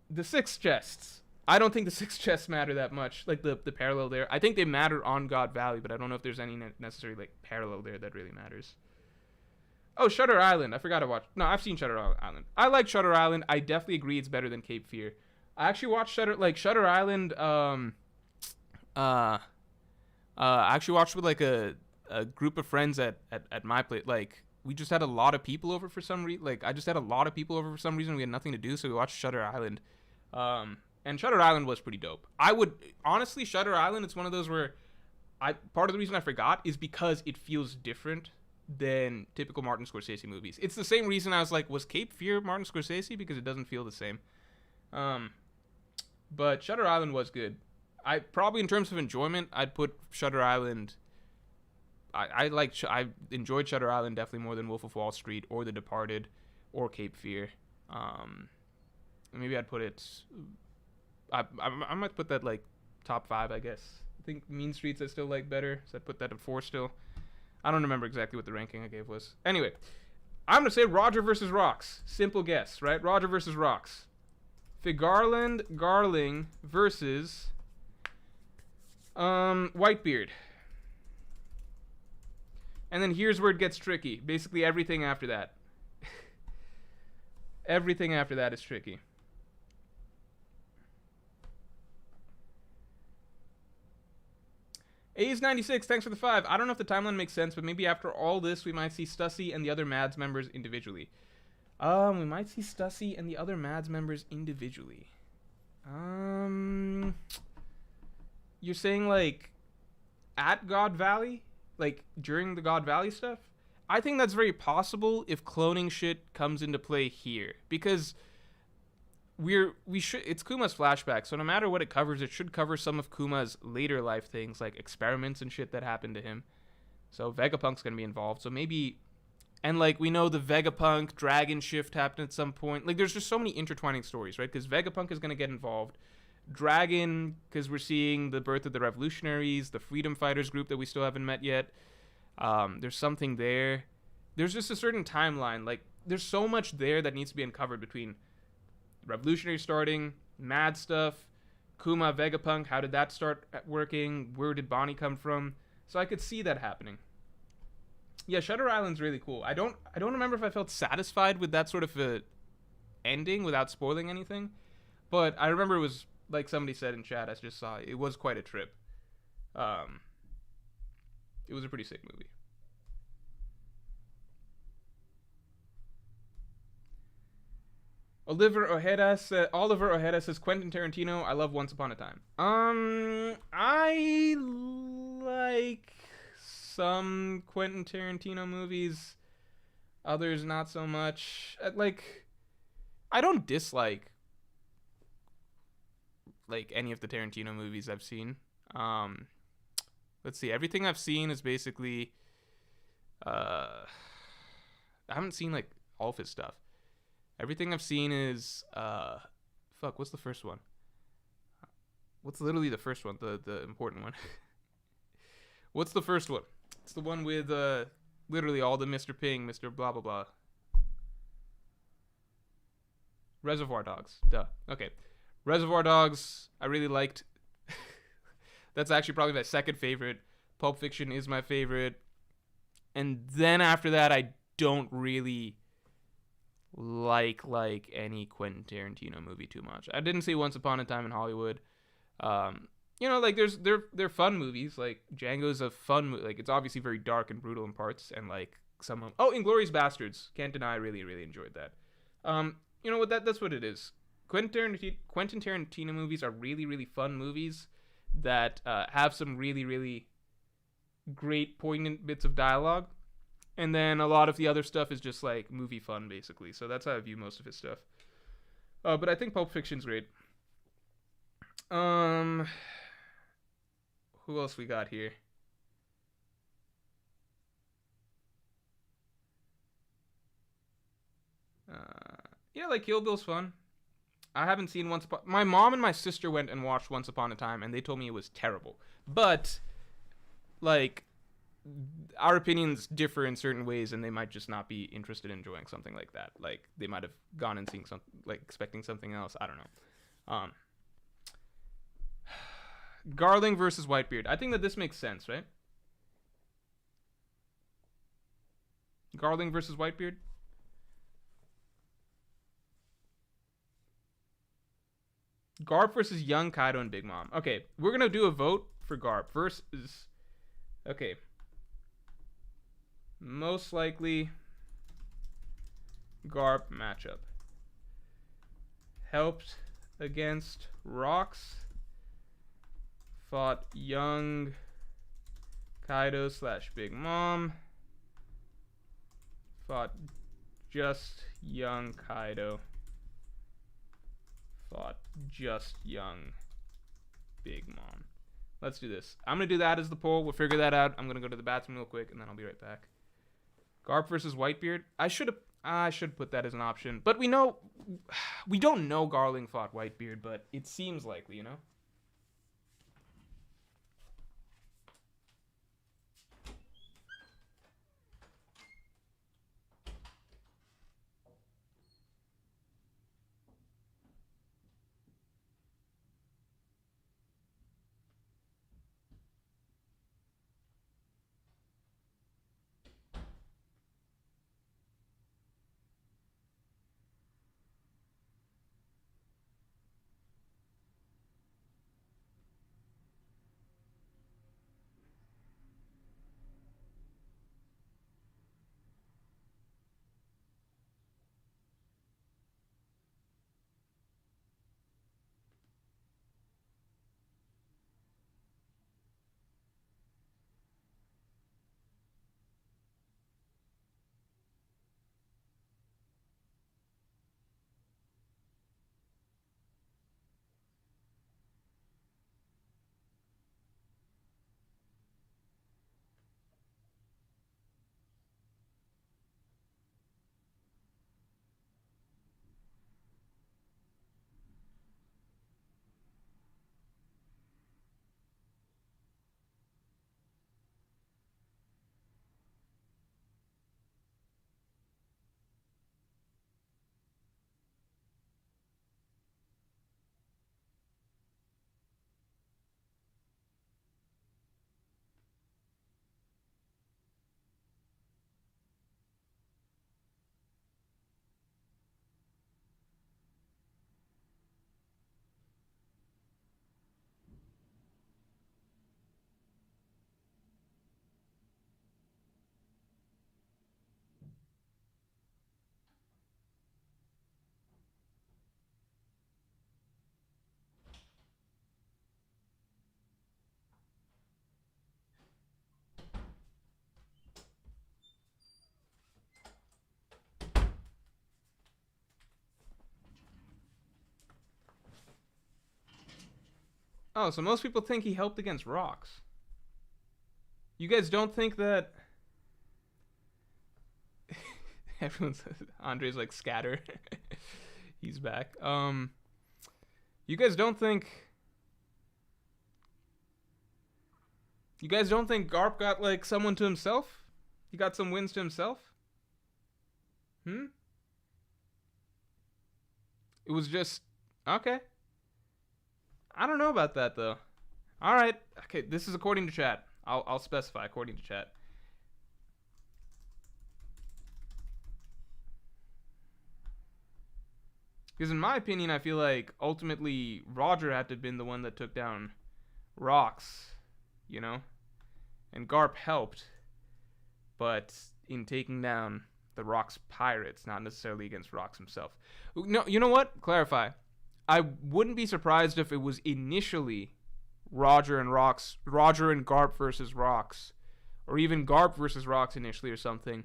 The Six Chests. I don't think the Six Chests matter that much. Like the parallel there. I think they matter on God Valley, but I don't know if there's any necessary like parallel there that really matters. Oh, Shutter Island. I forgot to watch. No, I've seen Shutter Island. I like Shutter Island. I definitely agree it's better than Cape Fear. I actually watched Shutter Island. I actually watched with like a group of friends at my place. Like we just had a lot of people over for some reason. Like I just had a lot of people over for some reason. We had nothing to do, so we watched Shutter Island. And Shutter Island was pretty dope. I would honestly, Shutter Island. It's one of those where part of the reason I forgot is because it feels different than typical Martin Scorsese movies. It's the same reason I was like, was Cape Fear Martin Scorsese? Because it doesn't feel the same. But Shutter Island was good. I probably, in terms of enjoyment, I'd put Shutter Island. I enjoyed Shutter Island definitely more than Wolf of Wall Street or The Departed or Cape Fear. Maybe I'd put it. I might put that like top 5, I guess. I think Mean Streets I still like better, so I'd put that at 4 still. I don't remember exactly what the ranking I gave was. Anyway, I'm going to say Roger versus Rocks. Simple guess, right? Roger versus Rocks. Figarland Garling versus Whitebeard. And then here's where it gets tricky. Basically everything after that. Everything after that is tricky. A's 96, thanks for the 5. I don't know if the timeline makes sense, but maybe after all this, we might see Stussy and the other Mads members individually. We might see Stussy and the other Mads members individually. You're saying like at God Valley, like during the God Valley stuff? I think that's very possible if cloning shit comes into play here, because it's Kuma's flashback, so no matter what it covers, it should cover some of Kuma's later life things, like experiments and shit that happened to him. So Vegapunk's gonna be involved. So maybe, and like we know the Vegapunk Dragon shift happened at some point. Like there's just so many intertwining stories, right? Because Vegapunk is gonna get involved. Dragon, because we're seeing the birth of the revolutionaries, the freedom fighters group that we still haven't met yet. There's something there. There's just a certain timeline. Like there's so much there that needs to be uncovered between revolutionary starting, Mad stuff, Kuma, Vegapunk, how did that start working? Where did Bonnie come from? So I could see that happening. Yeah, Shutter Island's really cool. I don't remember if I felt satisfied with that sort of a ending without spoiling anything, but I remember it was like somebody said in chat. I just saw it was quite a trip. It was a pretty sick movie. Oliver Ojeda says Quentin Tarantino. I love Once Upon a Time. I like some Quentin Tarantino movies, others not so much. I don't dislike like any of the Tarantino movies I've seen. Let's see. Everything I've seen is basically I haven't seen like all of his stuff. Everything I've seen is what's the first one? What's literally the first one? The important one. What's the first one? It's the one with literally all the Mr. Ping, Mr. blah blah blah. Reservoir Dogs. Duh. Okay. Reservoir Dogs, I really liked. That's actually probably my second favorite. Pulp Fiction is my favorite. And then after that, I don't really like any Quentin Tarantino movie too much. I didn't see Once Upon a Time in Hollywood. Like they're fun movies. Like Django's a fun movie. Like it's obviously very dark and brutal in parts, and like some of Inglourious Bastards. Can't deny I really enjoyed that. You know what, that's what it is. Quentin Tarantino movies are really, really fun movies that have some really, really great, poignant bits of dialogue. And then a lot of the other stuff is just like movie fun, basically. So that's how I view most of his stuff. But I think Pulp Fiction's great. Who else we got here? Yeah, like Kill Bill's fun. I haven't seen Once Upon. My mom and my sister went and watched Once Upon a Time, and they told me it was terrible. But like, our opinions differ in certain ways, and they might just not be interested in enjoying something like that. Like, they might have gone and seen something, like expecting something else. I don't know. Garling versus Whitebeard. I think that this makes sense, right? Garling versus Whitebeard. Garp versus Young Kaido and Big Mom. Okay, we're gonna do a vote for Garp versus. Okay. Most likely Garp matchup. Helped against Rocks. Fought Young Kaido / Big Mom. Fought just Young Kaido. Fought just Young Big Mom. Let's do this. I'm going to do that as the poll. We'll figure that out. I'm going to go to the bathroom real quick, and then I'll be right back. Garp versus Whitebeard. I should put that as an option. But we don't know Garling fought Whitebeard, but it seems likely, you know? Oh, so most people think he helped against Rocks. You guys don't think that... Everyone says Andre's like scatter. He's back. You guys don't think... You guys don't think Garp got like someone to himself? He got some wins to himself? It was just... Okay. I don't know about that though. All right. Okay, this is according to chat. I'll specify according to chat. Because in my opinion, I feel like ultimately Roger had to have been the one that took down Rocks, you know? And Garp helped, but in taking down the Rocks pirates, not necessarily against Rocks himself. No, you know what? Clarify. I wouldn't be surprised if it was initially Roger and Garp versus Rocks, or even Garp versus Rocks initially or something.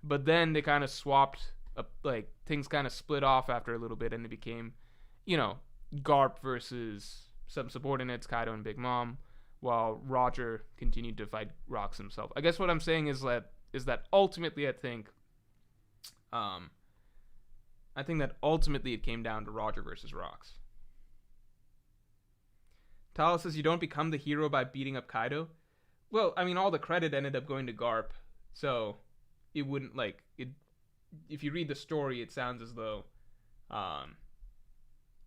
But then they kind of swapped up, like things kind of split off after a little bit, and it became, Garp versus some subordinates, Kaido and Big Mom, while Roger continued to fight Rocks himself. I guess what I'm saying is that ultimately I think that ultimately it came down to Roger versus Rocks. Tala says you don't become the hero by beating up Kaido. Well, I mean, all the credit ended up going to Garp, so it wouldn't like it. If you read the story, it sounds as though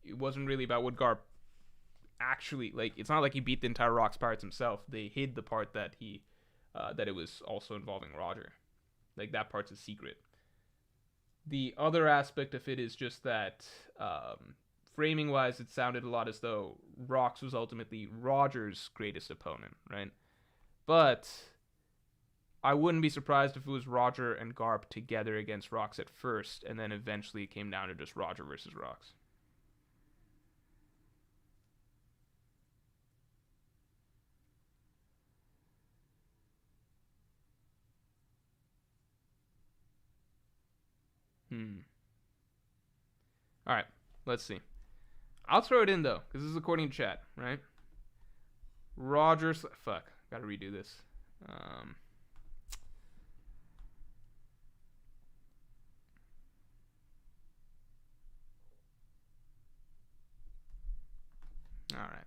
it wasn't really about what Garp actually like. It's not like he beat the entire Rocks Pirates himself. They hid the part that that it was also involving Roger. Like that part's a secret. The other aspect of it is just that framing wise, it sounded a lot as though Rocks was ultimately Roger's greatest opponent, right? But I wouldn't be surprised if it was Roger and Garp together against Rocks at first, and then eventually it came down to just Roger versus Rocks. All right, let's see. I'll throw it in though, because this is according to chat, right? Fuck, gotta redo this. All right.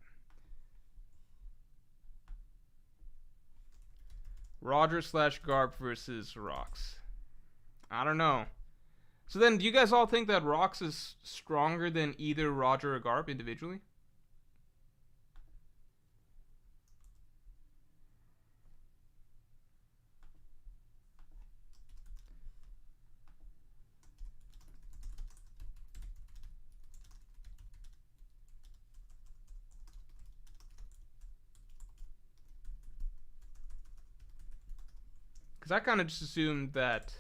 Roger / Garp versus Rocks. I don't know. So then, do you guys all think that Rocks is stronger than either Roger or Garp individually? Because I kind of just assumed that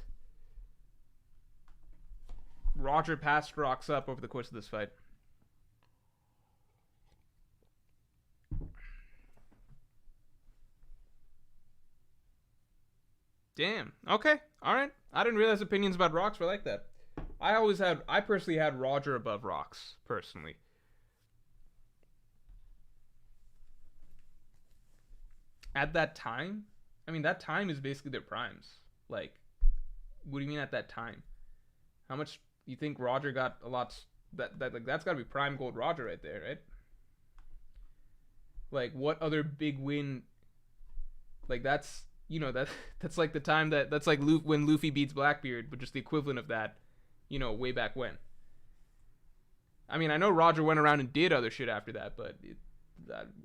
Roger passed Rocks up over the course of this fight. Damn. Okay. All right. I didn't realize opinions about Rocks were like that. I personally had Roger above Rocks, personally. At that time? I mean, that time is basically their primes. Like, what do you mean at that time? How much you think Roger got a lot? That's got to be prime gold Roger right there, right? Like, what other big win? Like, that's that's like the time that's like when Luffy beats Blackbeard, but just the equivalent of that, way back when. I mean, I know Roger went around and did other shit after that, but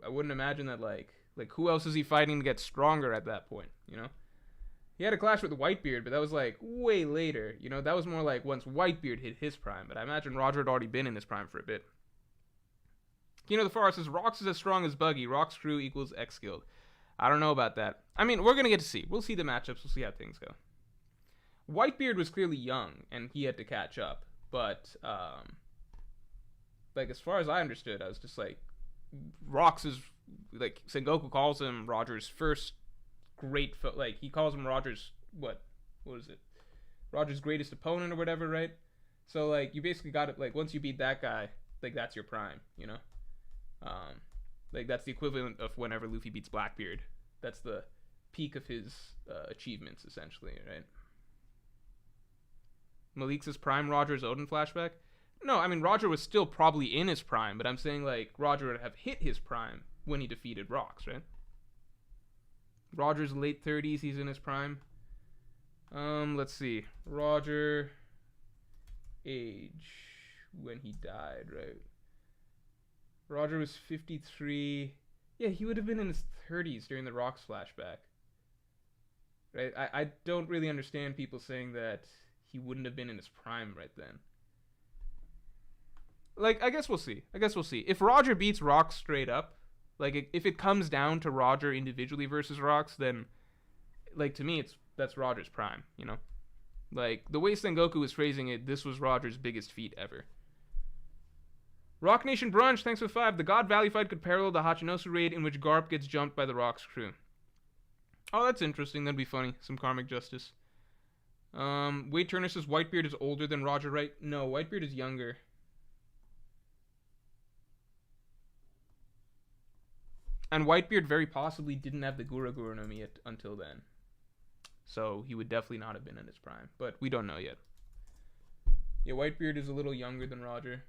I wouldn't imagine that like who else is he fighting to get stronger at that point, He had a clash with Whitebeard, but that was like way later. That was more like once Whitebeard hit his prime, but I imagine Roger had already been in his prime for a bit. The Forest says Rocks is as strong as Buggy. Rocks crew equals X Guild. I don't know about that. I mean, we're going to get to see. We'll see the matchups. We'll see how things go. Whitebeard was clearly young, and he had to catch up. But, as far as I understood, I was just like, Rocks is, Sengoku calls him Roger's first great, he calls him Roger's, what is it? Roger's greatest opponent or whatever, right? So, you basically got it, once you beat that guy, that's your prime, that's the equivalent of whenever Luffy beats Blackbeard. That's the peak of his achievements, essentially, right? Malik says Prime Roger's Odin flashback. No, I mean, Roger was still probably in his prime, but I'm saying, Roger would have hit his prime when he defeated Rocks, right? Roger's late 30s, he's in his prime. Let's see. Roger age when he died, right? Roger was 53. Yeah, he would have been in his 30s during the Rocks flashback. Right? I don't really understand people saying that he wouldn't have been in his prime right then. I guess we'll see. If Roger beats Rocks straight up, if it comes down to Roger individually versus Rocks, then, to me, that's Roger's prime, The way Sengoku was phrasing it, this was Roger's biggest feat ever. Rock Nation Brunch, thanks for 5. The God Valley fight could parallel the Hachinosu raid in which Garp gets jumped by the Rock's crew. Oh, that's interesting. That'd be funny. Some karmic justice. Wade Turner says Whitebeard is older than Roger Wright. No, Whitebeard is younger. And Whitebeard very possibly didn't have the Gura Gura no Mi yet until then. So he would definitely not have been in his prime. But we don't know yet. Yeah, Whitebeard is a little younger than Roger.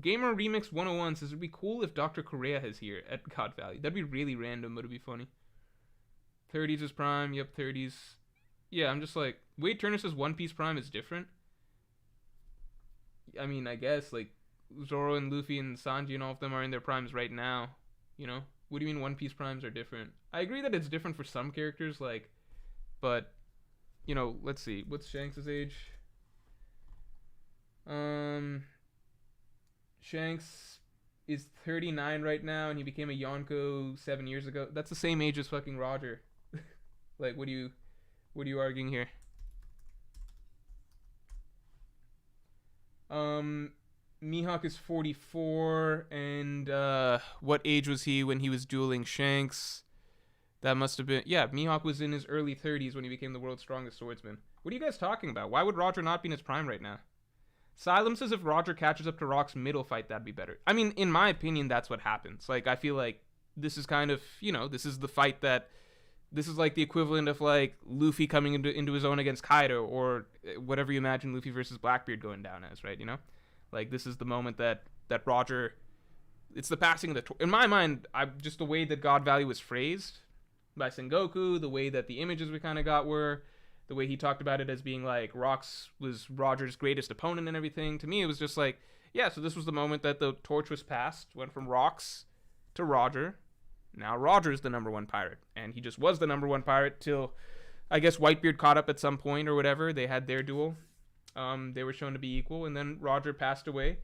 Gamer Remix 101 says it'd be cool if Dr. Correa is here at God Valley. That'd be really random, but it'd be funny. 30s is prime. Yep, 30s. Yeah, I'm just like, Wade Turner says One Piece prime is different. I mean, I guess, like, Zoro and Luffy and Sanji and all of them are in their primes right now. You know? What do you mean One Piece primes are different? I agree that it's different for some characters, like, but, you know, let's see. What's Shanks' age? Shanks is 39 right now, and he became a Yonko 7 years ago. That's the same age as fucking Roger. Like, what are you arguing here? Mihawk is 44, and what age was he when he was dueling Shanks? That must have been, yeah, Mihawk was in his early 30s when he became the world's strongest swordsman. What are you guys talking about? Why would Roger not be in his prime right now? Asylum says if Roger catches up to Rock's middle fight, that'd be better. I mean, in my opinion, that's what happens. Like, I feel like this is kind of, you know, this is the fight that, this is like the equivalent of like Luffy coming into his own against Kaido, or whatever you imagine Luffy versus Blackbeard going down as, right? You know, like this is the moment that Roger, it's the passing of the torch. In my mind, just the way that God Valley was phrased by Sengoku, the way that the images we kind of got were, the way he talked about it as being like Rox was Roger's greatest opponent and everything. To me, it was just like, yeah, so this was the moment that the torch was passed, went from Rox to Roger. Now Roger's the number one pirate, and he just was the number one pirate till, I guess, Whitebeard caught up at some point or whatever. They had their duel. They were shown to be equal, and then Roger passed away,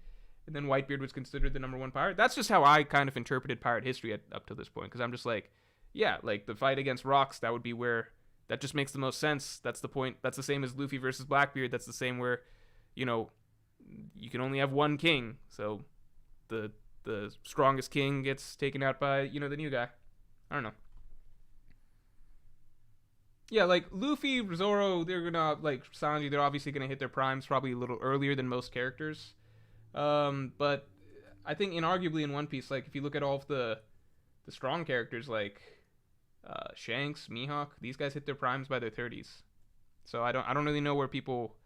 and then Whitebeard was considered the number one pirate. That's just how I kind of interpreted pirate history up to this point, because I'm just like, yeah, like the fight against Rox, that would be where, that just makes the most sense. That's the point. That's the same as Luffy versus Blackbeard. That's the same where, you know, you can only have one king, so the strongest king gets taken out by, you know, the new guy. I don't know. Yeah, like Luffy, Zoro, they're gonna, like Sanji, they're obviously gonna hit their primes probably a little earlier than most characters. But I think inarguably in One Piece, like if you look at all of the strong characters like Shanks, Mihawk, these guys hit their primes by their 30s. So I don't really know where people.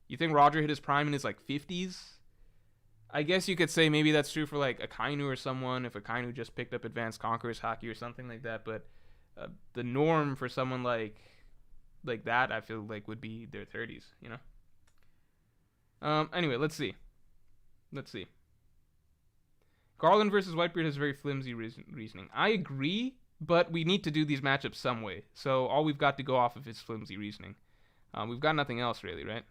You think Roger hit his prime in his like 50s? I guess you could say maybe that's true for like Akainu or someone, if Akainu just picked up Advanced Conqueror's Haki or something like that. But the norm for someone like that, I feel like would be their 30s. You know. Anyway, let's see. Garland versus Whitebeard has very flimsy reasoning. I agree, but we need to do these matchups some way. So all we've got to go off of is flimsy reasoning. We've got nothing else really, right?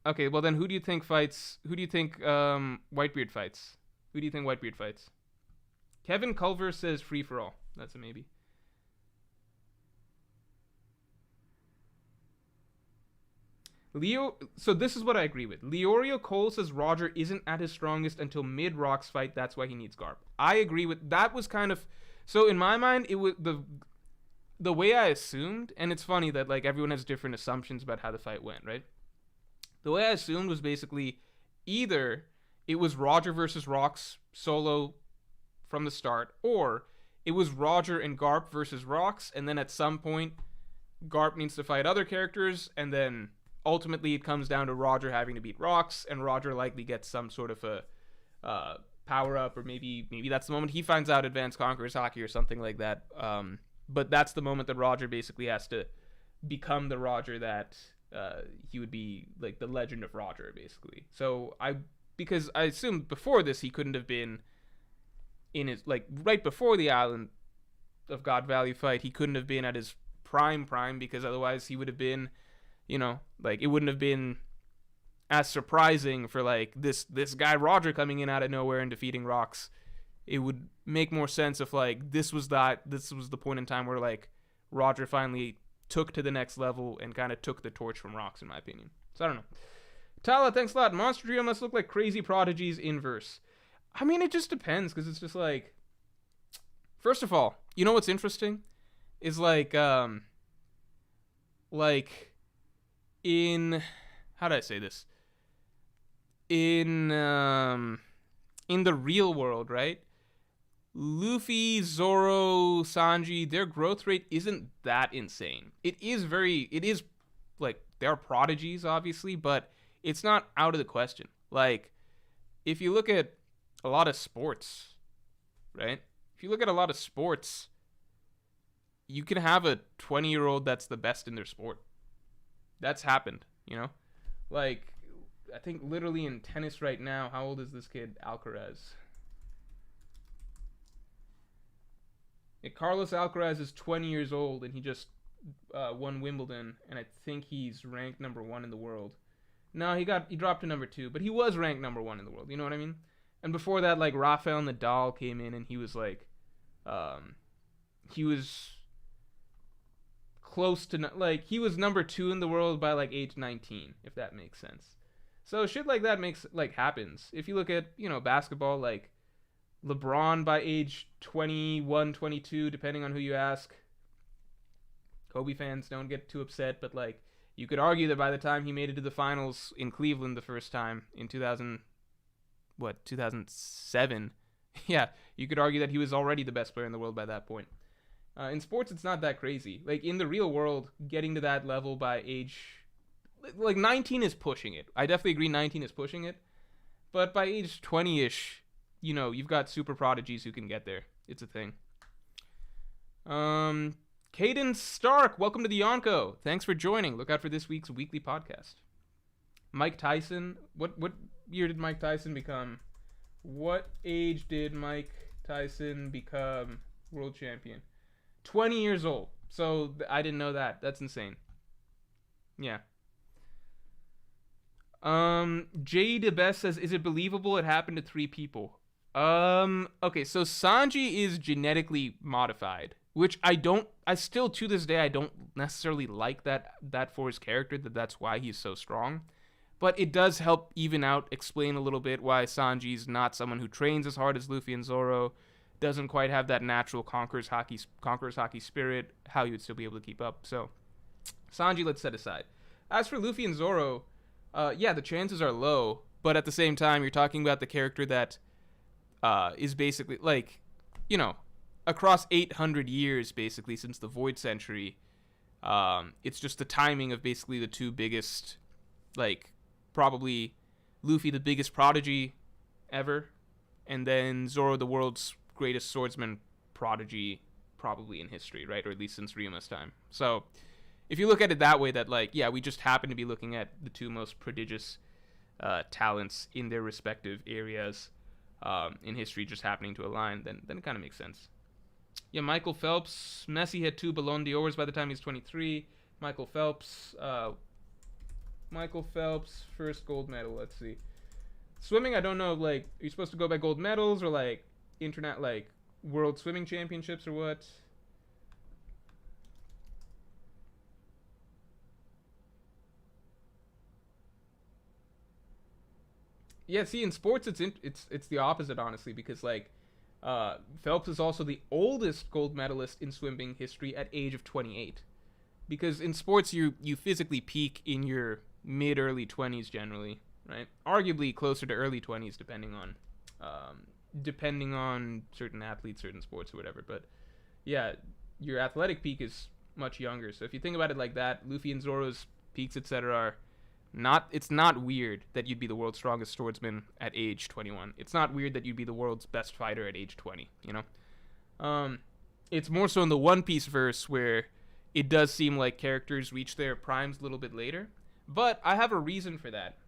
Okay, well then who do you think fights? Who do you think Whitebeard fights? Who do you think Whitebeard fights? Kevin Culver says free for all. That's a maybe. Leo, so this is what I agree with. Leorio Cole says Roger isn't at his strongest until mid-Rocks fight. That's why he needs Garp. I agree with that. Was kind of, so in my mind, it was the way I assumed, and it's funny that like everyone has different assumptions about how the fight went, right? The way I assumed was basically either it was Roger versus Rocks solo from the start, or it was Roger and Garp versus Rocks, and then at some point Garp needs to fight other characters, and then ultimately it comes down to Roger having to beat Rocks, and Roger likely gets some sort of a power up, or maybe that's the moment he finds out Advanced Conqueror's Haki or something like that. But that's the moment that Roger basically has to become the Roger that he would be, like the Legend of Roger, basically. So because I assumed before this he couldn't have been in his, like right before the Island of God Valley fight, he couldn't have been at his prime, because otherwise he would have been, you know, like it wouldn't have been as surprising for like this guy Roger coming in out of nowhere and defeating Rocks. It would make more sense if like this was the point in time where like Roger finally took to the next level and kind of took the torch from Rocks, in my opinion. So I don't know. Tala, thanks a lot. Monster Trio must look like crazy prodigies inverse. I mean, it just depends, because it's just like... First of all, you know what's interesting? Is like in... How do I say this? In the real world, right? Luffy, Zoro, Sanji, their growth rate isn't that insane. It is like, they are prodigies, obviously, but it's not out of the question. Like, if you look at a lot of sports, right? If you look at a lot of sports, you can have a 20-year-old that's the best in their sport. That's happened, you know? Like, I think literally in tennis right now, how old is this kid? Alcaraz. Carlos Alcaraz is 20 years old, and he just won Wimbledon, and I think he's ranked number 1 in the world. No, he dropped to number 2, but he was ranked number 1 in the world. You know what I mean? And before that, like, Rafael Nadal came in, and he was like, he was close to, like, he was number 2 in the world by like age 19, if that makes sense. So shit like that happens. If you look at, you know, basketball, like LeBron by age 21, 22, depending on who you ask. Kobe fans don't get too upset, but like, you could argue that by the time he made it to the finals in Cleveland the first time in 2007, yeah, you could argue that he was already the best player in the world by that point. In sports, it's not that crazy. Like, in the real world, getting to that level by age, like, 19 is pushing it. I definitely agree 19 is pushing it. But by age 20-ish, you know, you've got super prodigies who can get there. It's a thing. Caden Stark, welcome to the Yonko. Thanks for joining. Look out for this week's weekly podcast. Mike Tyson. What year did Mike Tyson become? What age did Mike Tyson become world champion? 20 years old. So I didn't know that. That's insane. Yeah. J DeBest says, is it believable it happened to 3 people? Okay, so Sanji is genetically modified, which I still to this day I don't necessarily like that for his character, that's why he's so strong. But it does help even out, explain a little bit why Sanji's not someone who trains as hard as Luffy and Zoro, doesn't quite have that natural conqueror's hockey spirit, how he would still be able to keep up. So Sanji, let's set aside. As for Luffy and Zoro, yeah, the chances are low, but at the same time, you're talking about the character that is basically, like, you know, across 800 years, basically, since the Void Century, it's just the timing of basically the 2 biggest, like, probably Luffy, the biggest prodigy ever, and then Zoro, the world's greatest swordsman prodigy, probably in history, right? Or at least since Ryuma's time. So if you look at it that way, that, like, yeah, we just happen to be looking at the 2 most prodigious talents in their respective areas in history just happening to align, then it kind of makes sense. Yeah, Michael Phelps. Messi had 2 Ballon d'Ors by the time he's 23. Michael Phelps, first gold medal. Let's see. Swimming, I don't know, like, are you supposed to go by gold medals or, like, internet, like, world swimming championships or what? Yeah, see, in sports, it's the opposite, honestly, because, like, Phelps is also the oldest gold medalist in swimming history at age of 28. Because in sports, you physically peak in your mid-early 20s generally, right? Arguably closer to early 20s, depending on certain athletes, certain sports, or whatever. But yeah, your athletic peak is much younger. So if you think about it like that, Luffy and Zoro's peaks, etc., are it's not weird that you'd be the world's strongest swordsman at age 21. It's not weird that you'd be the world's best fighter at age 20, you know? It's more so in the One Piece verse where it does seem like characters reach their primes a little bit later. But I have a reason for that.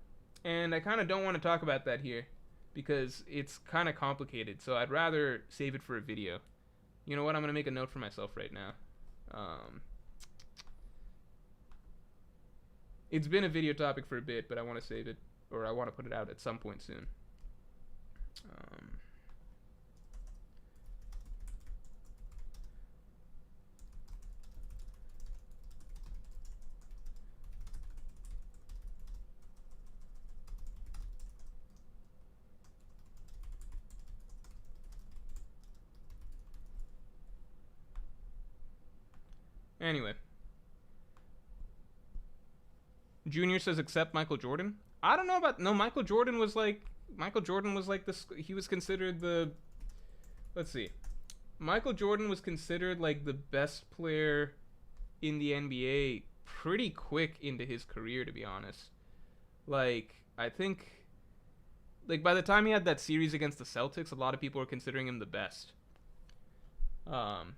And I kind of don't want to talk about that here because it's kind of complicated. So I'd rather save it for a video. You know what? I'm going to make a note for myself right now. It's been a video topic for a bit, but I want to save it, or I want to put it out at some point soon. Anyway. Junior says except Michael Jordan. I don't know about no. Michael Jordan was like this. He was considered the. Let's see. Michael Jordan was considered like the best player in the NBA pretty quick into his career, to be honest. Like I think, like by the time he had that series against the Celtics, a lot of people were considering him the best.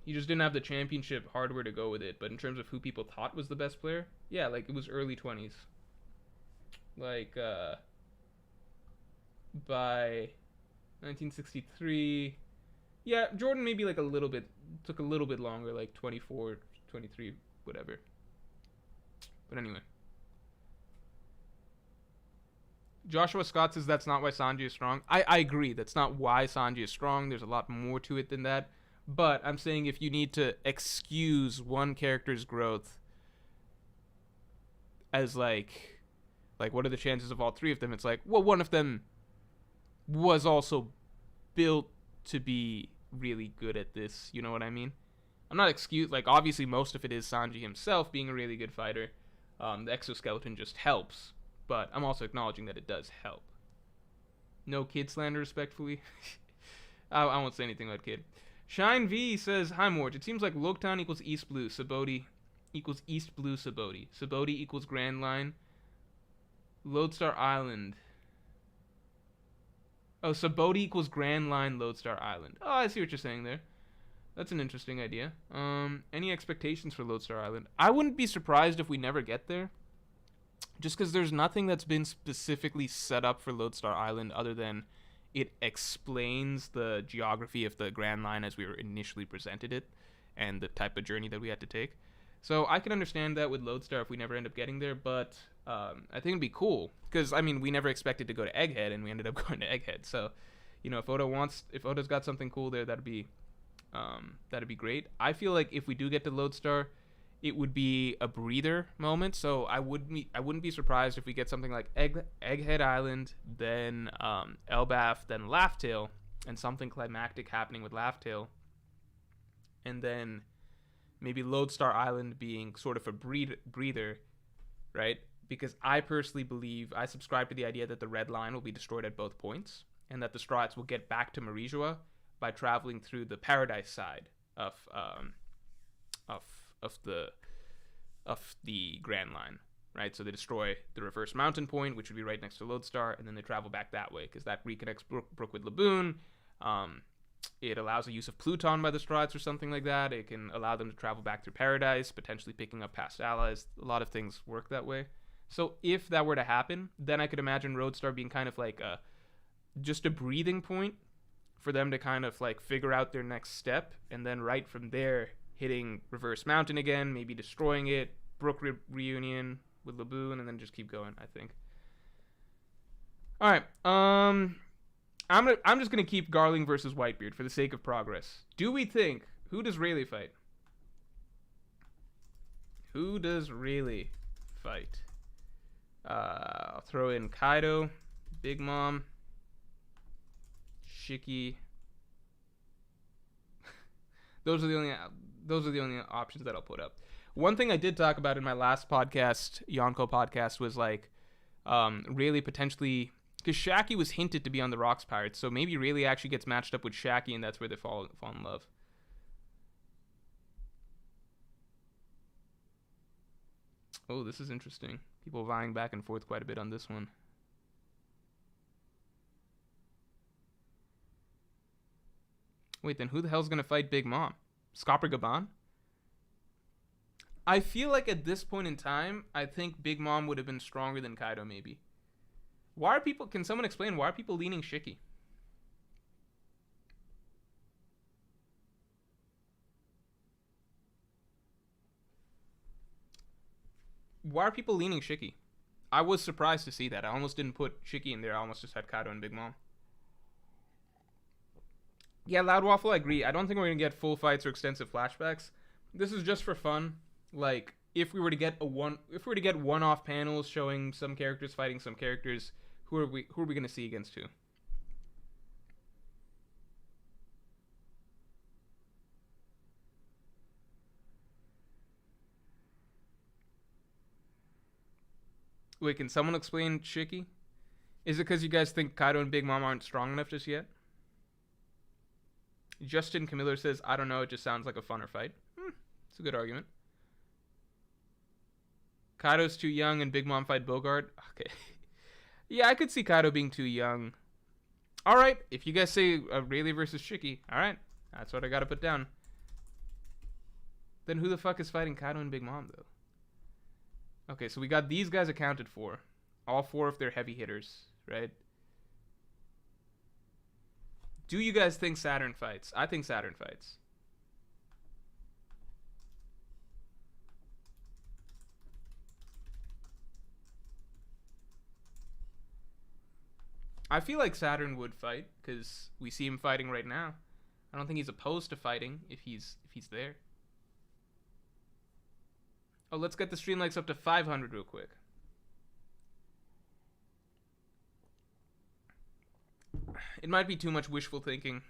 He just didn't have the championship hardware to go with it. But in terms of who people thought was the best player, yeah, like it was early 20s. Like, by 1963, yeah, Jordan maybe like took a little bit longer, like 24, 23, whatever. But anyway. Joshua Scott says that's not why Sanji is strong. I agree. That's not why Sanji is strong. There's a lot more to it than that. But I'm saying if you need to excuse one character's growth as like what are the chances of all three of them? It's like, well, one of them was also built to be really good at this. You know what I mean? I'm not like obviously most of it is Sanji himself being a really good fighter. The exoskeleton just helps, but I'm also acknowledging that it does help. No kid slander, respectfully. I won't say anything about kid. Shine V says, hi Morj, it seems like Loketown equals East Blue, Saboti equals East Blue Saboti. Saboti equals Grand Line. Lodestar Island. Oh, Saboti equals Grand Line, Lodestar Island. Oh, I see what you're saying there. That's an interesting idea. Any expectations for Lodestar Island? I wouldn't be surprised if we never get there. Just because there's nothing that's been specifically set up for Lodestar Island other than it explains the geography of the Grand Line as we were initially presented it and the type of journey that we had to take. So I can understand that with Lodestar if we never end up getting there, but I think it'd be cool because I mean we never expected to go to Egghead and we ended up going to Egghead. So, you know, if Oda's got something cool there, that'd be great. I feel like if we do get to Lodestar, it would be a breather moment. So I wouldn't be surprised if we get something like Egghead Island, then Elbaf, then Laugh-Tale, and something climactic happening with Laugh-Tale, and then maybe Lodestar Island being sort of a breather, right? Because I personally believe, I subscribe to the idea that the Red Line will be destroyed at both points, and that the Strats will get back to Marijua by traveling through the Paradise side of the Grand Line, right? So they destroy the reverse mountain point, which would be right next to Lodestar, and then they travel back that way because that reconnects Brook with Laboon. It allows the use of Pluton by the Strats or something like that. It can allow them to travel back through Paradise, potentially picking up past allies. A lot of things work that way. So if that were to happen, then I could imagine Roadstar being kind of like just a breathing point for them to kind of like figure out their next step, and then right from there hitting Reverse Mountain again, maybe destroying it, Brook reunion with Laboon, and then just keep going, I think. All right. I'm just gonna keep Garling versus Whitebeard for the sake of progress. Do we think who does Rayleigh fight? Who does Rayleigh fight? I'll throw in Kaido, Big Mom, Shiki. Those are the only options that I'll put up. One thing I did talk about in my last podcast, Yonko podcast, was like Rayleigh potentially, because Shaki was hinted to be on the Rocks Pirates, so maybe Rayleigh actually gets matched up with Shaki, and that's where they fall in love. Oh, this is interesting. People vying back and forth quite a bit on this one. Wait, then who the hell's gonna fight Big Mom? Scopper Gaban? I feel like at this point in time, I think Big Mom would have been stronger than Kaido, maybe. Can someone explain why are people leaning Shiki? Why are people leaning Shiki? I was surprised to see that. I almost didn't put Shiki in there. I almost just had Kaido and Big Mom. Yeah, Loud Waffle, I agree. I don't think we're going to get full fights or extensive flashbacks. This is just for fun. Like, if we were to get one-off panels showing some characters fighting some characters, who are we going to see against who? Wait, can someone explain Shiki? Is it because you guys think Kaido and Big Mom aren't strong enough just yet? Justin Camiller says, I don't know, it just sounds like a funner fight. It's a good argument. Kaido's too young and Big Mom fight Bogart. Okay. Yeah, I could see Kaido being too young. Alright, if you guys say Rayleigh versus Shiki, alright. That's what I gotta put down. Then who the fuck is fighting Kaido and Big Mom, though? Okay, so we got these guys accounted for. All 4 of their heavy hitters, right? Do you guys think Saturn fights? I think Saturn fights. I feel like Saturn would fight because we see him fighting right now. I don't think he's opposed to fighting if he's there. Oh, let's get the stream likes up to 500 real quick. It might be too much wishful thinking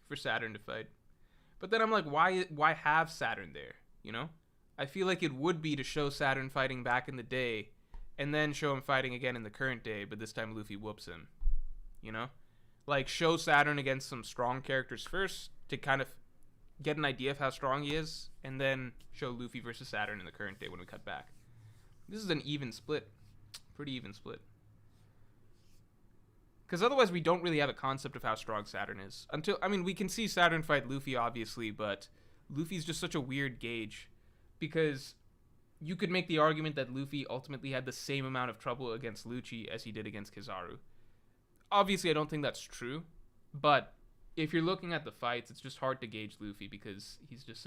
for Saturn to fight. But then I'm like, why have Saturn there, you know? I feel like it would be to show Saturn fighting back in the day and then show him fighting again in the current day, but this time Luffy whoops him, you know? Like, show Saturn against some strong characters first to kind of get an idea of how strong he is, and then show Luffy versus Saturn in the current day when we cut back. This is an even split. Pretty even split. Because otherwise we don't really have a concept of how strong Saturn is. I mean, we can see Saturn fight Luffy, obviously, but Luffy's just such a weird gauge. Because you could make the argument that Luffy ultimately had the same amount of trouble against Lucci as he did against Kizaru. Obviously, I don't think that's true, but if you're looking at the fights, it's just hard to gauge Luffy because he's just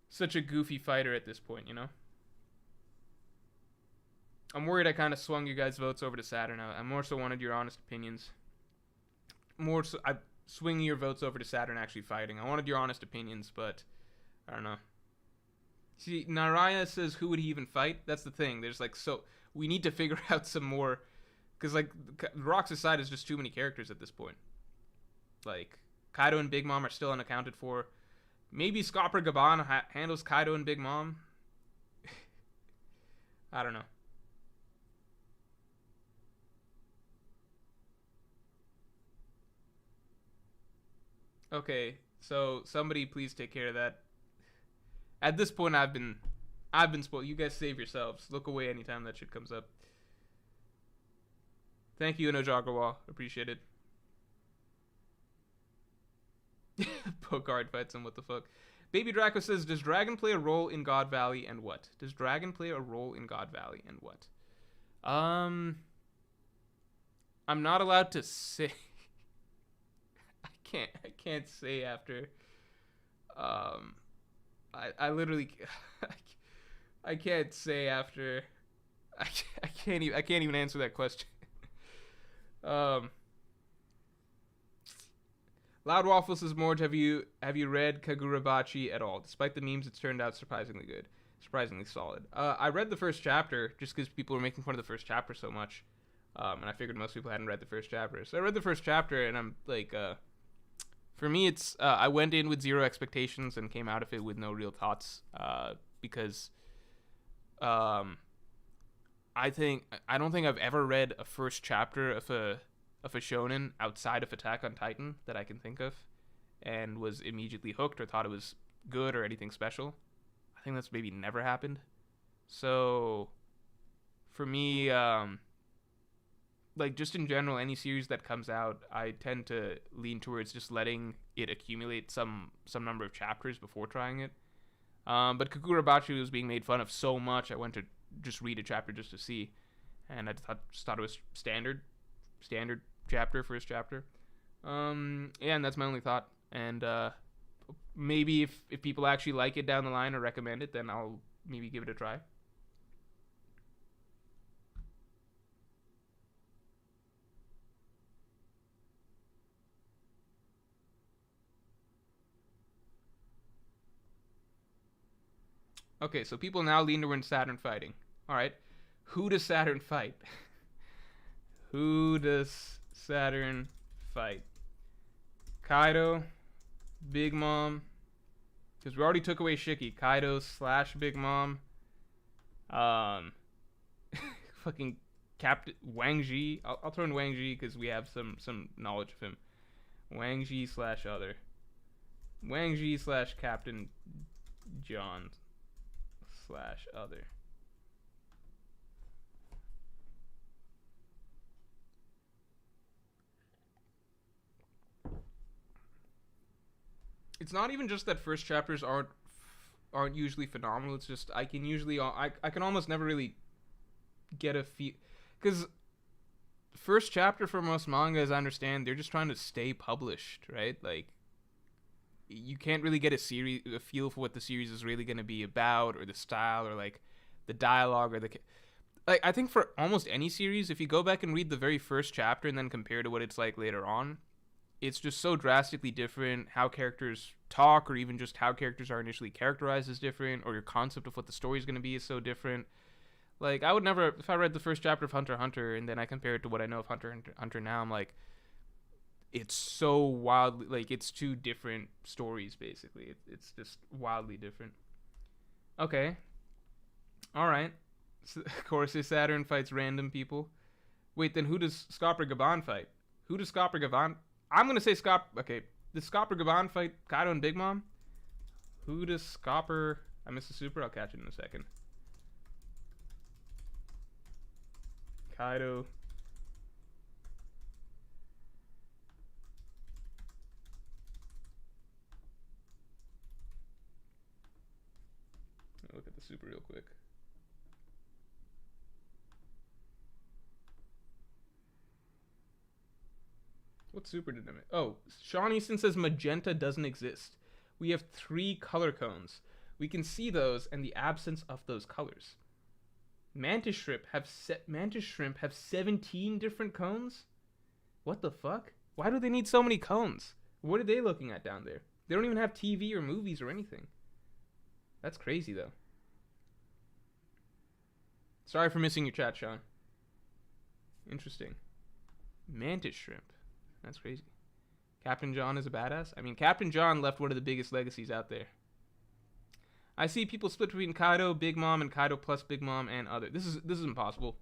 such a goofy fighter at this point, you know? I'm worried I kind of swung you guys' votes over to Saturn. I more so wanted your honest opinions. More so, I swing your votes over to Saturn actually fighting. I wanted your honest opinions, but I don't know. See, Naraya says, who would he even fight? That's the thing. There's like, so we need to figure out some more, because like Rox's side is just too many characters at this point. Like Kaido and Big Mom are still unaccounted for. Maybe Scopper Gaban handles Kaido and Big Mom. I don't know. Okay, so somebody please take care of that. At this point, I've been spoiled. You guys save yourselves. Look away anytime that shit comes up. Thank you, Inojagrawal. Appreciate it. Pocard fights him. What the fuck? Baby Draco says, does Dragon play a role in God Valley and what? Does Dragon play a role in God Valley and what? I'm not allowed to say. I can't say after. I literally I can't say after. I can't even answer that question. Loud Waffle says, Morj, have you read Kagurabachi at all? Despite the memes, it's turned out surprisingly good. Surprisingly solid. I read the first chapter just because people were making fun of the first chapter so much. And I figured most people hadn't read the first chapter. So I read the first chapter and I'm like, for me, it's I went in with zero expectations and came out of it with no real thoughts because I don't think I've ever read a first chapter of a shonen outside of Attack on Titan that I can think of and was immediately hooked or thought it was good or anything special. I think that's maybe never happened. So for me, like just in general, any series that comes out, I tend to lean towards just letting it accumulate some number of chapters before trying it. But Kagurabachi was being made fun of so much, I went to just read a chapter just to see, and I just thought it was standard chapter, first chapter. Yeah, and that's my only thought. And maybe if people actually like it down the line or recommend it, then I'll maybe give it a try. Okay, so people now lean towards Saturn fighting. Alright. Who does Saturn fight? Who does Saturn fight? Kaido, Big Mom. Because we already took away Shiki. Kaido / Big Mom. Um, fucking Captain Wang Ji. I'll throw in Wang Ji because we have some knowledge of him. Wang Ji slash other. Wang Ji slash Captain John slash other. It's not even just that first chapters aren't usually phenomenal. It's just I can almost never really get a feel, because first chapter for most manga, as I understand, they're just trying to stay published, right? Like you can't really get a feel for what the series is really going to be about, or the style, or like the dialogue, or the like. I think for almost any series, if you go back and read the very first chapter and then compare to what it's like later on, it's just so drastically different. How characters talk, or even just how characters are initially characterized, is different, or your concept of what the story is going to be is so different. Like, I would never, if I read the first chapter of Hunter x Hunter and then I compare it to what I know of Hunter x Hunter now, I'm like, it's so wildly, like, it's two different stories, basically. It's just wildly different. Okay. Alright. So, of course, Saturn fights random people. Wait, then who does Scopper Gaban fight? Who does Scopper Gaban... I'm gonna say Scop... Okay. Does Scopper Gaban fight Kaido and Big Mom? Who does Scopper... I missed the super, I'll catch it in a second. Kaido. Let me look at the super real quick. What super did I make? Oh, Sean Easton says magenta doesn't exist. We have 3 color cones. We can see those and the absence of those colors. Mantis shrimp have 17 different cones? What the fuck? Why do they need so many cones? What are they looking at down there? They don't even have TV or movies or anything. That's crazy, though. Sorry for missing your chat, Sean. Interesting. Mantis shrimp. That's crazy. Captain John is a badass? I mean, Captain John left one of the biggest legacies out there. I see people split between Kaido, Big Mom, and Kaido plus Big Mom and other. This is impossible.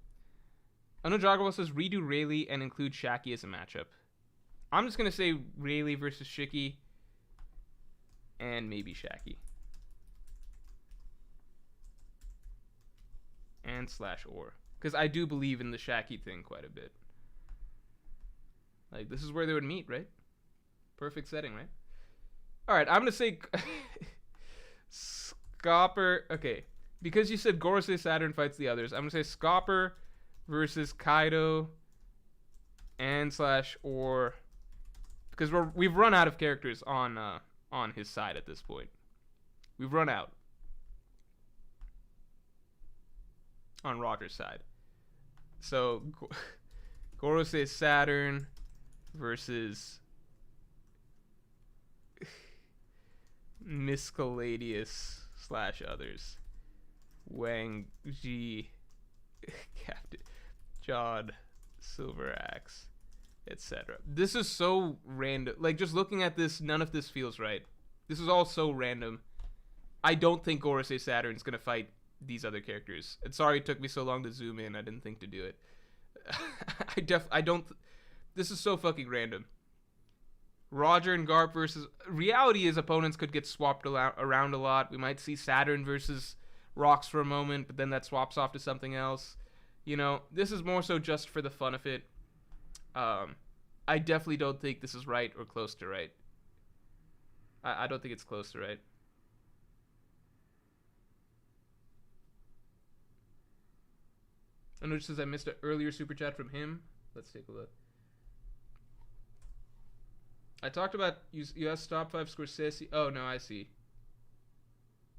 Onojagawa says redo Rayleigh and include Shaki as a matchup. I'm just gonna say Rayleigh versus Shiki, and maybe Shaki. And slash or. Because I do believe in the Shaki thing quite a bit. Like, this is where they would meet, right? Perfect setting, right? Alright, I'm gonna say... Scopper... Okay. Because you said Gorosei Saturn fights the others, I'm gonna say Scopper versus Kaido and slash or... Because we've run out of characters on his side at this point. We've run out. On Roger's side. So, Gorosei Saturn versus Miscaladius slash others. Wang Ji, Captain John, Silver Axe, etc. This is so random. Like, just looking at this, none of this feels right. This is all so random. I don't think Gorosei Saturn's gonna fight these other characters. And sorry it took me so long to zoom in. I didn't think to do it. I don't... This is so fucking random. Roger and Garp versus... Reality is opponents could get swapped around a lot. We might see Saturn versus Rocks for a moment, but then that swaps off to something else. You know, this is more so just for the fun of it. I definitely don't think this is right or close to right. I don't think it's close to right. Anuj says I missed an earlier super chat from him. Let's take a look. I talked about US top 5 Scorsese. Oh, no, I see.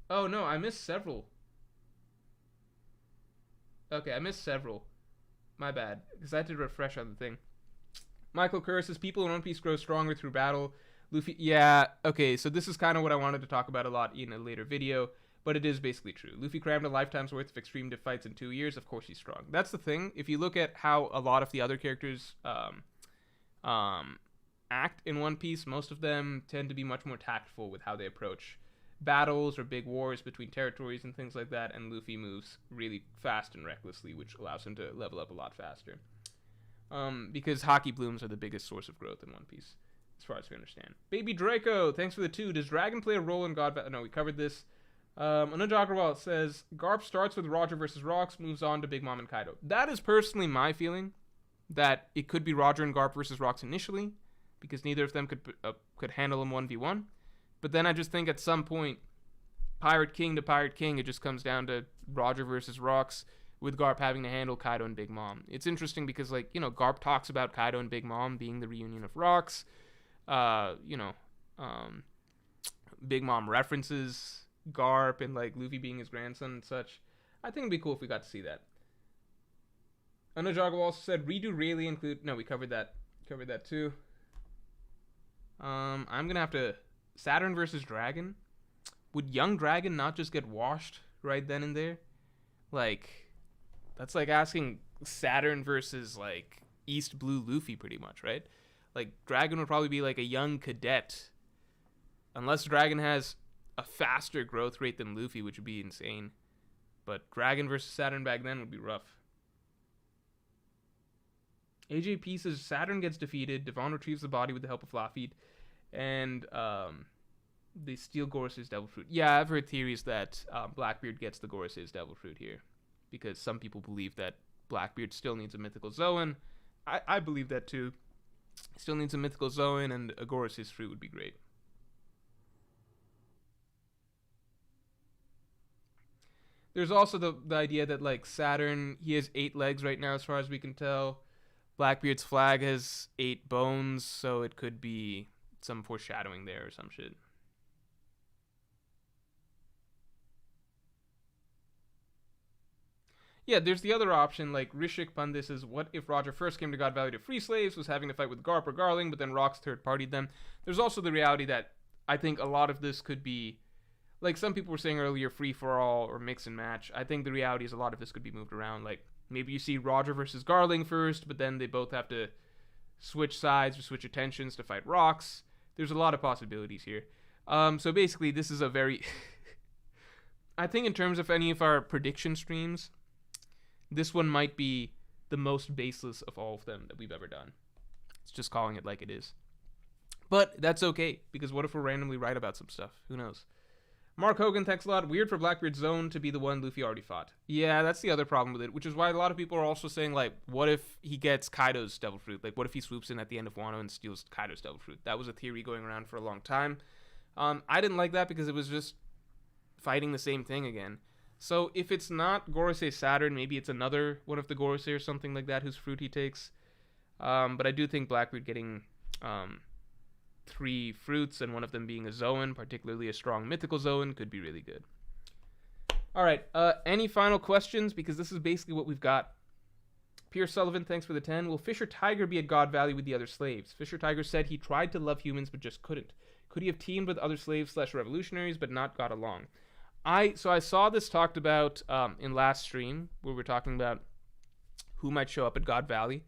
Oh, no, I missed several. Okay, I missed several. My bad, because I had to refresh on the thing. Michael Kerr says people in One Piece grow stronger through battle. Luffy, yeah, okay, so this is kind of what I wanted to talk about a lot in a later video, but it is basically true. Luffy crammed a lifetime's worth of extreme diff fights in 2 years. Of course he's strong. That's the thing. If you look at how a lot of the other characters act in One Piece, most of them tend to be much more tactful with how they approach battles or big wars between territories and things like that, and Luffy moves really fast and recklessly, which allows him to level up a lot faster. Because hockey blooms are the biggest source of growth in One Piece, as far as we understand. Baby Draco, thanks for the 2. Does Dragon play a role in God Valley? No, we covered this. Anuj Agrawal says, Garp starts with Roger versus Rocks, moves on to Big Mom and Kaido. That is personally my feeling, that it could be Roger and Garp versus Rocks initially, because neither of them could handle him 1v1. But then I just think at some point, Pirate King to Pirate King, it just comes down to Roger versus Rocks, with Garp having to handle Kaido and Big Mom. It's interesting because, like, you know, Garp talks about Kaido and Big Mom being the reunion of Rocks. Big Mom references Garp and, like, Luffy being his grandson and such. I think it'd be cool if we got to see that. Anujago also said, redo really include... No, we covered that. Covered that too. I'm going to have to... Saturn versus Dragon? Would young Dragon not just get washed right then and there? Like, that's like asking Saturn versus, like, East Blue Luffy pretty much, right? Like, Dragon would probably be like a young cadet. Unless Dragon has a faster growth rate than Luffy, which would be insane. But Dragon versus Saturn back then would be rough. AJP says Saturn gets defeated. Devon retrieves the body with the help of Lafitte. And they steal Goros's Devil Fruit. Yeah, I've heard theories that Blackbeard gets the Goros's Devil Fruit here, because some people believe that Blackbeard still needs a mythical Zoan. I believe that too. Still needs a mythical Zoan, and a Goros's Fruit would be great. There's also the idea that, like, Saturn, he has 8 legs right now as far as we can tell. Blackbeard's flag has 8 bones, so it could be some foreshadowing there or some shit. Yeah, there's the other option, like Rishik Pandit says, what if Roger first came to God Valley to free slaves, was having to fight with Garp or Garling, but then Rocks third-partied them? There's also the reality that I think a lot of this could be, like some people were saying earlier, free-for-all or mix and match. I think the reality is a lot of this could be moved around. Like, maybe you see Roger versus Garling first, but then they both have to switch sides or switch attentions to fight Rocks. There's a lot of possibilities here. So basically, this is a very... I think in terms of any of our prediction streams, this one might be the most baseless of all of them that we've ever done. It's just calling it like it is. But that's okay, because what if we're randomly right about some stuff? Who knows? Mark Hogan, thanks a lot. Weird for Blackbeard's Zone to be the one Luffy already fought. Yeah, that's the other problem with it, which is why a lot of people are also saying, like, what if he gets Kaido's Devil Fruit? Like, what if he swoops in at the end of Wano and steals Kaido's Devil Fruit? That was a theory going around for a long time. I didn't like that because it was just fighting the same thing again. So if it's not Gorosei Saturn, maybe it's another one of the Gorosei or something like that whose fruit he takes. But I do think Blackbeard getting 3 fruits and one of them being a Zoan, particularly a strong mythical Zoan, could be really good. All right, any final questions? Because this is basically what we've got. Pierce Sullivan, thanks for the 10. Will Fisher Tiger be at God Valley with the other slaves? Fisher Tiger said he tried to love humans but just couldn't. Could he have teamed with other slaves/revolutionaries but not got along? I saw this talked about in last stream, where we're talking about who might show up at God Valley.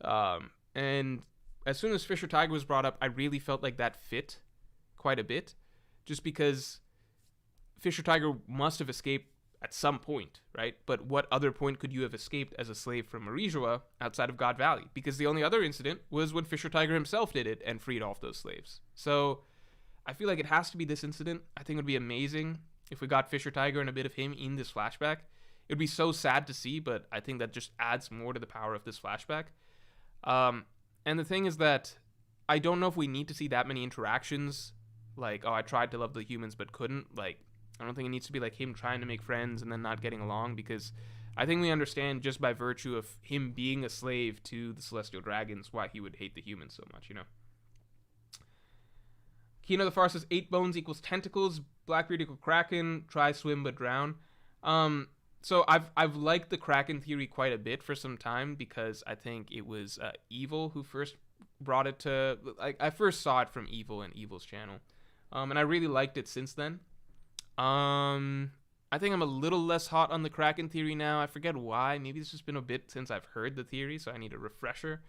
And as soon as Fisher Tiger was brought up, I really felt like that fit quite a bit. Just because Fisher Tiger must have escaped at some point, right? But what other point could you have escaped as a slave from Marijoa outside of God Valley? Because the only other incident was when Fisher Tiger himself did it and freed off those slaves. So I feel like it has to be this incident. I think it would be amazing if we got Fisher Tiger and a bit of him in this flashback. It would be so sad to see, but I think that just adds more to the power of this flashback. And the thing is that I don't know if we need to see that many interactions. Like, oh, I tried to love the humans but couldn't. Like, I don't think it needs to be like him trying to make friends and then not getting along, because I think we understand just by virtue of him being a slave to the Celestial Dragons why he would hate the humans so much, you know? Kino the Far says 8 bones equals tentacles. Blackbeard equal Kraken. Try swim but drown. So I've liked the Kraken theory quite a bit for some time, because I think it was Evil who first brought it to... I first saw it from Evil and Evil's channel. And I really liked it since then. I think I'm a little less hot on the Kraken theory now. I forget why. Maybe it's just been a bit since I've heard the theory, so I need a refresher.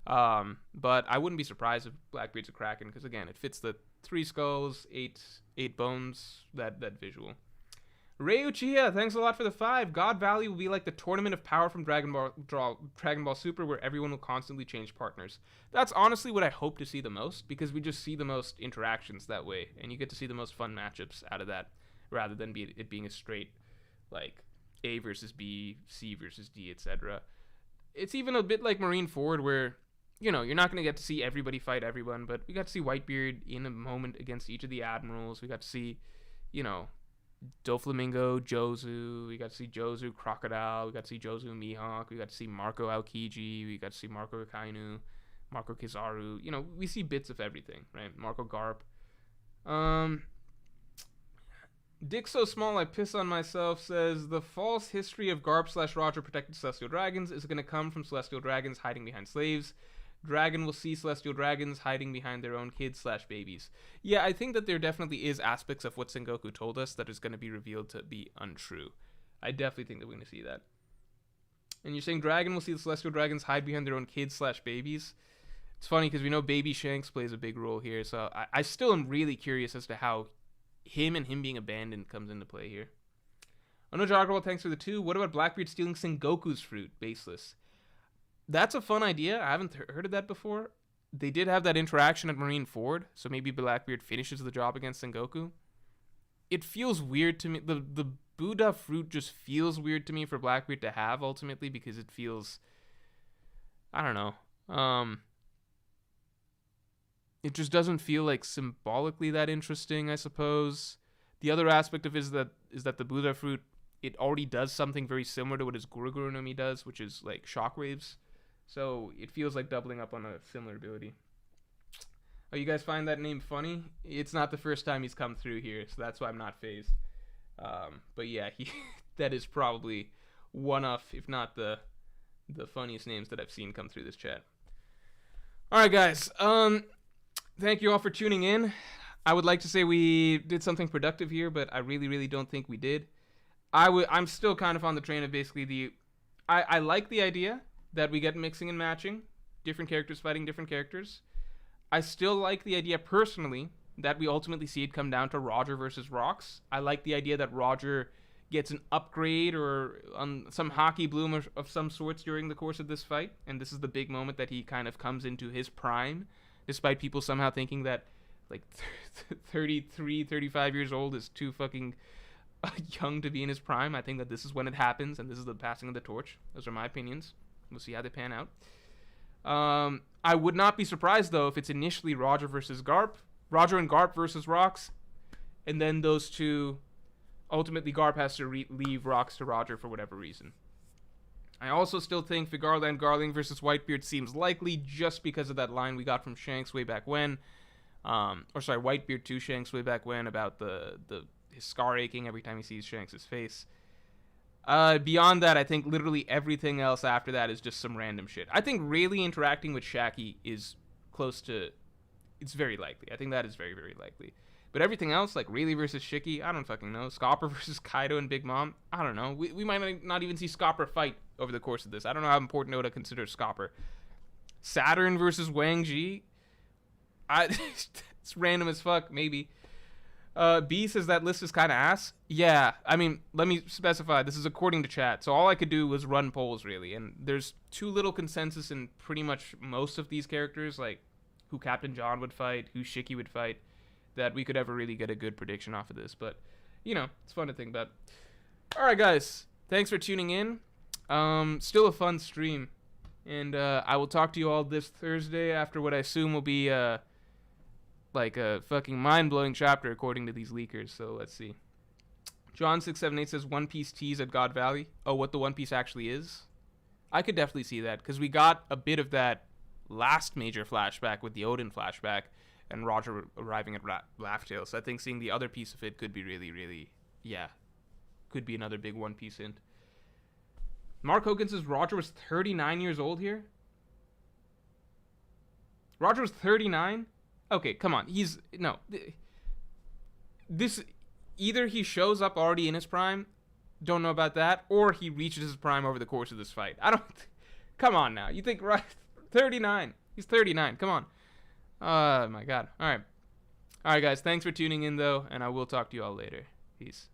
But I wouldn't be surprised if Blackbeard's a Kraken, because again, it fits the 3 skulls, 8 bones. That visual. Rei Uchiha, thanks a lot for the 5. God Valley will be like the tournament of power from Dragon Ball Super, where everyone will constantly change partners. That's honestly what I hope to see the most, because we just see the most interactions that way, and you get to see the most fun matchups out of that, rather than it being a straight, like, A versus B, C versus D, etc. It's even a bit like Marineford, where, you know, you're not going to get to see everybody fight everyone, but we got to see Whitebeard in a moment against each of the admirals. We got to see, you know, Doflamingo, Jozu. We got to see Jozu Crocodile. We got to see Jozu Mihawk. We got to see Marco Aokiji. We got to see Marco Akainu, Marco Kizaru. You know, we see bits of everything, right? Marco Garp. Dick So Small I Piss on Myself says, the false history of Garp / Roger protected Celestial Dragons is going to come from Celestial Dragons hiding behind slaves. Dragon will see Celestial Dragons hiding behind their own kids / babies. Yeah, I think that there definitely is aspects of what Sengoku told us that is going to be revealed to be untrue. I definitely think that we're going to see that. And you're saying Dragon will see the Celestial Dragons hide behind their own kids / babies? It's funny because we know Baby Shanks plays a big role here, so I still am really curious as to how him being abandoned comes into play here. Ono Joggerwell, thanks for the 2. What about Blackbeard stealing Sengoku's fruit? Baseless. That's a fun idea. I haven't heard of that before. They did have that interaction at Marineford, so maybe Blackbeard finishes the job against Sengoku. It feels weird to me. The Buddha fruit just feels weird to me for Blackbeard to have ultimately, because it feels, I don't know. It just doesn't feel like symbolically that interesting, I suppose. The other aspect of it is that the Buddha fruit, it already does something very similar to what his Guruguru no Mi does, which is like shockwaves. So it feels like doubling up on a similar ability. Oh, you guys find that name funny? It's not the first time he's come through here, so that's why I'm not phased. But yeah, that is probably one of, if not the funniest names that I've seen come through this chat. All right, guys. Thank you all for tuning in. I would like to say we did something productive here, but I really, really don't think we did. I'm still kind of on the train of basically I like the idea that we get mixing and matching, different characters fighting different characters. I still like the idea personally that we ultimately see it come down to Roger versus Rox. I like the idea that Roger gets an upgrade or some hockey bloom of some sorts during the course of this fight, and this is the big moment that he kind of comes into his prime, despite people somehow thinking that like 33, 35 years old is too fucking young to be in his prime. I think that this is when it happens, and this is the passing of the torch. Those are my opinions. We'll see how they pan out. I would not be surprised, though, if it's initially Roger versus Garp. Roger and Garp versus Rox. And then those two... Ultimately, Garp has to leave Rox to Roger for whatever reason. I also still think Figarland Garling versus Whitebeard seems likely just because of that line we got from Shanks way back when. Whitebeard to Shanks way back when about his scar aching every time he sees Shanks' face. Beyond that, I think literally everything else after that is just some random shit. I think Rayleigh interacting with Shaki is close to... It's very likely. I think that is very, very likely. But everything else, like Rayleigh versus Shiki, I don't fucking know. Scopper versus Kaido and Big Mom, I don't know. We might not even see Scopper fight over the course of this. I don't know how important Oda considers Scopper. Saturn versus Wang Ji, it's random as fuck, maybe. B says that list is kind of ass. Yeah, I mean, let me specify. This is according to chat, so all I could do was run polls, really. And there's too little consensus in pretty much most of these characters, like who Captain John would fight, who Shiki would fight, that we could ever really get a good prediction off of this. But, you know, it's fun to think about. All right, guys. Thanks for tuning in. Still a fun stream. And I will talk to you all this Thursday after what I assume will be... like a fucking mind-blowing chapter according to these leakers, so let's see. John678 says One Piece tease at God Valley. Oh, what the One Piece actually is? I could definitely see that, because we got a bit of that last major flashback with the Odin flashback and Roger arriving at Laugh-Tale, so I think seeing the other piece of it could be really, really, yeah, could be another big One Piece hint. Mark Hogan says Roger was 39 years old here? Roger was 39? Okay, come on. This, either he shows up already in his prime, don't know about that, or he reaches his prime over the course of this fight. Come on now. You think, right, 39. He's 39. Come on. Oh, my God. All right. All right, guys. Thanks for tuning in, though, and I will talk to you all later. Peace.